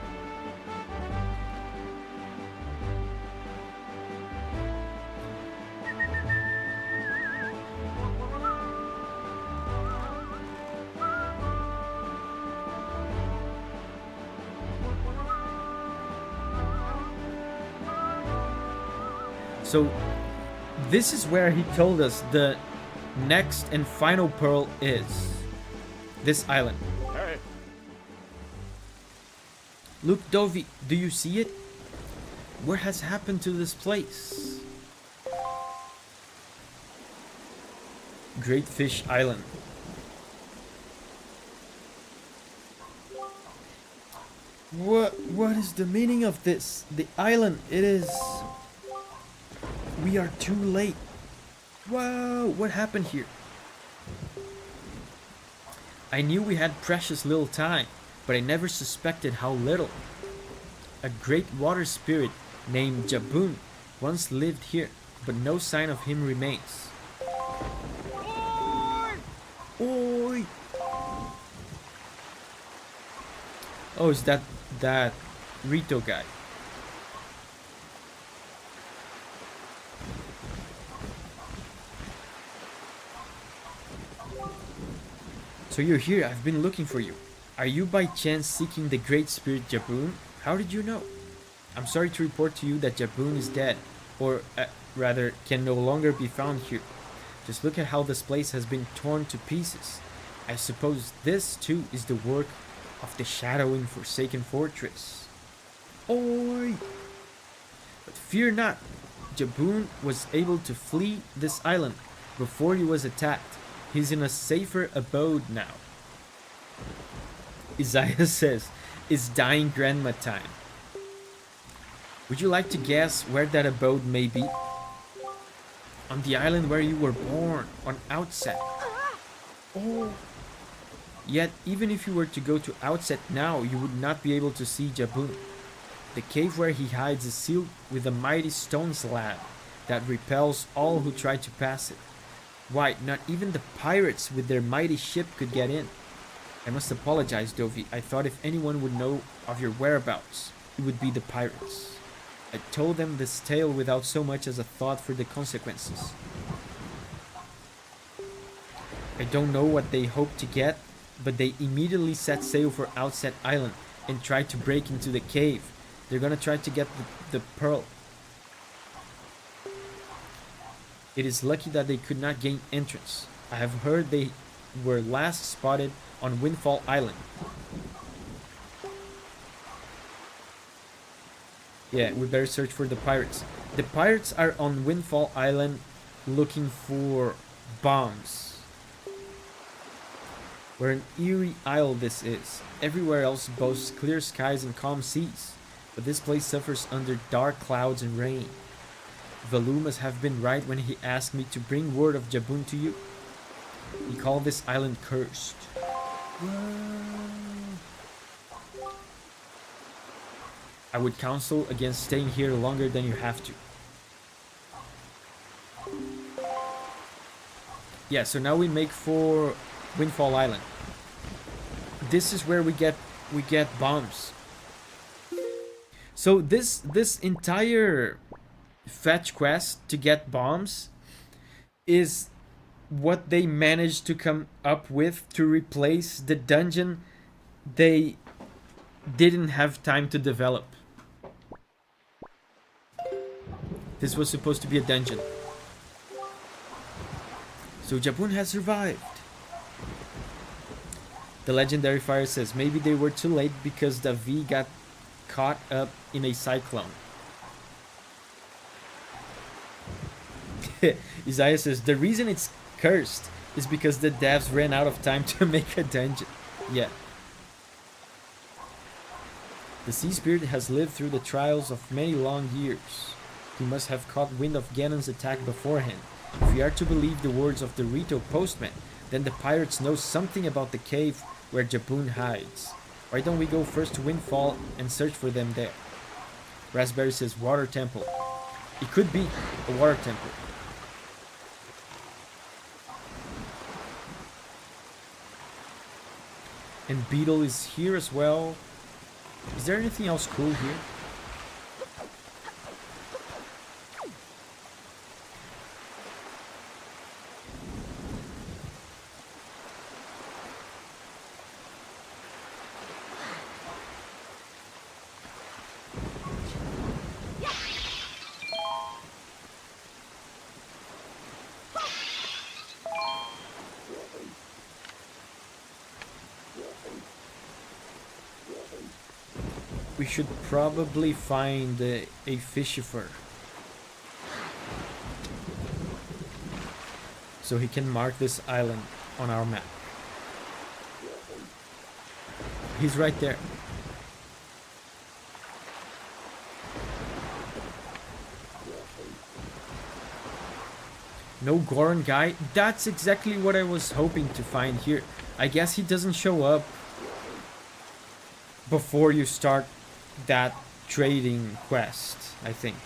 Speaker 1: So This is where he told us the next and final pearl is. This island.
Speaker 2: Hey.
Speaker 1: Look, Davi, do you see it? What has happened to this place? Great Fish Island. What is the meaning of this? The island, it is... We are too late. Whoa, what happened here? I knew we had precious little time, but I never suspected how little. A great water spirit named Jabun once lived here, but no sign of him remains. Oi! Oh, is that Rito guy? So you're here, I've been looking for you. Are you by chance seeking the great spirit Jabun? How did you know? I'm sorry to report to you that Jabun is dead, or rather, can no longer be found here. Just look at how this place has been torn to pieces. I suppose this too is the work of the shadow in Forsaken Fortress. Oi! But fear not, Jabun was able to flee this island before he was attacked. He's in a safer abode now. Isaiah says, it's dying grandma time. Would you like to guess where that abode may be? On the island where you were born, on Outset. Oh. Yet, even if you were to go to Outset now, you would not be able to see Jabun. The cave where he hides is sealed with a mighty stone slab that repels all who try to pass it. Why, not even the pirates with their mighty ship could get in. I must apologize, Davi. I thought if anyone would know of your whereabouts, it would be the pirates. I told them this tale without so much as a thought for the consequences. I don't know what they hoped to get, but they immediately set sail for Outset Island and tried to break into the cave. They're gonna try to get the pearl. It is lucky that they could not gain entrance. I have heard they were last spotted on Windfall Island. Yeah, we better search for the pirates. The pirates are on Windfall Island looking for bombs. What an eerie isle this is. Everywhere else boasts clear skies and calm seas, but this place suffers under dark clouds and rain. Valu must have been right when he asked me to bring word of Jabun to you. He called this island cursed. Whoa. I would counsel against staying here longer than you have to. Yeah, so now we make for Windfall Island. This is where we get bombs. So this entire fetch quest to get bombs is what they managed to come up with to replace the dungeon they didn't have time to develop. This was supposed to be a dungeon. So Jabun has survived. The legendary fire says maybe they were too late because Davi got caught up in a cyclone. Isaiah says the reason it's cursed is because the devs ran out of time to make a dungeon. Yeah. The sea spirit has lived through the trials of many long years. He must have caught wind of Ganon's attack beforehand. If we are to believe the words of the Rito postman, then the pirates know something about the cave where Jabun hides. Why don't we go first to Windfall and search for them there? Raspberry says water temple. It could be a water temple. And Beetle is here as well. Is there anything else cool here? we should probably find a fishifer. So he can mark this island on our map. He's right there. No Goron guy? That's exactly what I was hoping to find here. I guess he doesn't show up before you start that trading quest, I think.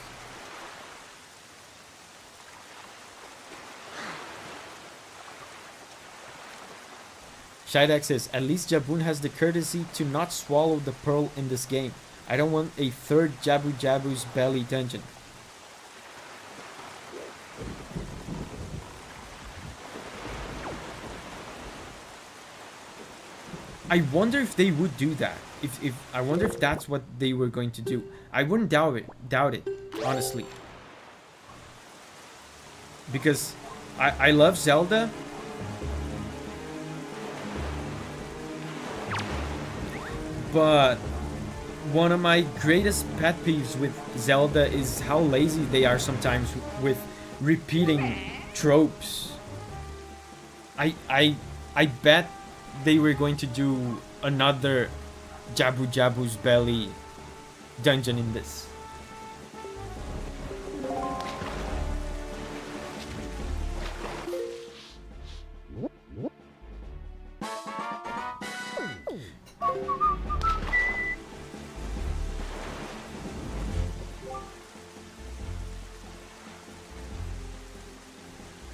Speaker 1: Shidak says, at least Jabun has the courtesy to not swallow the pearl in this game. I don't want a third Jabu Jabu's belly dungeon. I wonder if they would do that. If I wonder if that's what they were going to do. I wouldn't doubt it, honestly. Because I love Zelda. But one of my greatest pet peeves with Zelda is how lazy they are sometimes with repeating tropes. I bet they were going to do another Jabu Jabu's belly dungeon in this.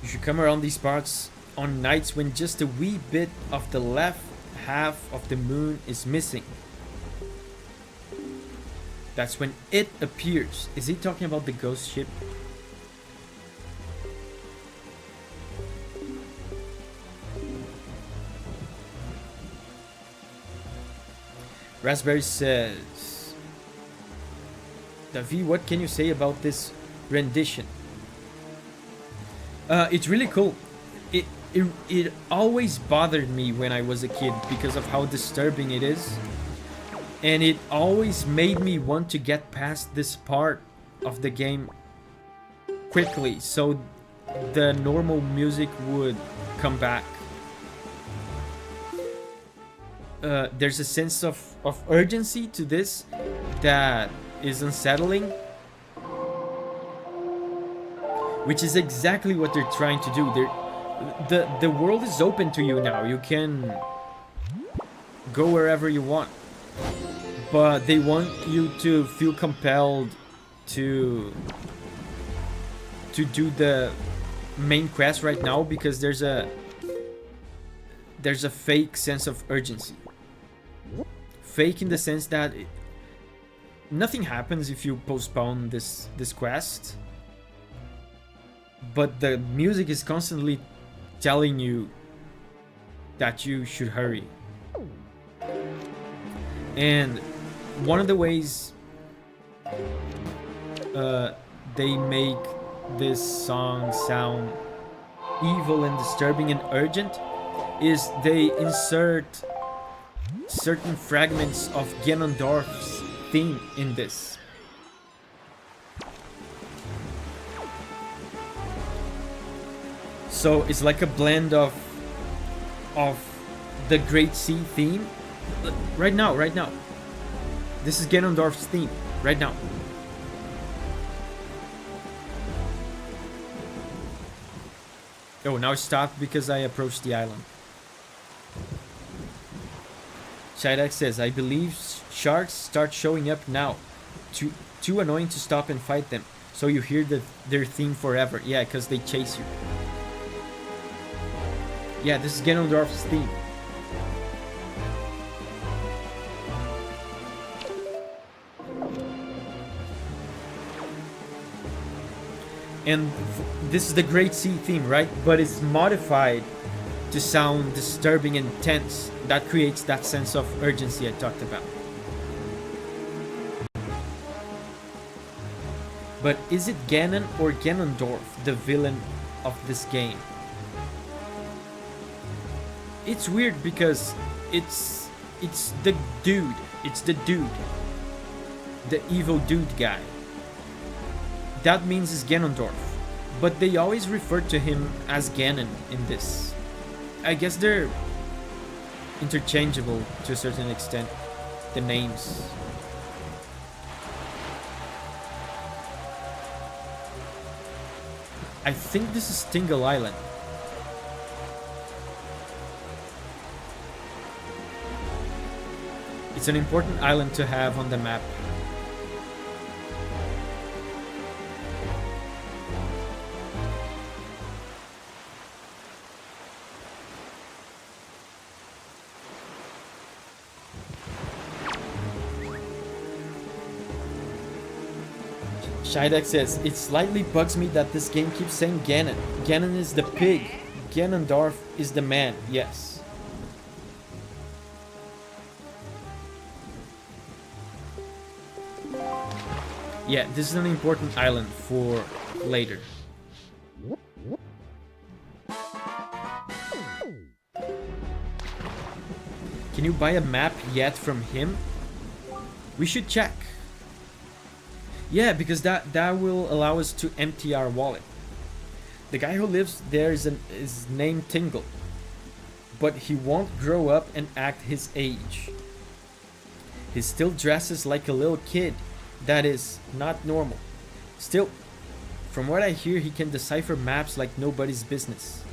Speaker 1: You should come around these parts on nights when just a wee bit of the left half of the moon is missing. That's when it appears. Is he talking about the ghost ship? Raspberry says, Davi, what can you say about this rendition? It's really cool. It always bothered me when I was a kid because of how disturbing it is. And it always made me want to get past this part of the game quickly so the normal music would come back. There's a sense of urgency to this that is unsettling. Which is exactly what they're trying to do. The world is open to you now. You can go wherever you want. But they want you to feel compelled to do the main quest right now because there's a fake sense of urgency. Fake in the sense that nothing happens if you postpone this quest. But the music is constantly telling you that you should hurry. And one of the ways they make this song sound evil and disturbing and urgent is they insert certain fragments of Ganondorf's theme in this. So it's like a blend of the Great Sea theme. Right now. This is Ganondorf's theme. Right now. Oh, now it stopped because I approached the island. Shidak says, I believe sharks start showing up now. Too annoying to stop and fight them. So you hear their theme forever. Yeah, because they chase you. Yeah, this is Ganondorf's theme. And this is the Great Sea theme, right? But it's modified to sound disturbing and tense. That creates that sense of urgency I talked about. But is it Ganon or Ganondorf, the villain of this game? It's weird because it's the dude. It's the dude. the evil dude guy. That means is Ganondorf, but they always refer to him as Ganon in this. I guess they're interchangeable to a certain extent, the names. I think this is Tingle Island. It's an important island to have on the map. Shidek says, it slightly bugs me that this game keeps saying Ganon. Ganon is the pig. Ganondorf is the man. Yes. Yeah, this is an important island for later. Can you buy a map yet from him? We should check. Yeah, because that will allow us to empty our wallet. The guy who lives there is named Tingle, but he won't grow up and act his age. He still dresses like a little kid. That is not normal. Still, from what I hear, he can decipher maps like nobody's business.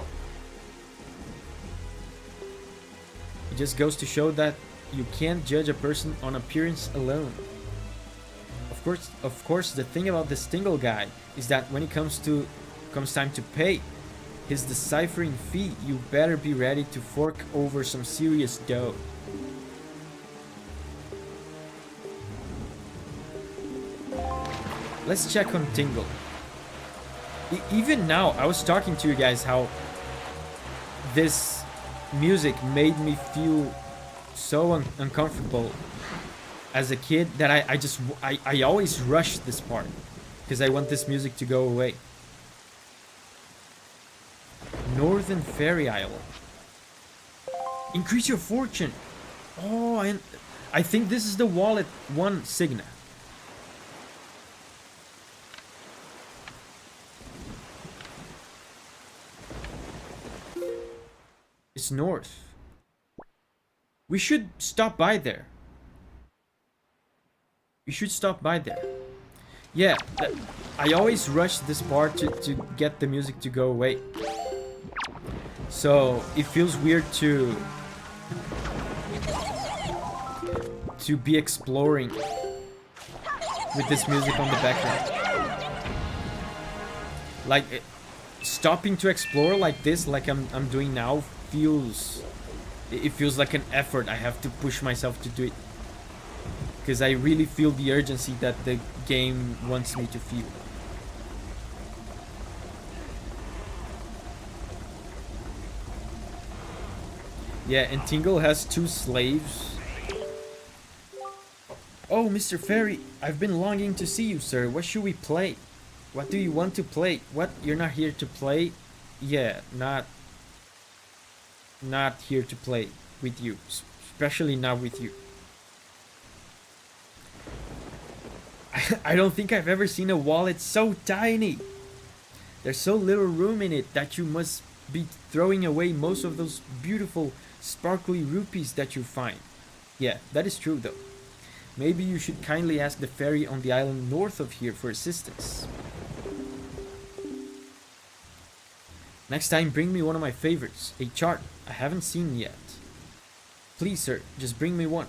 Speaker 1: It just goes to show that you can't judge a person on appearance alone. Of course, the thing about this Tingle guy is that when it comes time to pay his deciphering fee, you better be ready to fork over some serious dough. Let's check on Tingle. Even now, I was talking to you guys how this music made me feel so uncomfortable as a kid that I always rush this part because I want this music to go away. Northern Fairy Isle. Increase your fortune. Oh, I think this is the wallet one Signa. It's north. We should stop by there. We should stop by there. Yeah, I always rush this part to get the music to go away. So it feels weird to be exploring with this music on the background. Like stopping to explore like this, like I'm doing now, feels like an effort. I have to push myself to do it. Because I really feel the urgency that the game wants me to feel. Yeah, and Tingle has 2 slaves. Oh, Mr. Fairy, I've been longing to see you, sir. What should we play? What do you want to play? What? You're not here to play? Yeah, not here to play with you. Especially not with you. I don't think I've ever seen a wallet so tiny. There's so little room in it that you must be throwing away most of those beautiful sparkly rupees that you find. Yeah, that is true though. Maybe you should kindly ask the fairy on the island north of here for assistance. Next time, bring me one of my favorites, a chart I haven't seen yet. Please, sir, just bring me one.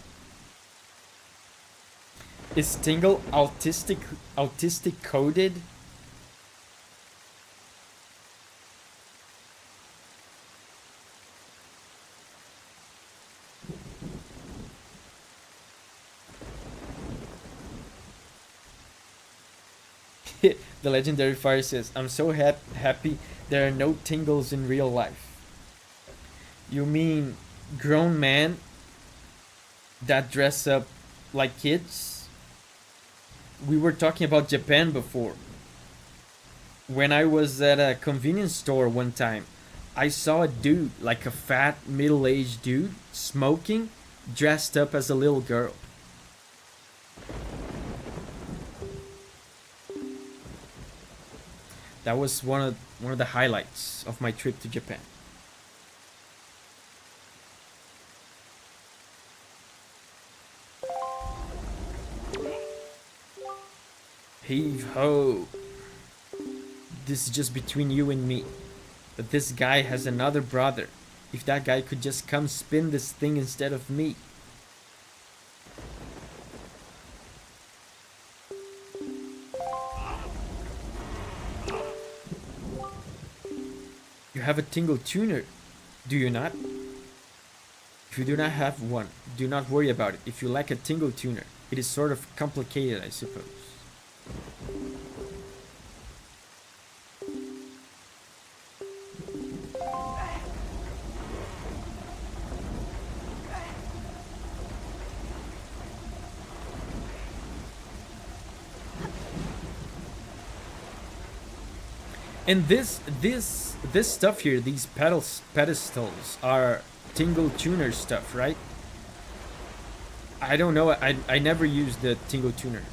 Speaker 1: Is Tingle autistic coded? The legendary fire says, I'm so happy there are no Tingles in real life. You mean grown men that dress up like kids? We were talking about Japan before. When I was at a convenience store one time, I saw a dude, like a fat middle-aged dude, smoking, dressed up as a little girl. That was one of the highlights of my trip to Japan. Heave ho. This is just between you and me. But this guy has another brother. If that guy could just come spin this thing instead of me. You have a tingle tuner, do you not? If you do not have one, do not worry about it. If you lack a tingle tuner, it is sort of complicated, I suppose. And this stuff here, these pedestals are tingle tuner stuff, right? I don't know. I never used the tingle tuner.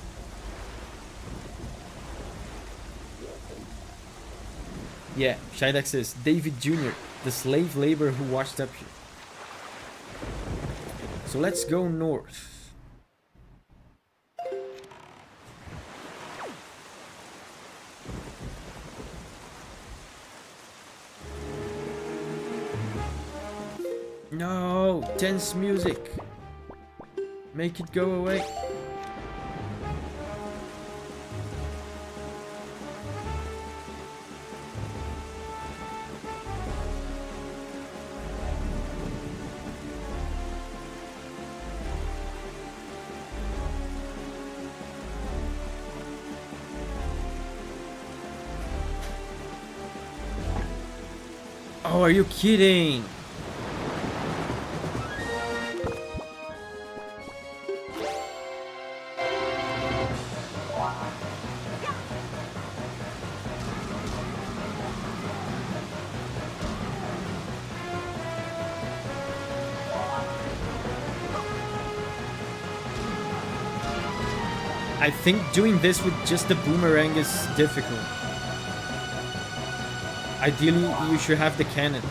Speaker 1: Yeah, Shidex says David Jr., the slave labor who washed up here. So let's go north. No, tense music. Make it go away. Oh, are you kidding? I think doing this with just the boomerang is difficult. Ideally, you should have the cannon.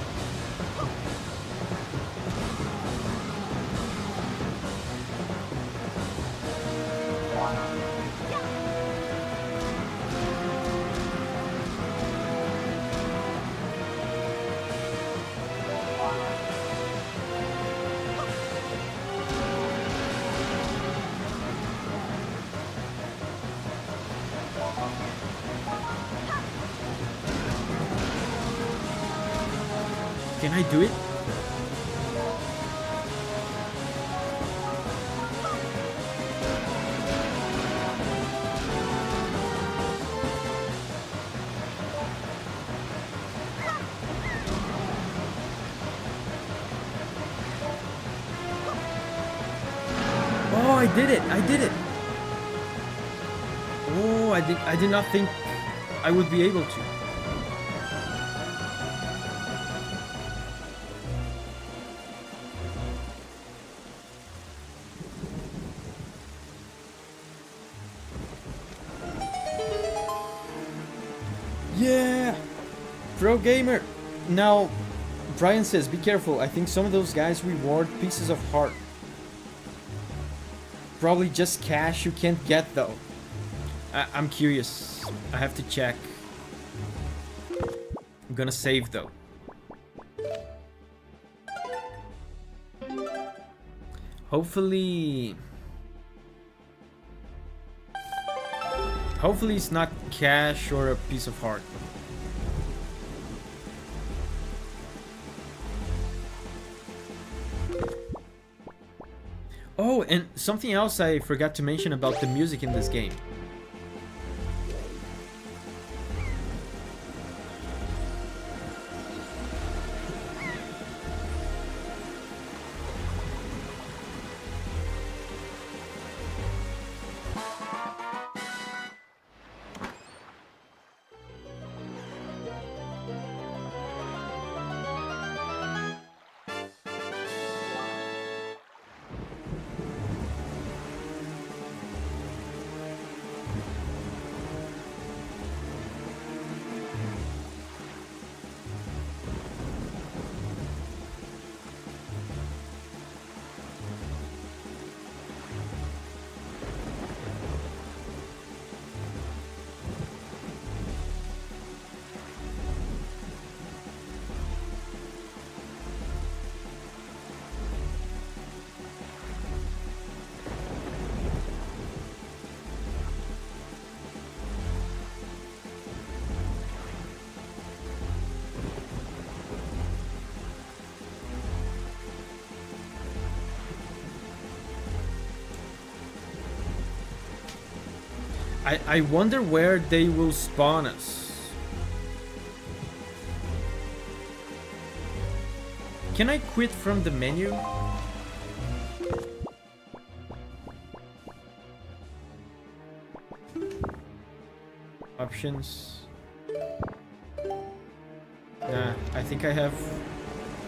Speaker 1: Can I do it? Oh, I did it! I did it! Oh, I did not think I would be able to. Yeah! Pro gamer! Now, Brian says, be careful. I think some of those guys reward pieces of heart. Probably just cash you can't get though. I'm curious. I have to check. I'm gonna save though. Hopefully it's not cash or a piece of heart. Oh, and something else I forgot to mention about the music in this game. I wonder where they will spawn us. Can I quit from the menu? Options. Nah, I think I have...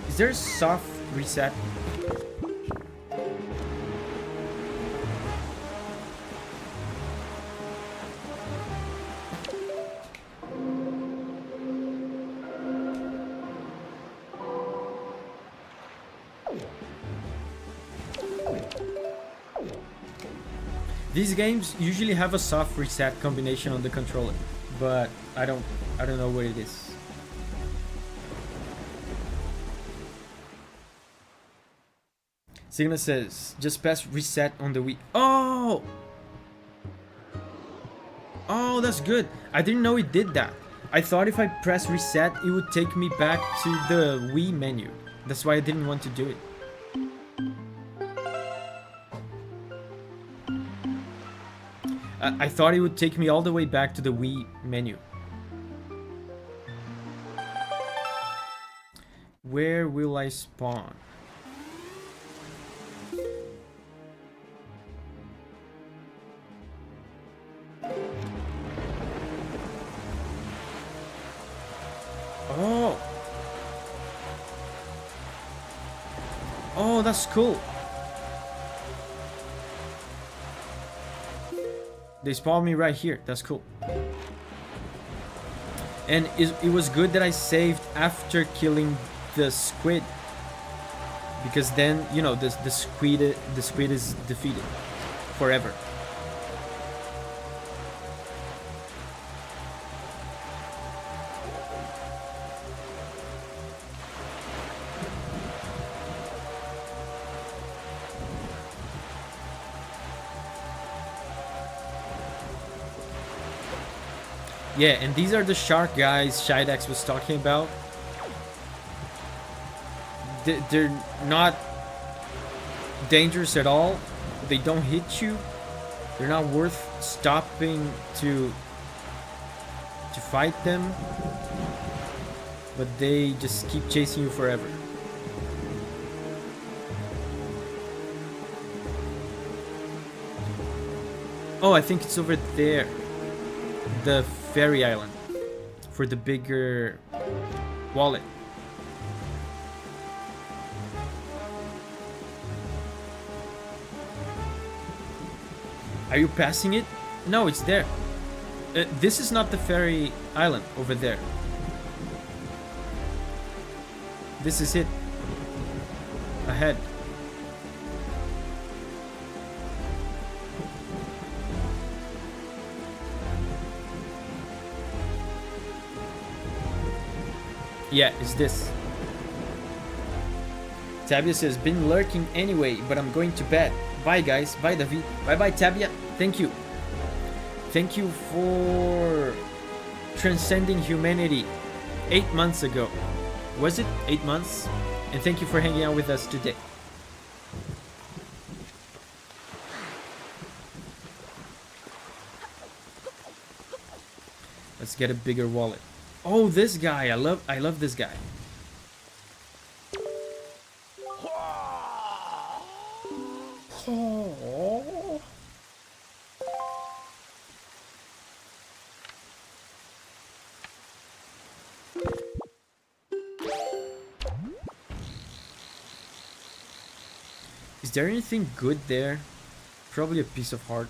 Speaker 1: Is there a soft reset? These games usually have a soft reset combination on the controller, but I don't know what it is. Signa says, just press reset on the Wii. Oh! Oh, that's good. I didn't know it did that. I thought if I press reset, it would take me back to the Wii menu. That's why I didn't want to do it. I thought it would take me all the way back to the Wii menu. Where will I spawn? Oh! Oh, that's cool. They spawned me right here. That's cool. And it was good that I saved after killing the squid, because then, you know, the squid is defeated forever. Yeah, and these are the shark guys Shidex was talking about. They're not dangerous at all. They don't hit you. They're not worth stopping to fight them. But they just keep chasing you forever. Oh, I think it's over there. The Fairy Island. For the bigger wallet. Are you passing it? No, it's there. This is not the Fairy Island over there. This is it. Ahead. Yeah, it's this. Tabia says, been lurking anyway, but I'm going to bed. Bye guys. Bye Davi. Bye bye Tabia. Thank you. Thank you for transcending humanity 8 months ago. Was it 8 months? And thank you for hanging out with us today. Let's get a bigger wallet. Oh, this guy. I love this guy. Oh. Is there anything good there? Probably a piece of heart.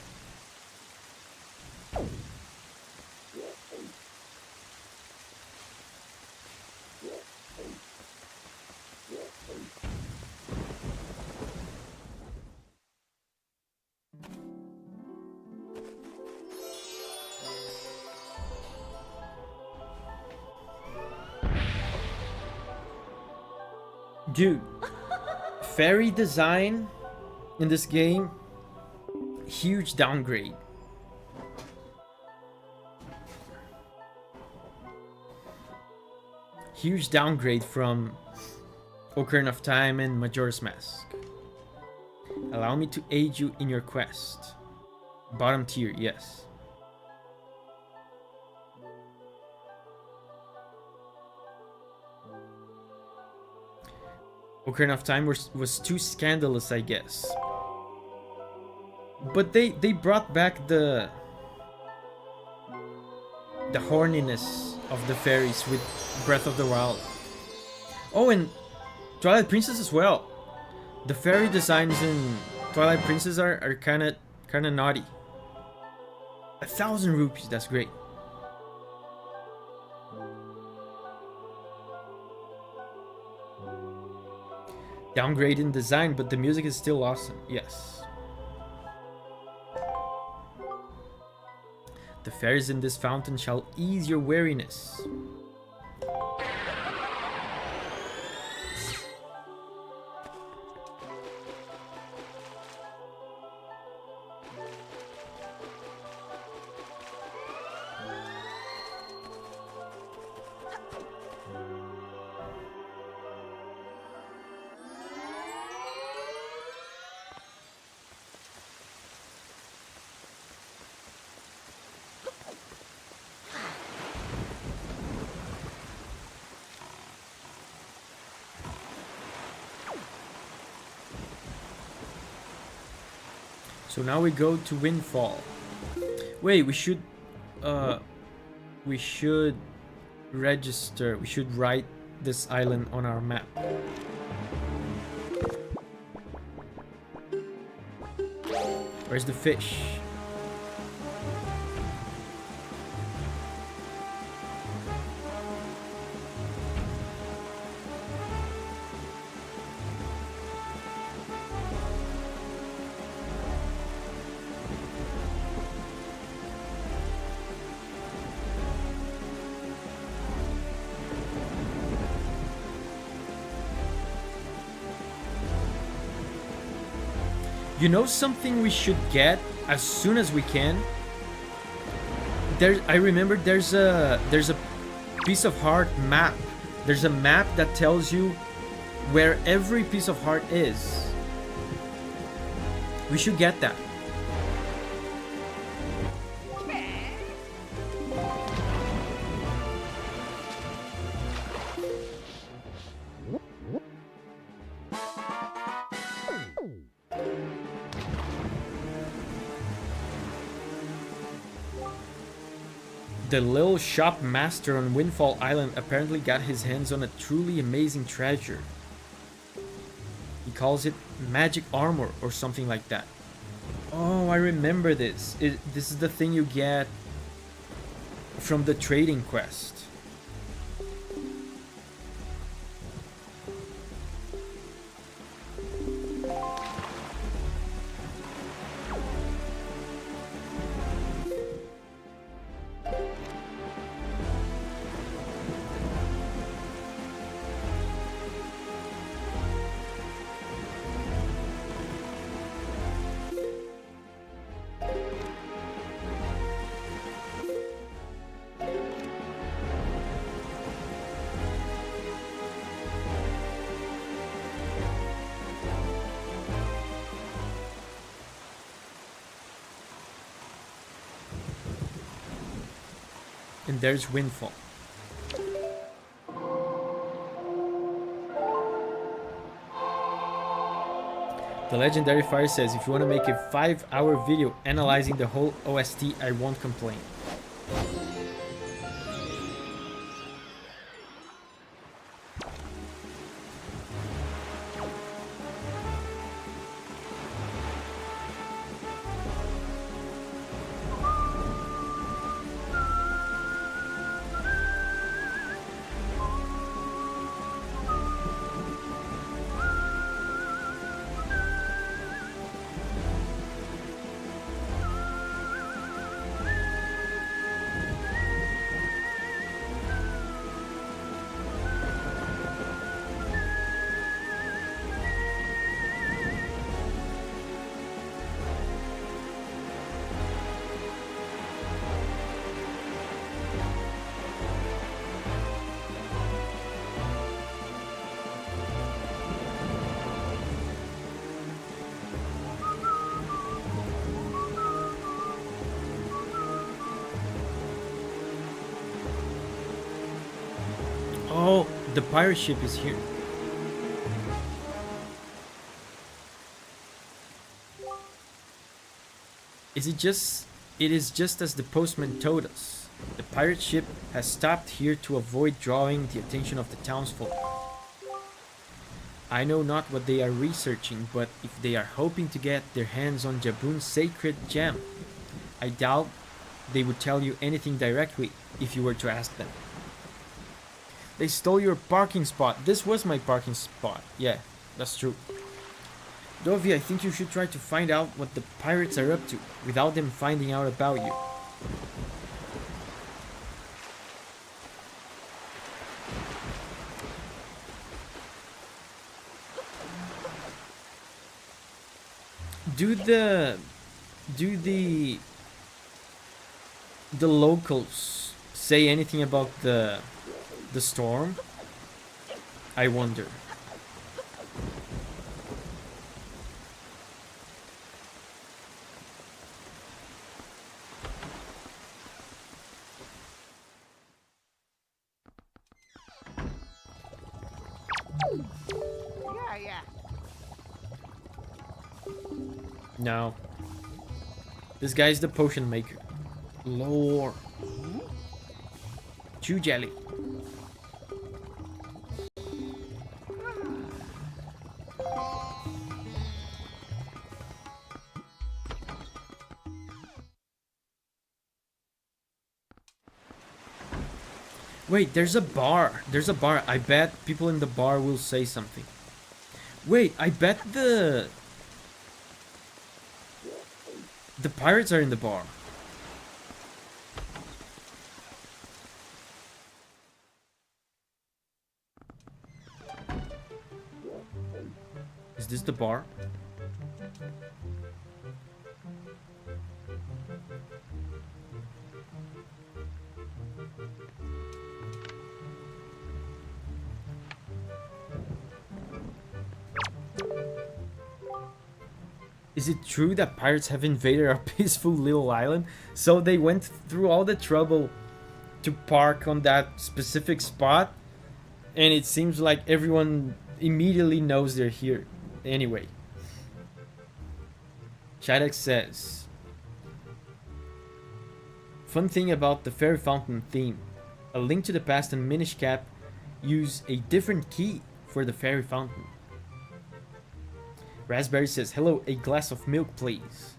Speaker 1: Dude, fairy design in this game, huge downgrade. Huge downgrade from Ocarina of Time and Majora's Mask. Allow me to aid you in your quest. Bottom tier, yes. Ocarina of Time was too scandalous, I guess. But they brought back the horniness of the fairies with Breath of the Wild. Oh, and Twilight Princess as well. The fairy designs in Twilight Princess are kind of naughty. 1,000 rupees, that's great. Downgrade in design, but the music is still awesome. Yes. The fairies in this fountain shall ease your weariness. So now we go to Windfall. Wait, we should register. We should write this island on our map. Where's the fish? You know something we should get as soon as we can? I remember there's a piece of heart map. There's a map that tells you where every piece of heart is. We should get that. The little shop master on Windfall Island apparently got his hands on a truly amazing treasure. He calls it magic armor or something like that. Oh, I remember this. This is the thing you get from the trading quest. And there's Windfall. The legendary fire says, if you want to make a 5-hour video analyzing the whole OST, I won't complain. Oh, the pirate ship is here. It is just as the postman told us. The pirate ship has stopped here to avoid drawing the attention of the townsfolk. I know not what they are researching, but if they are hoping to get their hands on Jabun's sacred gem, I doubt they would tell you anything directly if you were to ask them. They stole your parking spot. This was my parking spot. Yeah, that's true. Davi, I think you should try to find out what the pirates are up to without them finding out about you. Do the locals say anything about the storm? I wonder.
Speaker 2: Yeah.
Speaker 1: No. This guy's the potion maker. Lord. Chew jelly. Wait, there's a bar. There's a bar. I bet people in the bar will say something. Wait, I bet the pirates are in the bar. Is this the bar? Is it true that pirates have invaded our peaceful little island? So they went through all the trouble to park on that specific spot, and it seems like everyone immediately knows they're here. Anyway, Shadek says, fun thing about the fairy fountain theme. A Link to the Past and Minish Cap use a different key for the fairy fountain. Raspberry says, hello, a glass of milk, please.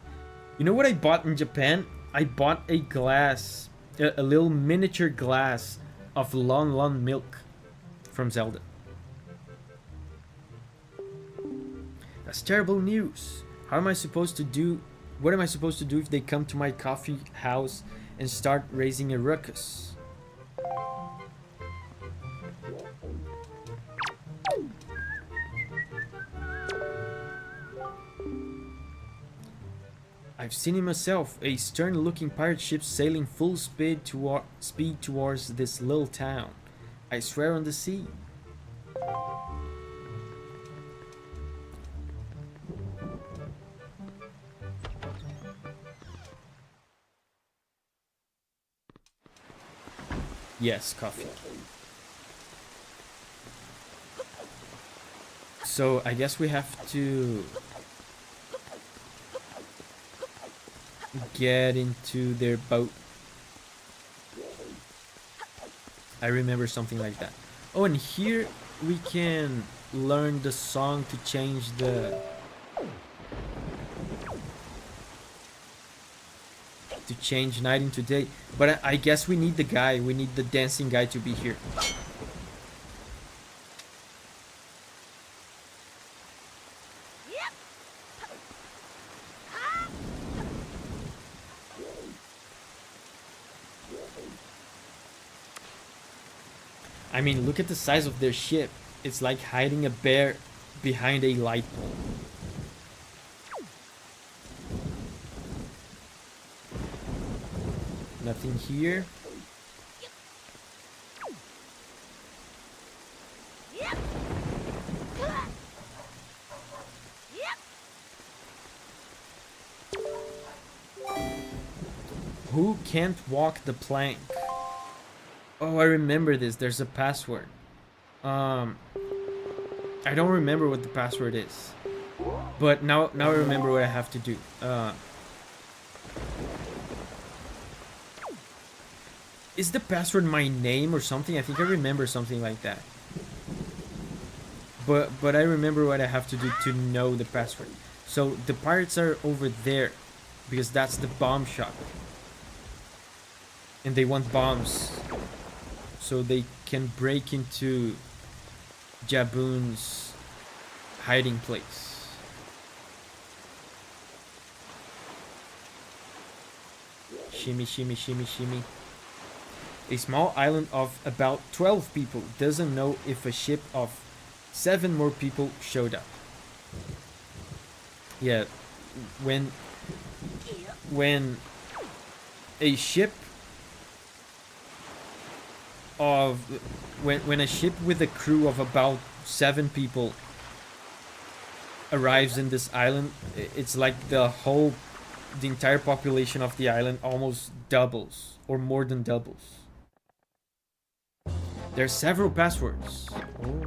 Speaker 1: You know what I bought in Japan? I bought a glass, a little miniature glass of Lon Lon milk from Zelda. That's terrible news. How am I supposed to do? What am I supposed to do if they come to my coffee house and start raising a ruckus? I've seen it myself, a stern-looking pirate ship sailing full speed towards this little town. I swear on the sea. Yes, coffee. So I guess we have to get into their boat. I remember something like that. Oh, and here we can learn the song to change the night into day. But I guess we need the guy. We need the dancing guy to be here. I mean, look at the size of their ship. It's like hiding a bear behind a light pole. Nothing here. Who can't walk the plank? Oh, I remember this. There's a password. I don't remember what the password is. But now I remember what I have to do. Is the password my name or something? I think I remember something like that. But I remember what I have to do to know the password. So the pirates are over there because that's the bomb shop. And they want bombs so they can break into Jaboon's hiding place. Shimmy, shimmy, shimmy, shimmy. A small island of about 12 people doesn't know if a ship of 7 more people showed up. Yeah, when a ship of when a ship with a crew of about 7 people arrives in this island, it's like the entire population of the island almost doubles or more than doubles. There are several passwords. Oh.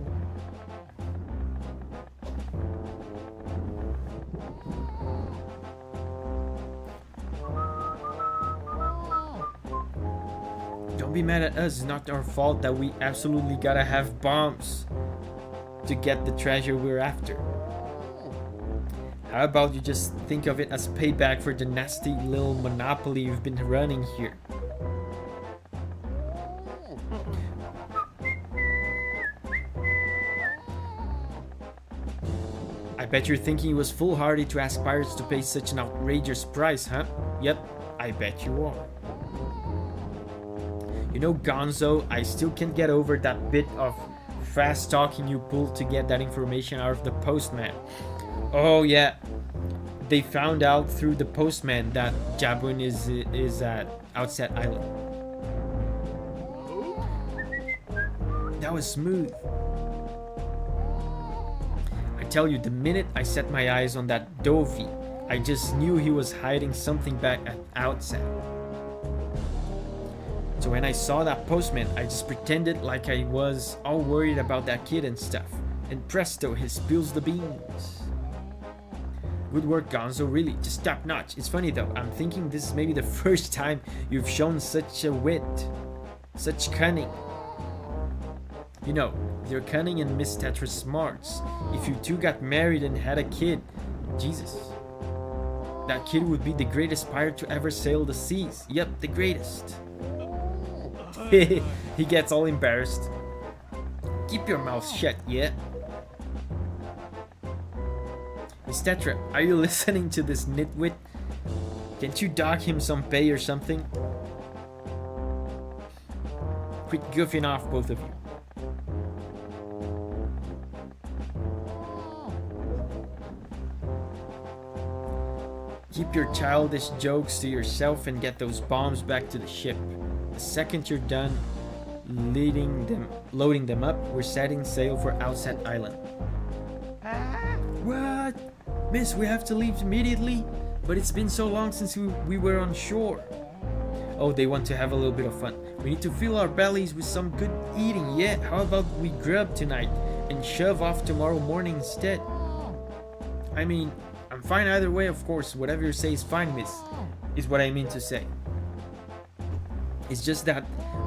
Speaker 1: Don't be mad at us, it's not our fault that we absolutely gotta have bombs to get the treasure we're after. How about you just think of it as payback for the nasty little monopoly you've been running here? I bet you're thinking it was foolhardy to ask pirates to pay such an outrageous price, huh? Yep, I bet you are. You know, Gonzo, I still can't get over that bit of fast talking you pulled to get that information out of the postman. Oh yeah, they found out through the postman that Jaboon is at Outset Island. That was smooth. I tell you, the minute I set my eyes on that Davi, I just knew he was hiding something back at Outset. So when I saw that postman, I just pretended like I was all worried about that kid and stuff. And presto, he spills the beans. Good work, Gonzo, really, just top notch. It's funny though, I'm thinking this is maybe the first time you've shown such a wit, such cunning. You know, you're cunning and Miss Tetra's smarts. If you two got married and had a kid, Jesus, that kid would be the greatest pirate to ever sail the seas. Yep, the greatest. He gets all embarrassed. Keep your mouth shut, yeah? Miss Tetra, are you listening to this nitwit? Can't you dock him some pay or something? Quit goofing off, both of you. Keep your childish jokes to yourself and get those bombs back to the ship. The second you're done loading them up, we're setting sail for Outset Island. What? Miss, we have to leave immediately? But it's been so long since we were on shore. Oh, they want to have a little bit of fun. We need to fill our bellies with some good eating, yeah? How about we grub tonight and shove off tomorrow morning instead? I mean, I'm fine either way, of course. Whatever you say is fine, miss, is what I mean to say. It's just that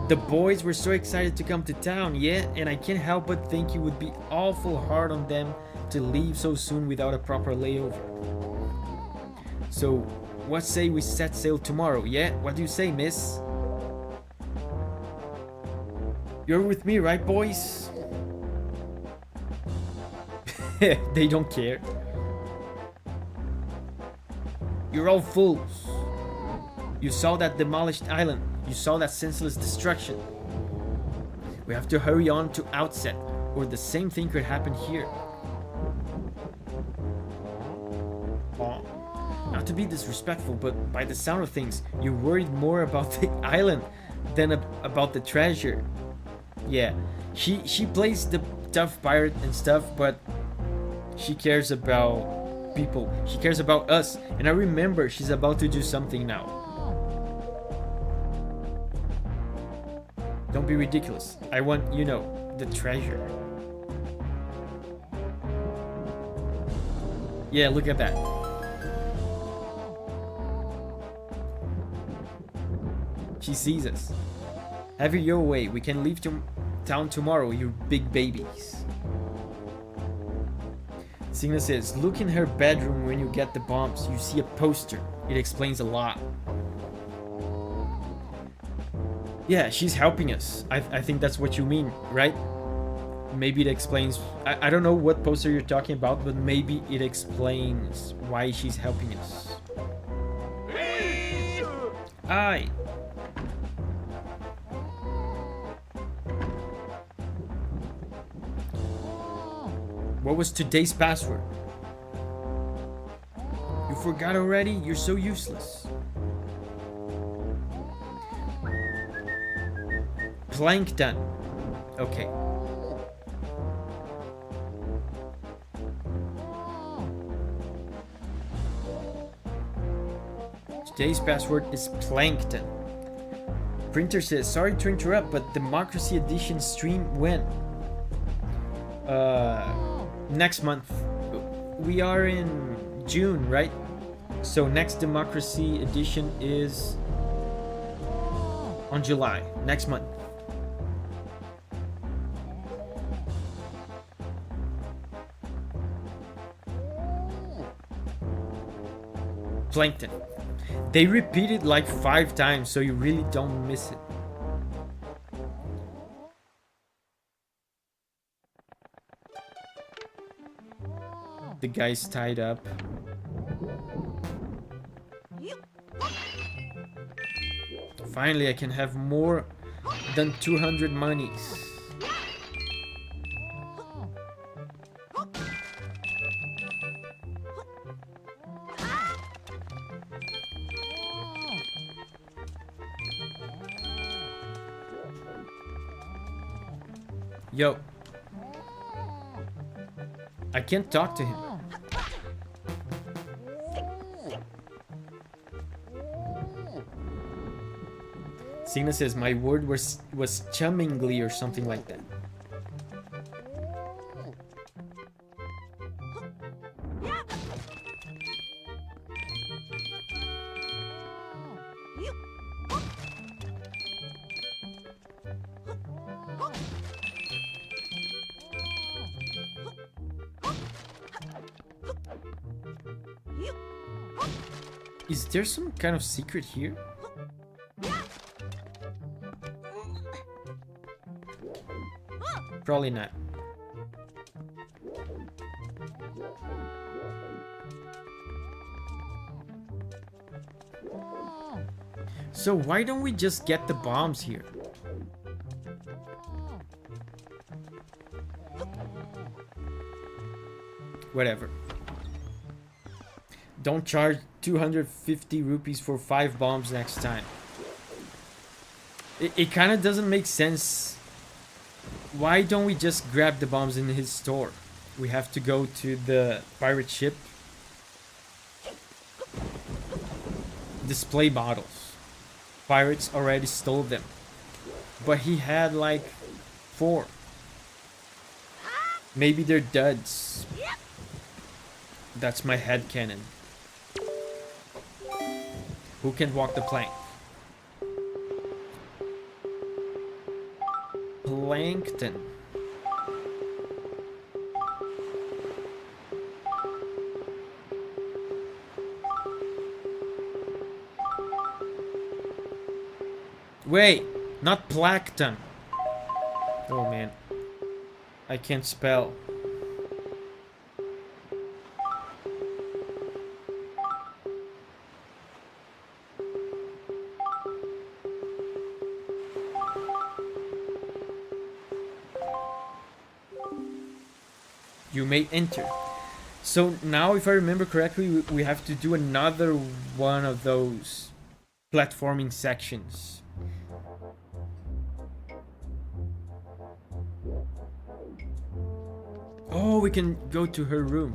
Speaker 1: the boys were so excited to come to town, yeah? And I can't help but think it would be awful hard on them to leave so soon without a proper layover. So, what say we set sail tomorrow, yeah? What do you say, miss? You're with me, right, boys? They don't care. You're all fools. You saw that demolished island. You saw that senseless destruction. We have to hurry on to Outset, or the same thing could happen here. Not to be disrespectful, but by the sound of things, you're worried more about the island than about the treasure. Yeah, she plays the tough pirate and stuff, but she cares about people. She cares about us. And I remember she's about to do something now. Don't be ridiculous. I want, you know, the treasure. Yeah, look at that. She sees us. Have it your way. We can leave to town tomorrow, you big babies. Signa says, look in her bedroom when you get the bombs. You see a poster. It explains a lot. Yeah, she's helping us. I think that's what you mean, right? Maybe it explains... I don't know what poster you're talking about, but maybe it explains why she's helping us. Aye. What was today's password? You forgot already? You're so useless. Plankton. Okay. Today's password is Plankton. Printer says, sorry to interrupt, but Democracy Edition stream when? Next month. We are in June, right? So next Democracy Edition is on July, next month. Plankton. They repeat it like 5 times, so you really don't miss it. The guy's tied up. Finally, I can have more than 200 monies. Yo. I can't talk to him. Signa says my word was chummingly or something like that. Is there some kind of secret here? Probably not. So why don't we just get the bombs here? Whatever. Don't charge 250 rupees for 5 bombs next time. It kind of doesn't make sense. Why don't we just grab the bombs in his store? We have to go to the pirate ship. Display bottles. Pirates already stole them. But he had like 4. Maybe they're duds. That's my headcanon. Who can walk the plank? Plankton. Wait, not plankton. Oh man, I can't spell. You may enter. So now, if I remember correctly, we have to do another one of those platforming sections. Oh, we can go to her room.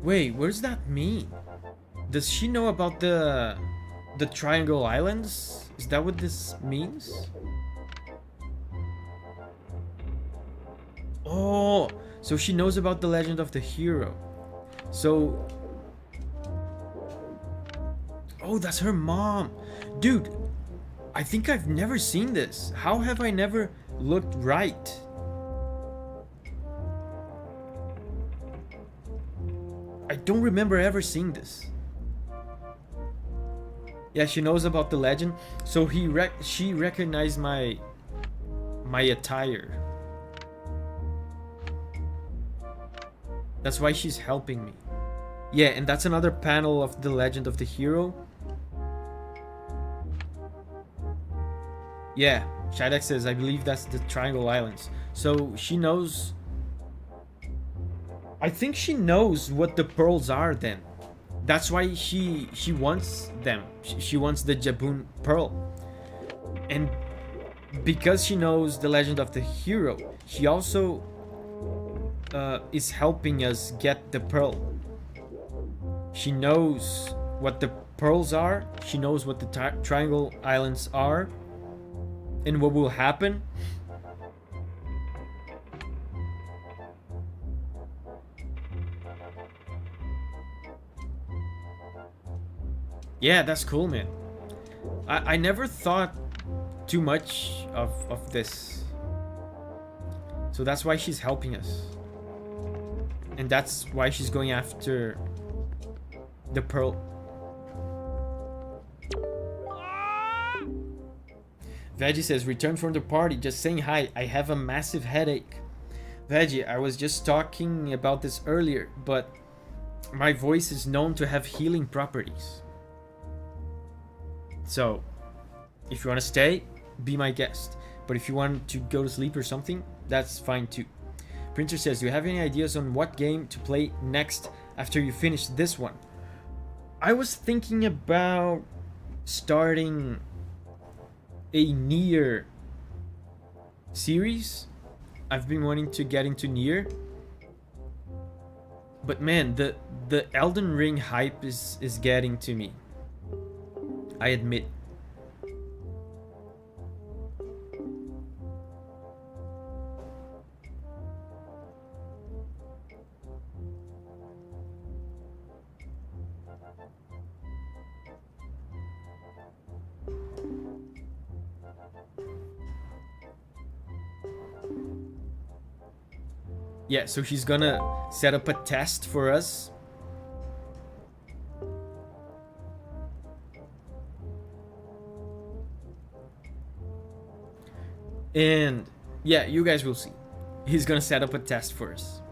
Speaker 1: Wait, what does that mean? Does she know about the the Triangle Islands? Is that what this means? Oh, so she knows about the legend of the hero. So... Oh, that's her mom. Dude, I think I've never seen this. How have I never looked right? I don't remember ever seeing this. Yeah, she knows about the legend. So she recognized my attire. That's why she's helping me. Yeah, and that's another panel of the legend of the hero. Yeah, Shidek says, I believe that's the Triangle Islands. So she knows... I think she knows what the pearls are then. That's why she wants them. She wants the Jaboon pearl. And because she knows the legend of the hero, she also is helping us get the pearl. She knows what the pearls are. She knows what the Triangle Islands are. And what will happen. Yeah, that's cool, man. I never thought too much of this. So that's why she's helping us. And that's why she's going after the pearl. Veggie says, return from the party, just saying hi. I have a massive headache. Veggie, I was just talking about this earlier, but my voice is known to have healing properties. So, if you want to stay, be my guest. But if you want to go to sleep or something, that's fine too. Printer says, do you have any ideas on what game to play next after you finish this one? I was thinking about starting a Nier series. I've been wanting to get into Nier. But man, the Elden Ring hype is getting to me. I admit. Yeah, so she's gonna set up a test for us. And yeah, you guys will see. He's gonna set up a test for us.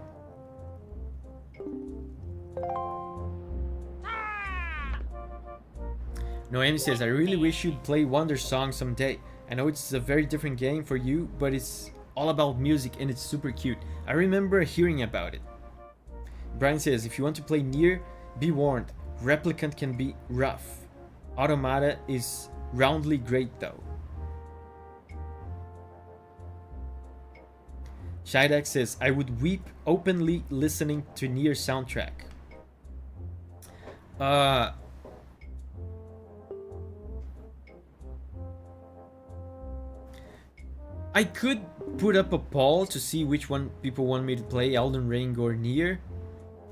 Speaker 1: Noemi says, I really wish you'd play Wonder Song someday. I know it's a very different game for you, but it's all about music and it's super cute. I remember hearing about it. Brian says, if you want to play Nier, be warned, Replicant can be rough. Automata is roundly great though. Shidek says, I would weep openly listening to Nier soundtrack. I could put up a poll to see which one people want me to play, Elden Ring or Nier.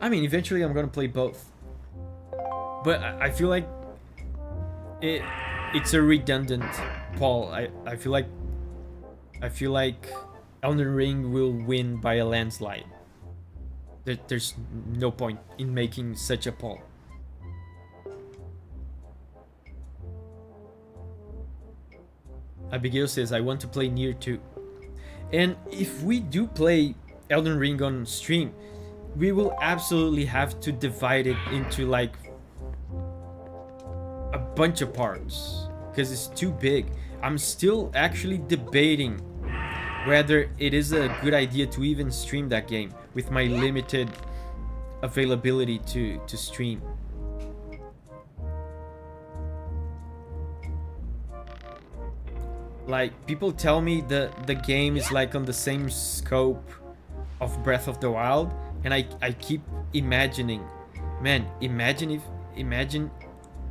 Speaker 1: I mean, eventually I'm gonna play both. But I feel like it's a redundant poll. I feel like Elden Ring will win by a landslide. There's no point in making such a poll. Abigail says, I want to play Nier too. And if we do play Elden Ring on stream, we will absolutely have to divide it into like a bunch of parts because it's too big. I'm still actually debating whether it is a good idea to even stream that game with my limited availability to stream. Like, people tell me the game is like on the same scope of Breath of the Wild, and I keep imagining, man, imagine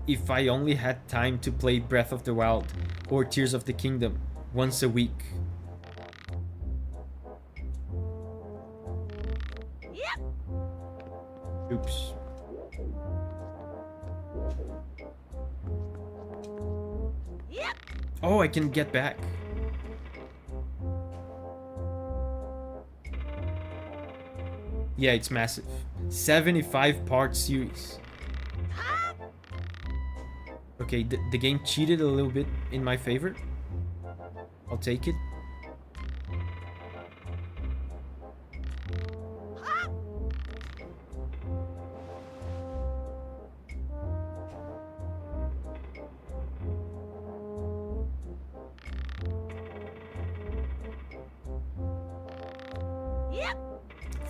Speaker 1: if I only had time to play Breath of the Wild or Tears of the Kingdom once a week. Oops. Oh, I can get back. Yeah, it's massive. 75 part series. Okay, the game cheated a little bit in my favor. I'll take it.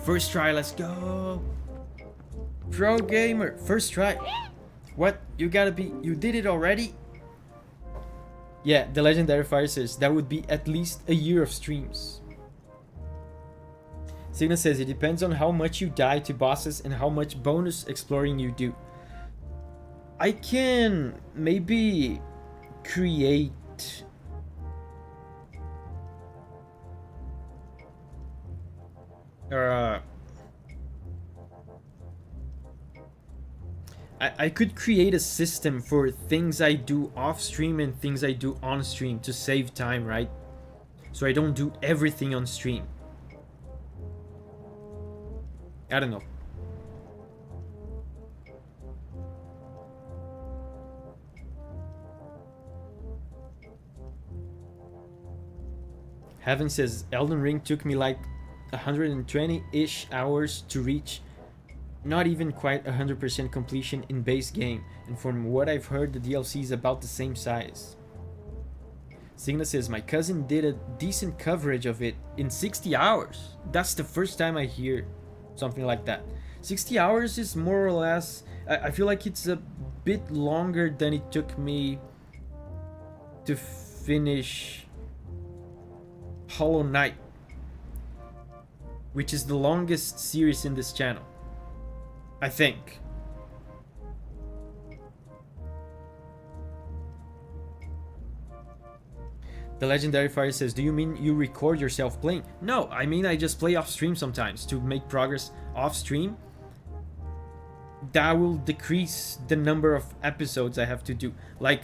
Speaker 1: First try, let's go. Pro gamer, first try. What? You did it already? Yeah, the Legendary Fire says that would be at least a year of streams. Signa says it depends on how much you die to bosses and how much bonus exploring you do. I can maybe create I could create a system for things I do off stream and things I do on stream to save time, right? So I don't do everything on stream. I don't know. Heaven says Elden Ring took me like 120-ish hours to reach, not even quite 100% completion in base game, and from what I've heard the DLC is about the same size. Signa says my cousin did a decent coverage of it in 60 hours. That's the first time I hear something like that. 60 hours is more or less, I feel like it's a bit longer than it took me to finish Hollow Knight, which is the longest series in this channel, I think. The Legendary Fire says, do you mean you record yourself playing? No, I mean I just play off stream sometimes to make progress off stream. That will decrease the number of episodes I have to do. Like,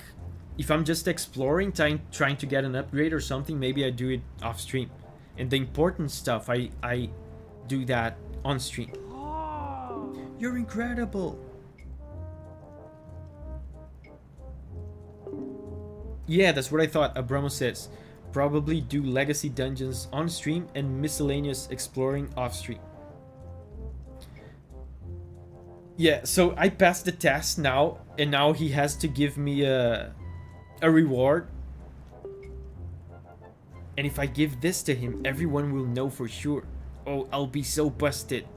Speaker 1: if I'm just exploring, trying to get an upgrade or something, maybe I do it off stream. And the important stuff, I do that on stream. You're incredible. Yeah, that's what I thought. Abramo says, probably do legacy dungeons on stream and miscellaneous exploring off stream. Yeah, so I passed the test now, and now he has to give me a reward. And if I give this to him, everyone will know for sure. Oh, I'll be so busted.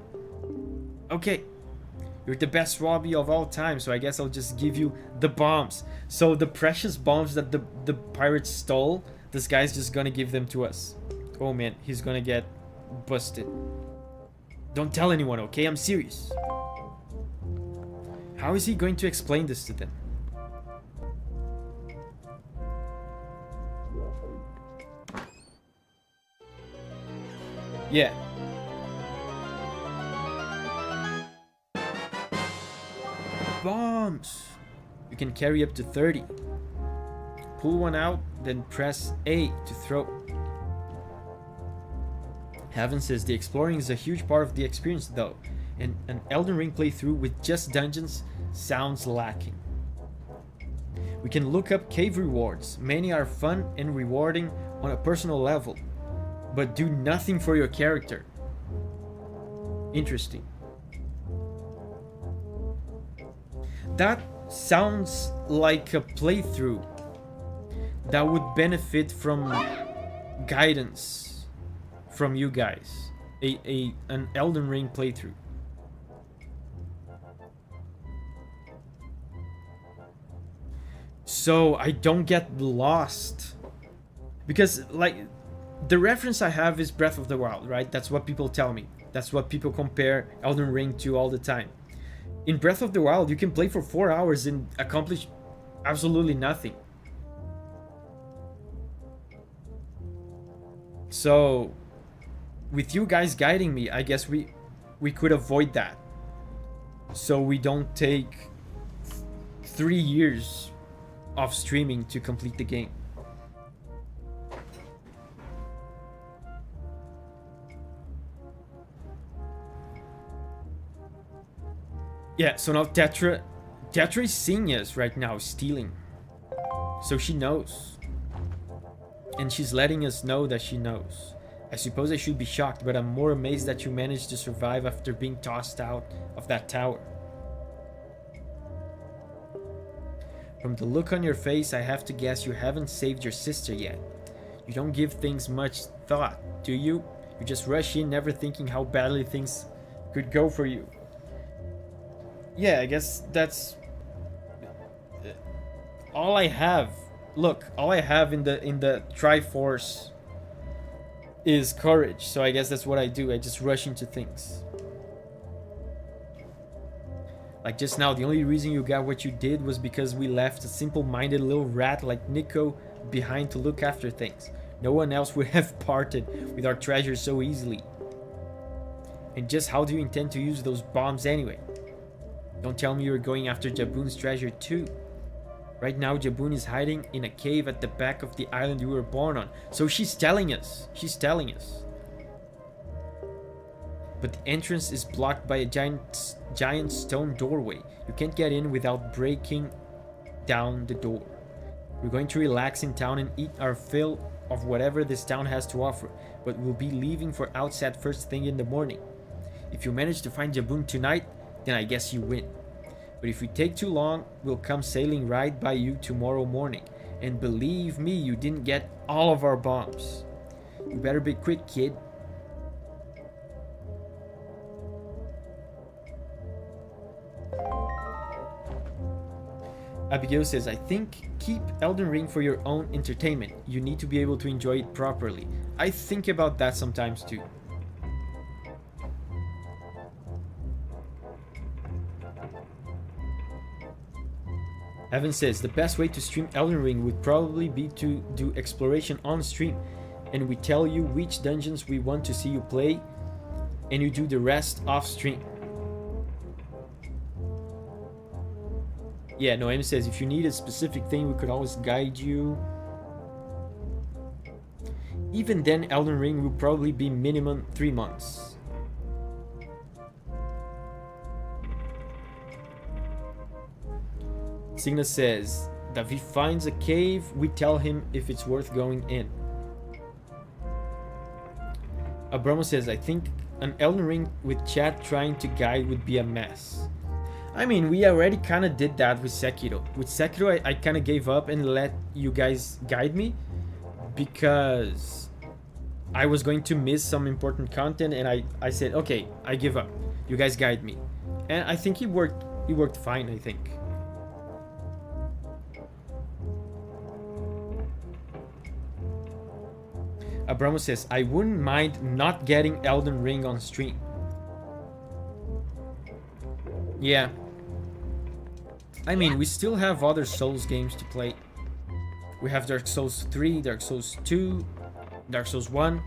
Speaker 1: Okay. You're the best Robbie of all time, so I guess I'll just give you the bombs. So the precious bombs that the pirates stole, this guy's just gonna give them to us. Oh man, he's gonna get busted. Don't tell anyone, okay? I'm serious. How is he going to explain this to them? Yeah. Bombs! You can carry up to 30. Pull one out, then press A to throw. Heaven says the exploring is a huge part of the experience though, and an Elden Ring playthrough with just dungeons sounds lacking. We can look up cave rewards. Many are fun and rewarding on a personal level, but do nothing for your character. Interesting. That sounds like a playthrough that would benefit from guidance from you guys. An Elden Ring playthrough. So I don't get lost. Because, like, the reference I have is Breath of the Wild, right? That's what people tell me. That's what people compare Elden Ring to all the time. In Breath of the Wild, you can play for 4 hours and accomplish absolutely nothing. So, with you guys guiding me, I guess we could avoid that. So we don't take 3 years of streaming to complete the game. Yeah, so now Tetra is seeing us right now, stealing. So she knows. And she's letting us know that she knows. I suppose I should be shocked, but I'm more amazed that you managed to survive after being tossed out of that tower. From the look on your face, I have to guess you haven't saved your sister yet. You don't give things much thought, do you? You just rush in, never thinking how badly things could go for you. Yeah, I guess that's all I have. Look, all I have in the Triforce is courage. So I guess that's what I do. I just rush into things. Like just now, the only reason you got what you did was because we left a simple-minded little rat like Nico behind to look after things. No one else would have parted with our treasure so easily. And just how do you intend to use those bombs anyway? Don't tell me you're going after Jaboon's treasure too. Right now, Jaboon is hiding in a cave at the back of the island you were born on. So she's telling us. She's telling us. But the entrance is blocked by a giant stone doorway. You can't get in without breaking down the door. We're going to relax in town and eat our fill of whatever this town has to offer. But we'll be leaving for Outset first thing in the morning. If you manage to find Jaboon tonight, then I guess you win. But if we take too long, we'll come sailing right by you tomorrow morning. And believe me, you didn't get all of our bombs. You better be quick, kid. Abigail says, I think keep Elden Ring for your own entertainment. You need to be able to enjoy it properly. I think about that sometimes too. Evan says, the best way to stream Elden Ring would probably be to do exploration on stream, and we tell you which dungeons we want to see you play, and you do the rest off stream. Yeah, Noemi says, if you need a specific thing, we could always guide you. Even then, Elden Ring will probably be minimum 3 months. Signa says, Davi finds a cave, we tell him if it's worth going in. Abramo says, I think an Elden Ring with chat trying to guide would be a mess. I mean, we already kind of did that with Sekiro. With Sekiro, I kind of gave up and let you guys guide me because I was going to miss some important content, and I said, okay, I give up. You guys guide me. And I think it worked fine, I think. Abramo says, I wouldn't mind not getting Elden Ring on stream. Yeah. I mean, we still have other Souls games to play. We have Dark Souls 3, Dark Souls 2, Dark Souls 1.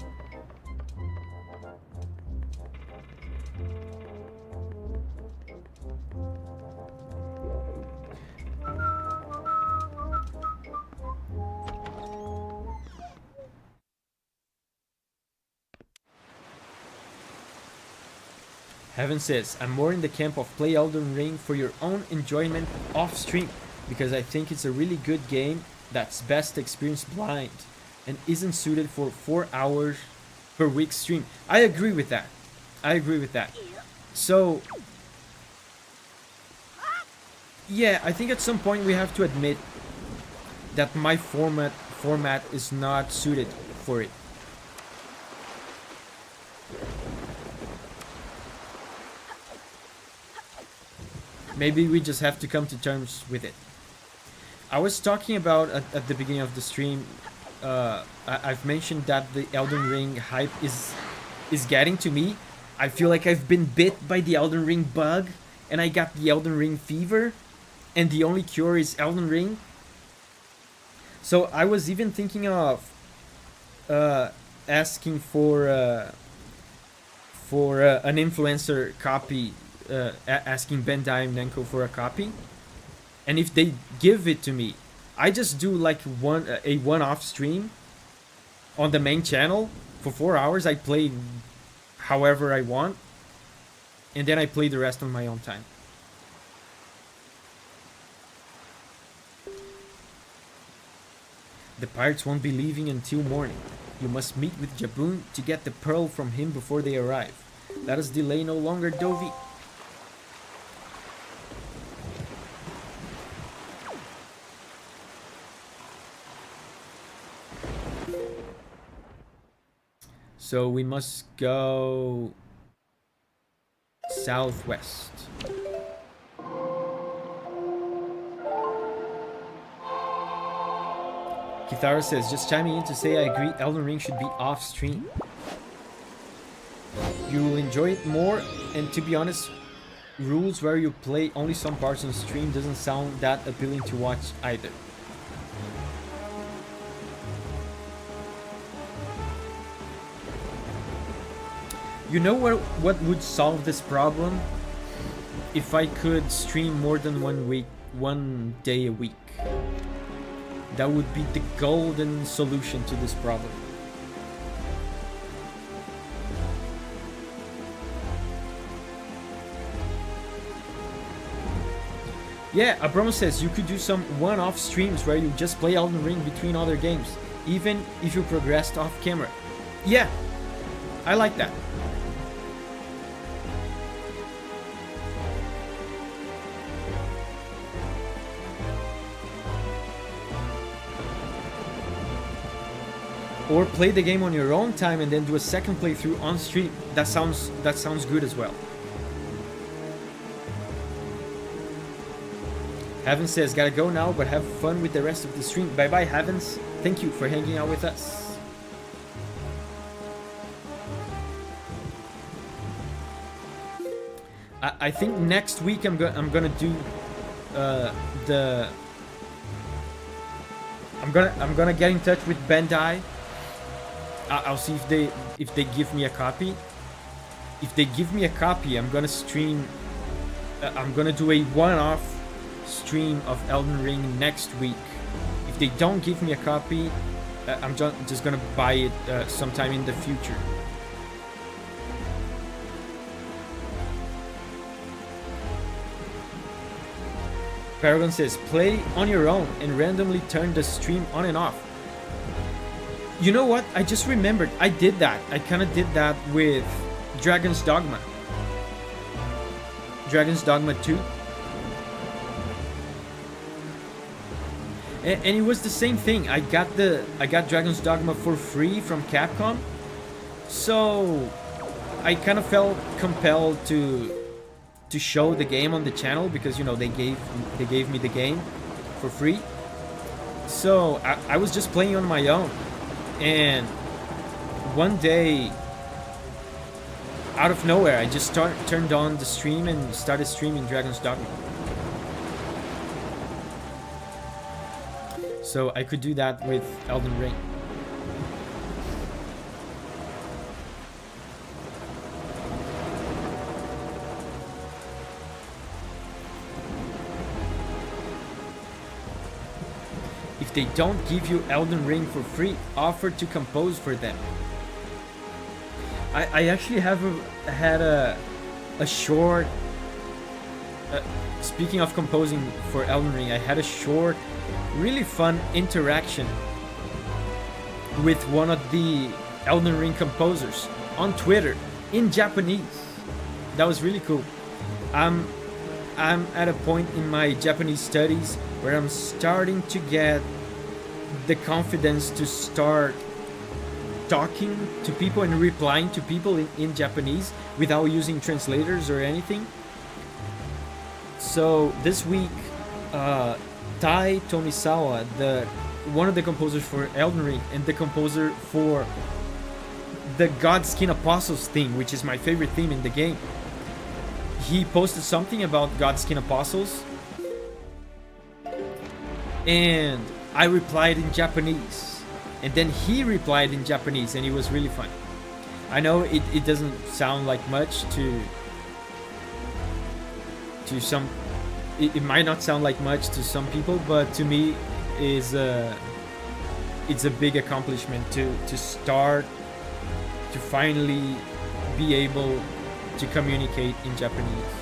Speaker 1: Heaven says, I'm more in the camp of play Elden Ring for your own enjoyment off stream, because I think it's a really good game that's best experienced blind and isn't suited for 4 hours per week stream. I agree with that. I agree with that. So, yeah, I think at some point we have to admit that my format is not suited for it. Maybe we just have to come to terms with it. I was talking about at the beginning of the stream, I've mentioned that the Elden Ring hype is getting to me. I feel like I've been bit by the Elden Ring bug, and I got the Elden Ring fever, and the only cure is Elden Ring. So I was even thinking of asking for an influencer copy, asking Bandai Namco for a copy, and if they give it to me, I just do like a one-off stream on the main channel for 4 hours. I play however I want, and then I play the rest on my own time. The pirates won't be leaving until morning. You must meet with Jabun to get the pearl from him before they arrive. Let us delay no longer, Davi. So we must go southwest. Kithara says, just chiming in to say I agree Elden Ring should be off stream. You will enjoy it more, and to be honest, rules where you play only some parts on stream doesn't sound that appealing to watch either. You know what would solve this problem? If I could stream more than 1 day a week. That would be the golden solution to this problem. Yeah, Abramo says you could do some one-off streams where you just play Elden Ring between other games, even if you progressed off camera. Yeah, I like that. Or play the game on your own time and then do a second playthrough on stream. That sounds good as well. Heaven says, gotta go now, but have fun with the rest of the stream. Bye bye, Heavens. Thank you for hanging out with us. I think next week I'm gonna do I'm gonna get in touch with Bandai. I'll see if they give me a copy. If they give me a copy, I'm gonna stream. I'm gonna do a one-off stream of Elden Ring next week. If they don't give me a copy, I'm just gonna buy it sometime in the future. Paragon says, play on your own and randomly turn the stream on and off. You know what? I just remembered. I did that. I kind of did that with Dragon's Dogma. Dragon's Dogma 2. And it was the same thing. I got Dragon's Dogma for free from Capcom. So I kind of felt compelled to show the game on the channel because, you know, they gave me the game for free. So I was just playing on my own. And one day, out of nowhere, I just turned on the stream and started streaming Dragon's Dogma. So I could do that with Elden Ring. If they don't give you Elden Ring for free, offer to compose for them. I actually had a short... speaking of composing for Elden Ring, I had a short, really fun interaction with one of the Elden Ring composers on Twitter in Japanese. That was really cool. I'm at a point in my Japanese studies where I'm starting to get the confidence to start talking to people and replying to people in Japanese without using translators or anything. So this week, Tai Tomisawa, one of the composers for Elden Ring and the composer for the Godskin Apostles theme, which is my favorite theme in the game, he posted something about Godskin Apostles, and I replied in Japanese, and then he replied in Japanese, and it was really fun. I know it doesn't sound like much to some. It might not sound like much to some people, but to me, it's a big accomplishment to start to finally be able to communicate in Japanese.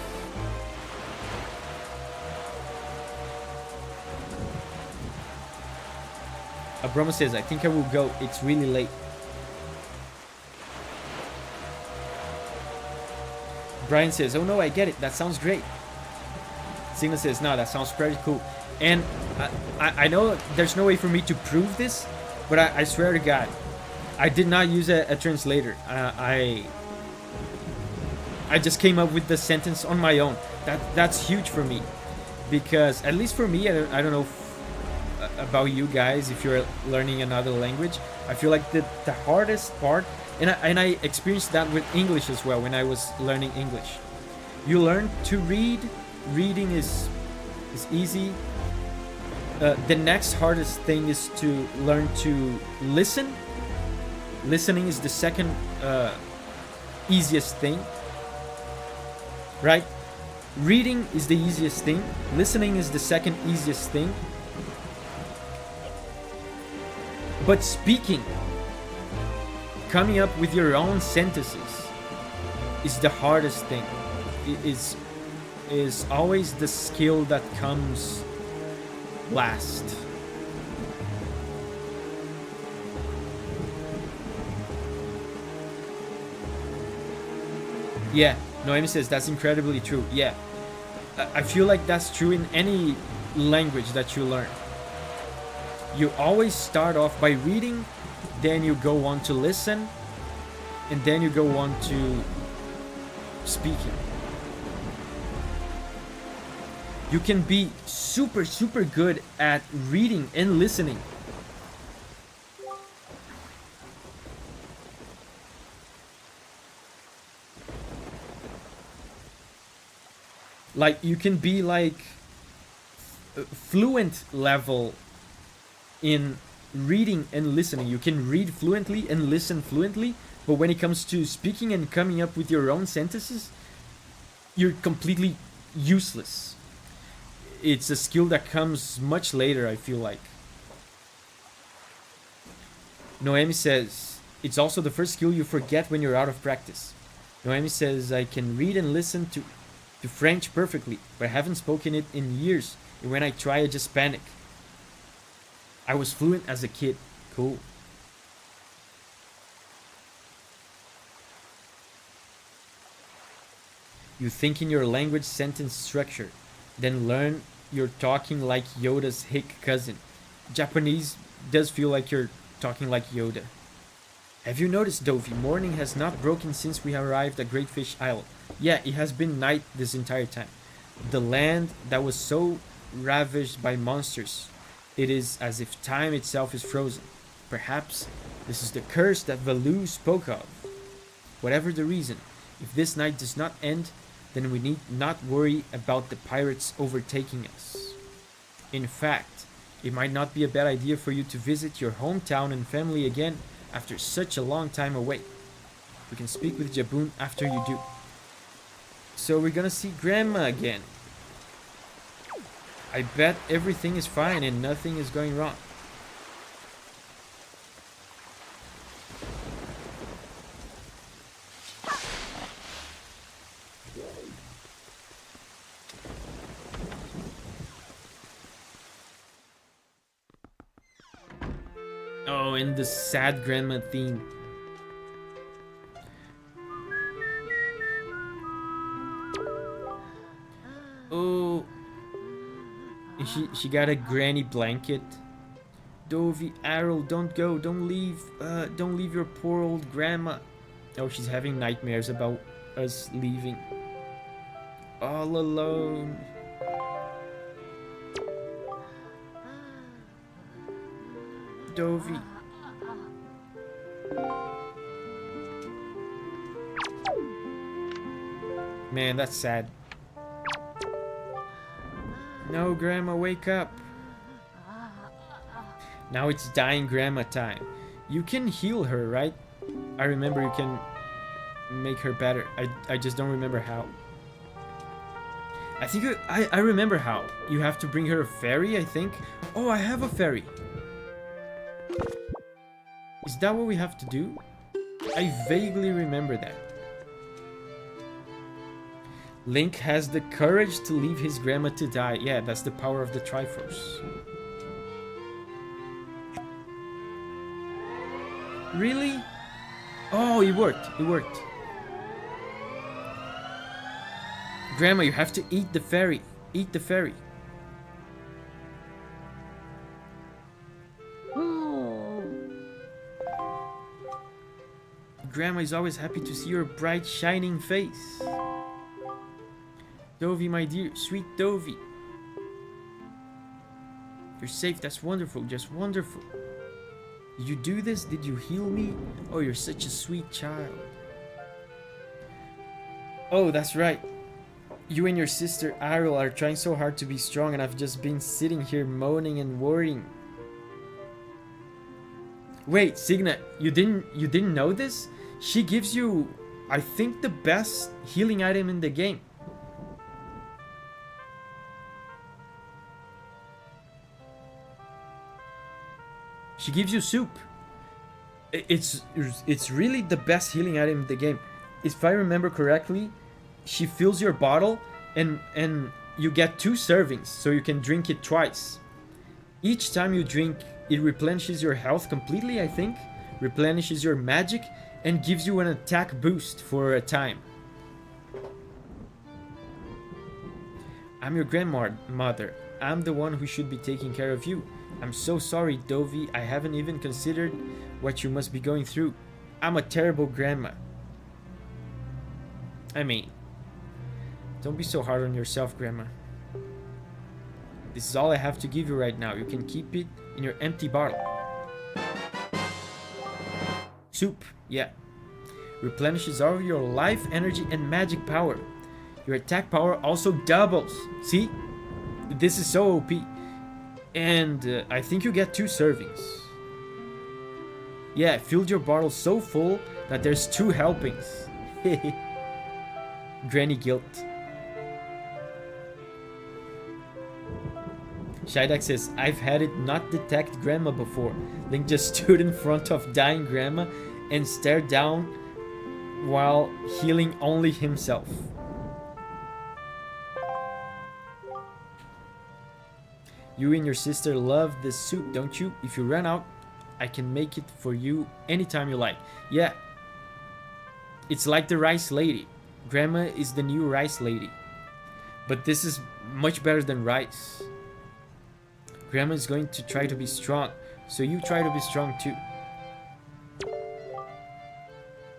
Speaker 1: Abramo says, I think I will go. It's really late. Brian says, oh no, I get it. That sounds great. Signa says, no, that sounds pretty cool. And I know there's no way for me to prove this, but I swear to God, I did not use a translator. I just came up with the sentence on my own. That's huge for me, because at least for me, I don't know about you guys if you're learning another language. I feel like the hardest part, and I experienced that with English as well when I was learning English. You learn to read. Reading is easy. The next hardest thing is to learn to listen. Listening is the second easiest thing, right? Reading is the easiest thing. Listening is the second easiest thing. But speaking, coming up with your own sentences, is the hardest thing. It is always the skill that comes last. Yeah, Noemi says that's incredibly true. Yeah, I feel like that's true in any language that you learn. You always start off by reading, then you go on to listen, and then you go on to speaking. You can be super good at reading and listening. Like, you can be like fluent level in reading and listening. You can read fluently and listen fluently, but when it comes to speaking and coming up with your own sentences, you're completely useless. It's a skill that comes much later, I feel like. Noemi says, it's also the first skill you forget when you're out of practice. Noemi says, I can read and listen to French perfectly, but I haven't spoken it in years, and when I try, I just panic. I was fluent as a kid. Cool. You think in your language sentence structure, then learn you're talking like Yoda's hick cousin. Japanese does feel like you're talking like Yoda. Have you noticed, Davi, morning has not broken since we arrived at Great Fish Isle. Yeah, it has been night this entire time. The land that was so ravaged by monsters, it is as if time itself is frozen. Perhaps this is the curse that Valu spoke of. Whatever the reason, if this night does not end, then we need not worry about the pirates overtaking us. In fact, it might not be a bad idea for you to visit your hometown and family again after such a long time away. We can speak with Jabun after you do. So we're gonna see Grandma again. I bet everything is fine and nothing is going wrong. Oh, and the sad grandma theme. Oh, she got a granny blanket. Davi, Arrow, don't go, don't leave your poor old grandma. Oh, she's having nightmares about us leaving. All alone. Davi. Man, that's sad. No, Grandma, wake up. Now it's dying Grandma time. You can heal her, right? I remember you can make her better. I just don't remember how. I think I remember how. You have to bring her a fairy, I think. Oh, I have a fairy. Is that what we have to do? I vaguely remember that. Link has the courage to leave his grandma to die. Yeah, that's the power of the Triforce. Really? Oh, it worked. It worked. Grandma, you have to eat the fairy. Eat the fairy. Grandma is always happy to see your bright, shining face. Davi, my dear, sweet Davi. You're safe, that's wonderful, just wonderful. Did you do this? Did you heal me? Oh, you're such a sweet child. Oh, that's right. You and your sister Ariel are trying so hard to be strong, and I've just been sitting here moaning and worrying. Wait, Signa, you didn't know this? She gives you, I think, the best healing item in the game. She gives you soup. It's really the best healing item in the game. If I remember correctly, she fills your bottle and you get 2 servings, so you can drink it twice. Each time you drink, it replenishes your health completely, I think, replenishes your magic, and gives you an attack boost for a time. I'm your grandmother. I'm the one who should be taking care of you. I'm so sorry, Davi. I haven't even considered what you must be going through. I'm a terrible grandma. I mean, don't be so hard on yourself, Grandma. This is all I have to give you right now. You can keep it in your empty bottle. Soup, yeah. Replenishes all of your life, energy, and magic power. Your attack power also doubles. See? This is so OP. And I think you get 2 servings. Yeah, filled your bottle so full that there's 2 helpings. Granny guilt. Shydek says, I've had it not detect Grandma before. Link just stood in front of dying Grandma and stared down while healing only himself. You and your sister love this soup, don't you? If you run out, I can make it for you anytime you like. Yeah. It's like the rice lady. Grandma is the new rice lady. But this is much better than rice. Grandma is going to try to be strong, so you try to be strong too.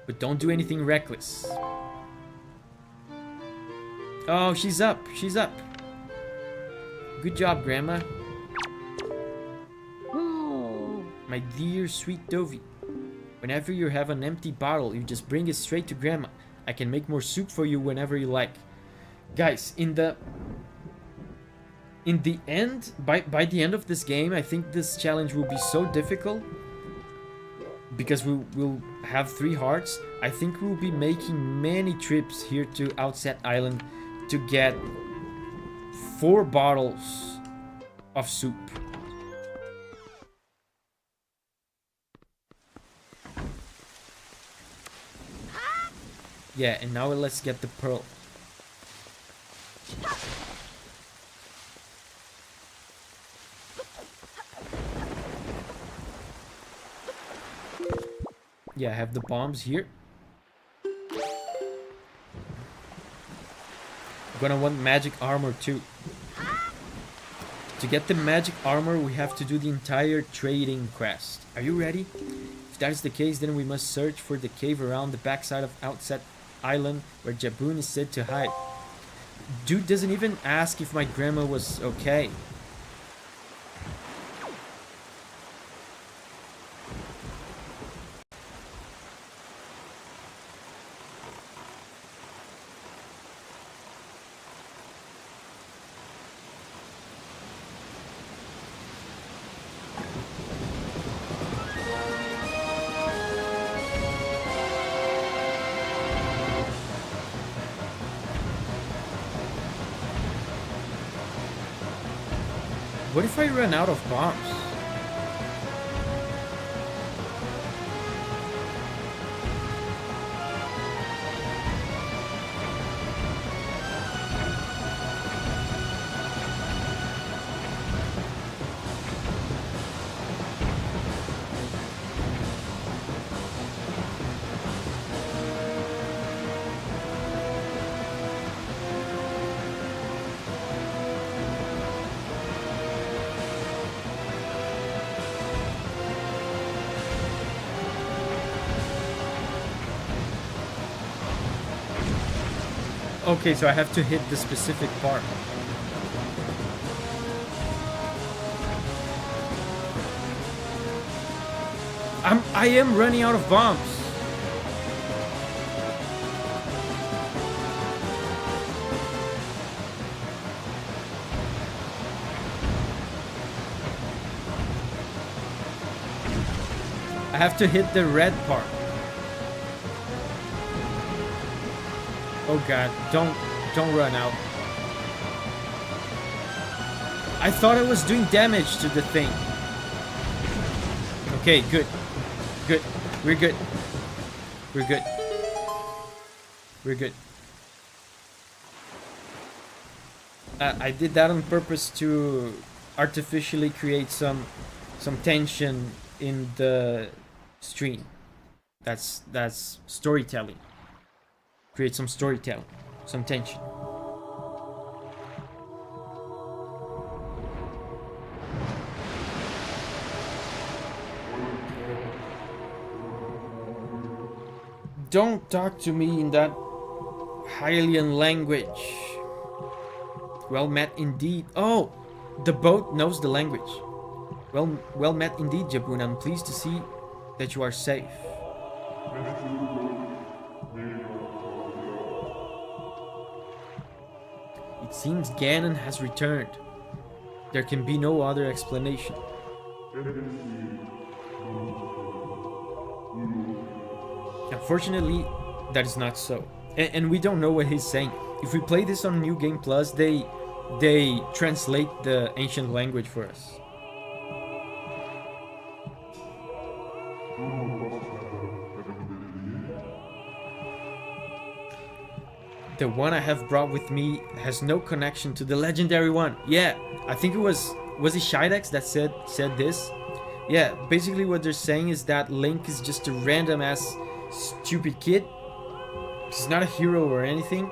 Speaker 1: But don't do anything reckless. Oh, she's up. She's up. Good job, Grandma. My dear sweet Davi. Whenever you have an empty bottle, you just bring it straight to Grandma. I can make more soup for you whenever you like. Guys, in the end, by the end of this game, I think this challenge will be so difficult. Because we will have 3 hearts. I think we'll be making many trips here to Outset Island to get 4 bottles of soup. Yeah, and now let's get the pearl. Yeah, I have the bombs here. I'm gonna want magic armor too. To get the magic armor, we have to do the entire trading quest. Are you ready? If that is the case, then we must search for the cave around the backside of Outset Island where Jaboon is said to hide. Dude doesn't even ask if my grandma was okay. What if I run out of bombs? Okay, so I have to hit the specific part. I am running out of bombs. I have to hit the red part. Oh god, don't run out. I thought I was doing damage to the thing. Okay, good. Good. We're good. We're good. We're good. I did that on purpose to artificially create some tension in the stream. That's storytelling. Create some storytelling, some tension. Don't talk to me in that Hylian language. Well met indeed. Oh, the boat knows the language. Well met indeed, Jabun. I'm pleased to see that you are safe. It seems Ganon has returned. There can be no other explanation. Unfortunately, that is not so. And we don't know what he's saying. If we play this on New Game Plus, they translate the ancient language for us. The one I have brought with me has no connection to the legendary one. Yeah, I think it was it Shidex that said this? Yeah, basically what they're saying is that Link is just a random ass stupid kid. He's not a hero or anything.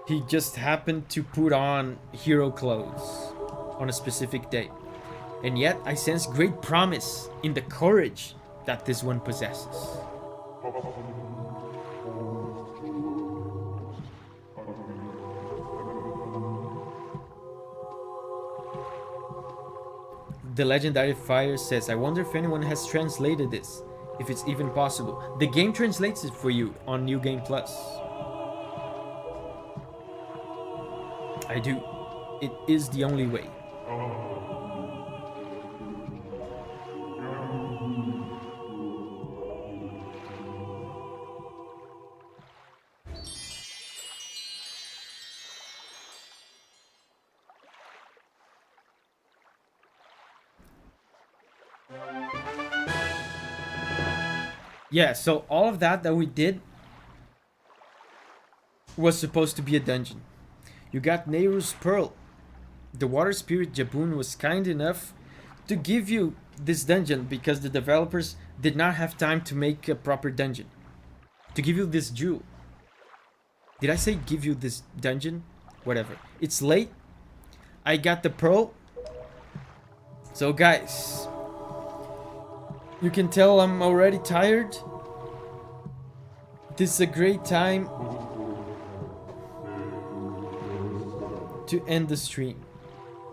Speaker 1: He just happened to put on hero clothes on a specific day. And yet I sense great promise in the courage that this one possesses. The legendary fire says, I wonder if anyone has translated this, if it's even possible. The game translates it for you on New Game Plus. I do. It is the only way. Yeah, so all of that we did was supposed to be a dungeon. You got Nehru's Pearl. The water spirit Jabun was kind enough to give you this dungeon because the developers did not have time to make a proper dungeon. To give you this jewel. Did I say give you this dungeon? Whatever. It's late. I got the pearl. So guys, you can tell I'm already tired. This is a great time to end the stream.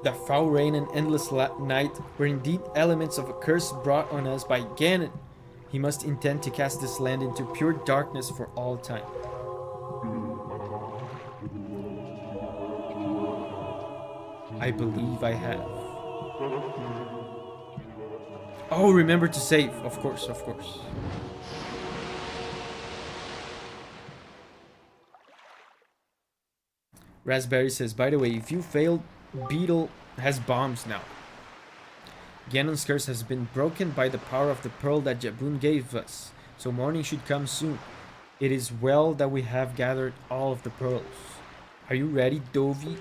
Speaker 1: The foul rain and endless night were indeed elements of a curse brought on us by Ganon. He must intend to cast this land into pure darkness for all time. I believe I have. Oh, remember to save. Of course, of course. Raspberry says, by the way, if you failed Beetle has bombs now. Ganon's curse has been broken by the power of the pearl that Jabun gave us, so morning should come soon. It is well that we have gathered all of the pearls. Are you ready, Davi?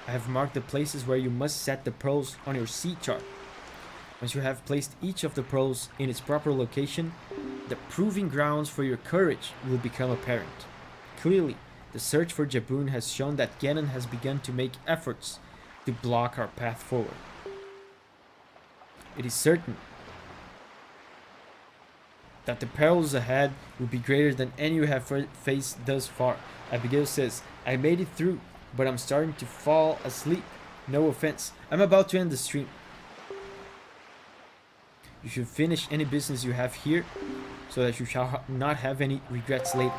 Speaker 1: I have marked the places where you must set the pearls on your sea chart. Once you have placed each of the pearls in its proper location, the proving grounds for your courage will become apparent. Clearly, the search for Jabun has shown that Ganon has begun to make efforts to block our path forward. It is certain that the perils ahead will be greater than any you have faced thus far. Abigail says, I made it through, but I'm starting to fall asleep. No offense. I'm about to end the stream. You should finish any business you have here so that you shall not have any regrets later.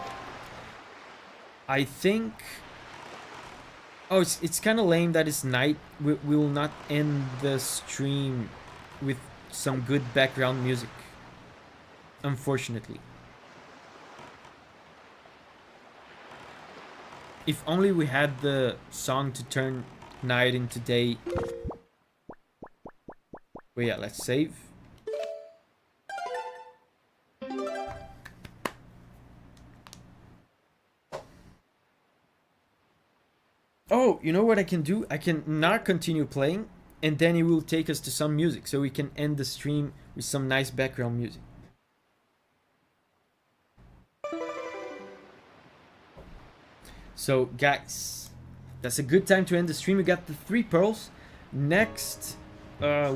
Speaker 1: I think... Oh, it's kind of lame that it's night. We will not end the stream with some good background music. Unfortunately. If only we had the song to turn night into day. But yeah, let's save. Oh, you know what I can do? I can not continue playing, and then it will take us to some music, so we can end the stream with some nice background music. So, guys, that's a good time to end the stream. We got the 3 pearls. Next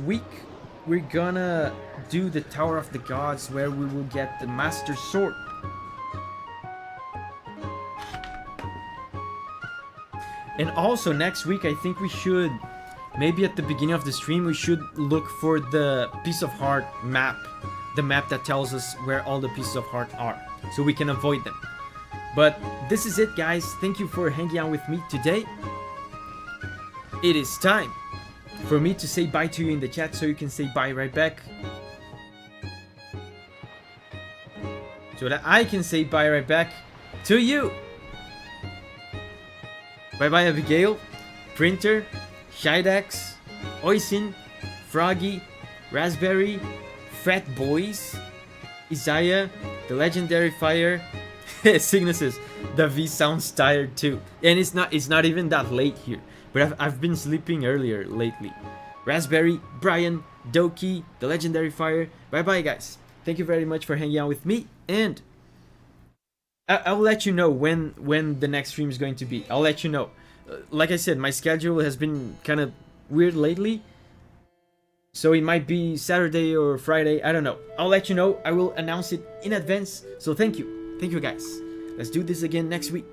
Speaker 1: week, we're gonna do the Tower of the Gods, where we will get the Master Sword. And also next week, I think we should, maybe at the beginning of the stream, we should look for the Piece of Heart map. The map that tells us where all the pieces of heart are, so we can avoid them. But this is it, guys. Thank you for hanging out with me today. It is time for me to say bye to you in the chat, so you can say bye right back. So that I can say bye right back to you. Bye bye Abigail, Printer, Shidax, Oisin, Froggy, Raspberry, Fat Boys, Isaiah, The Legendary Fire, Cygnus says, Davi sounds tired too. And it's not even that late here, but I've been sleeping earlier lately. Raspberry, Brian, Doki, The Legendary Fire. Bye bye guys. Thank you very much for hanging out with me, and I'll let you know when the next stream is going to be. I'll let you know. Like I said, my schedule has been kind of weird lately, so it might be Saturday or Friday. I don't know. I'll let you know. I will announce it in advance. So thank you guys. Let's do this again next week.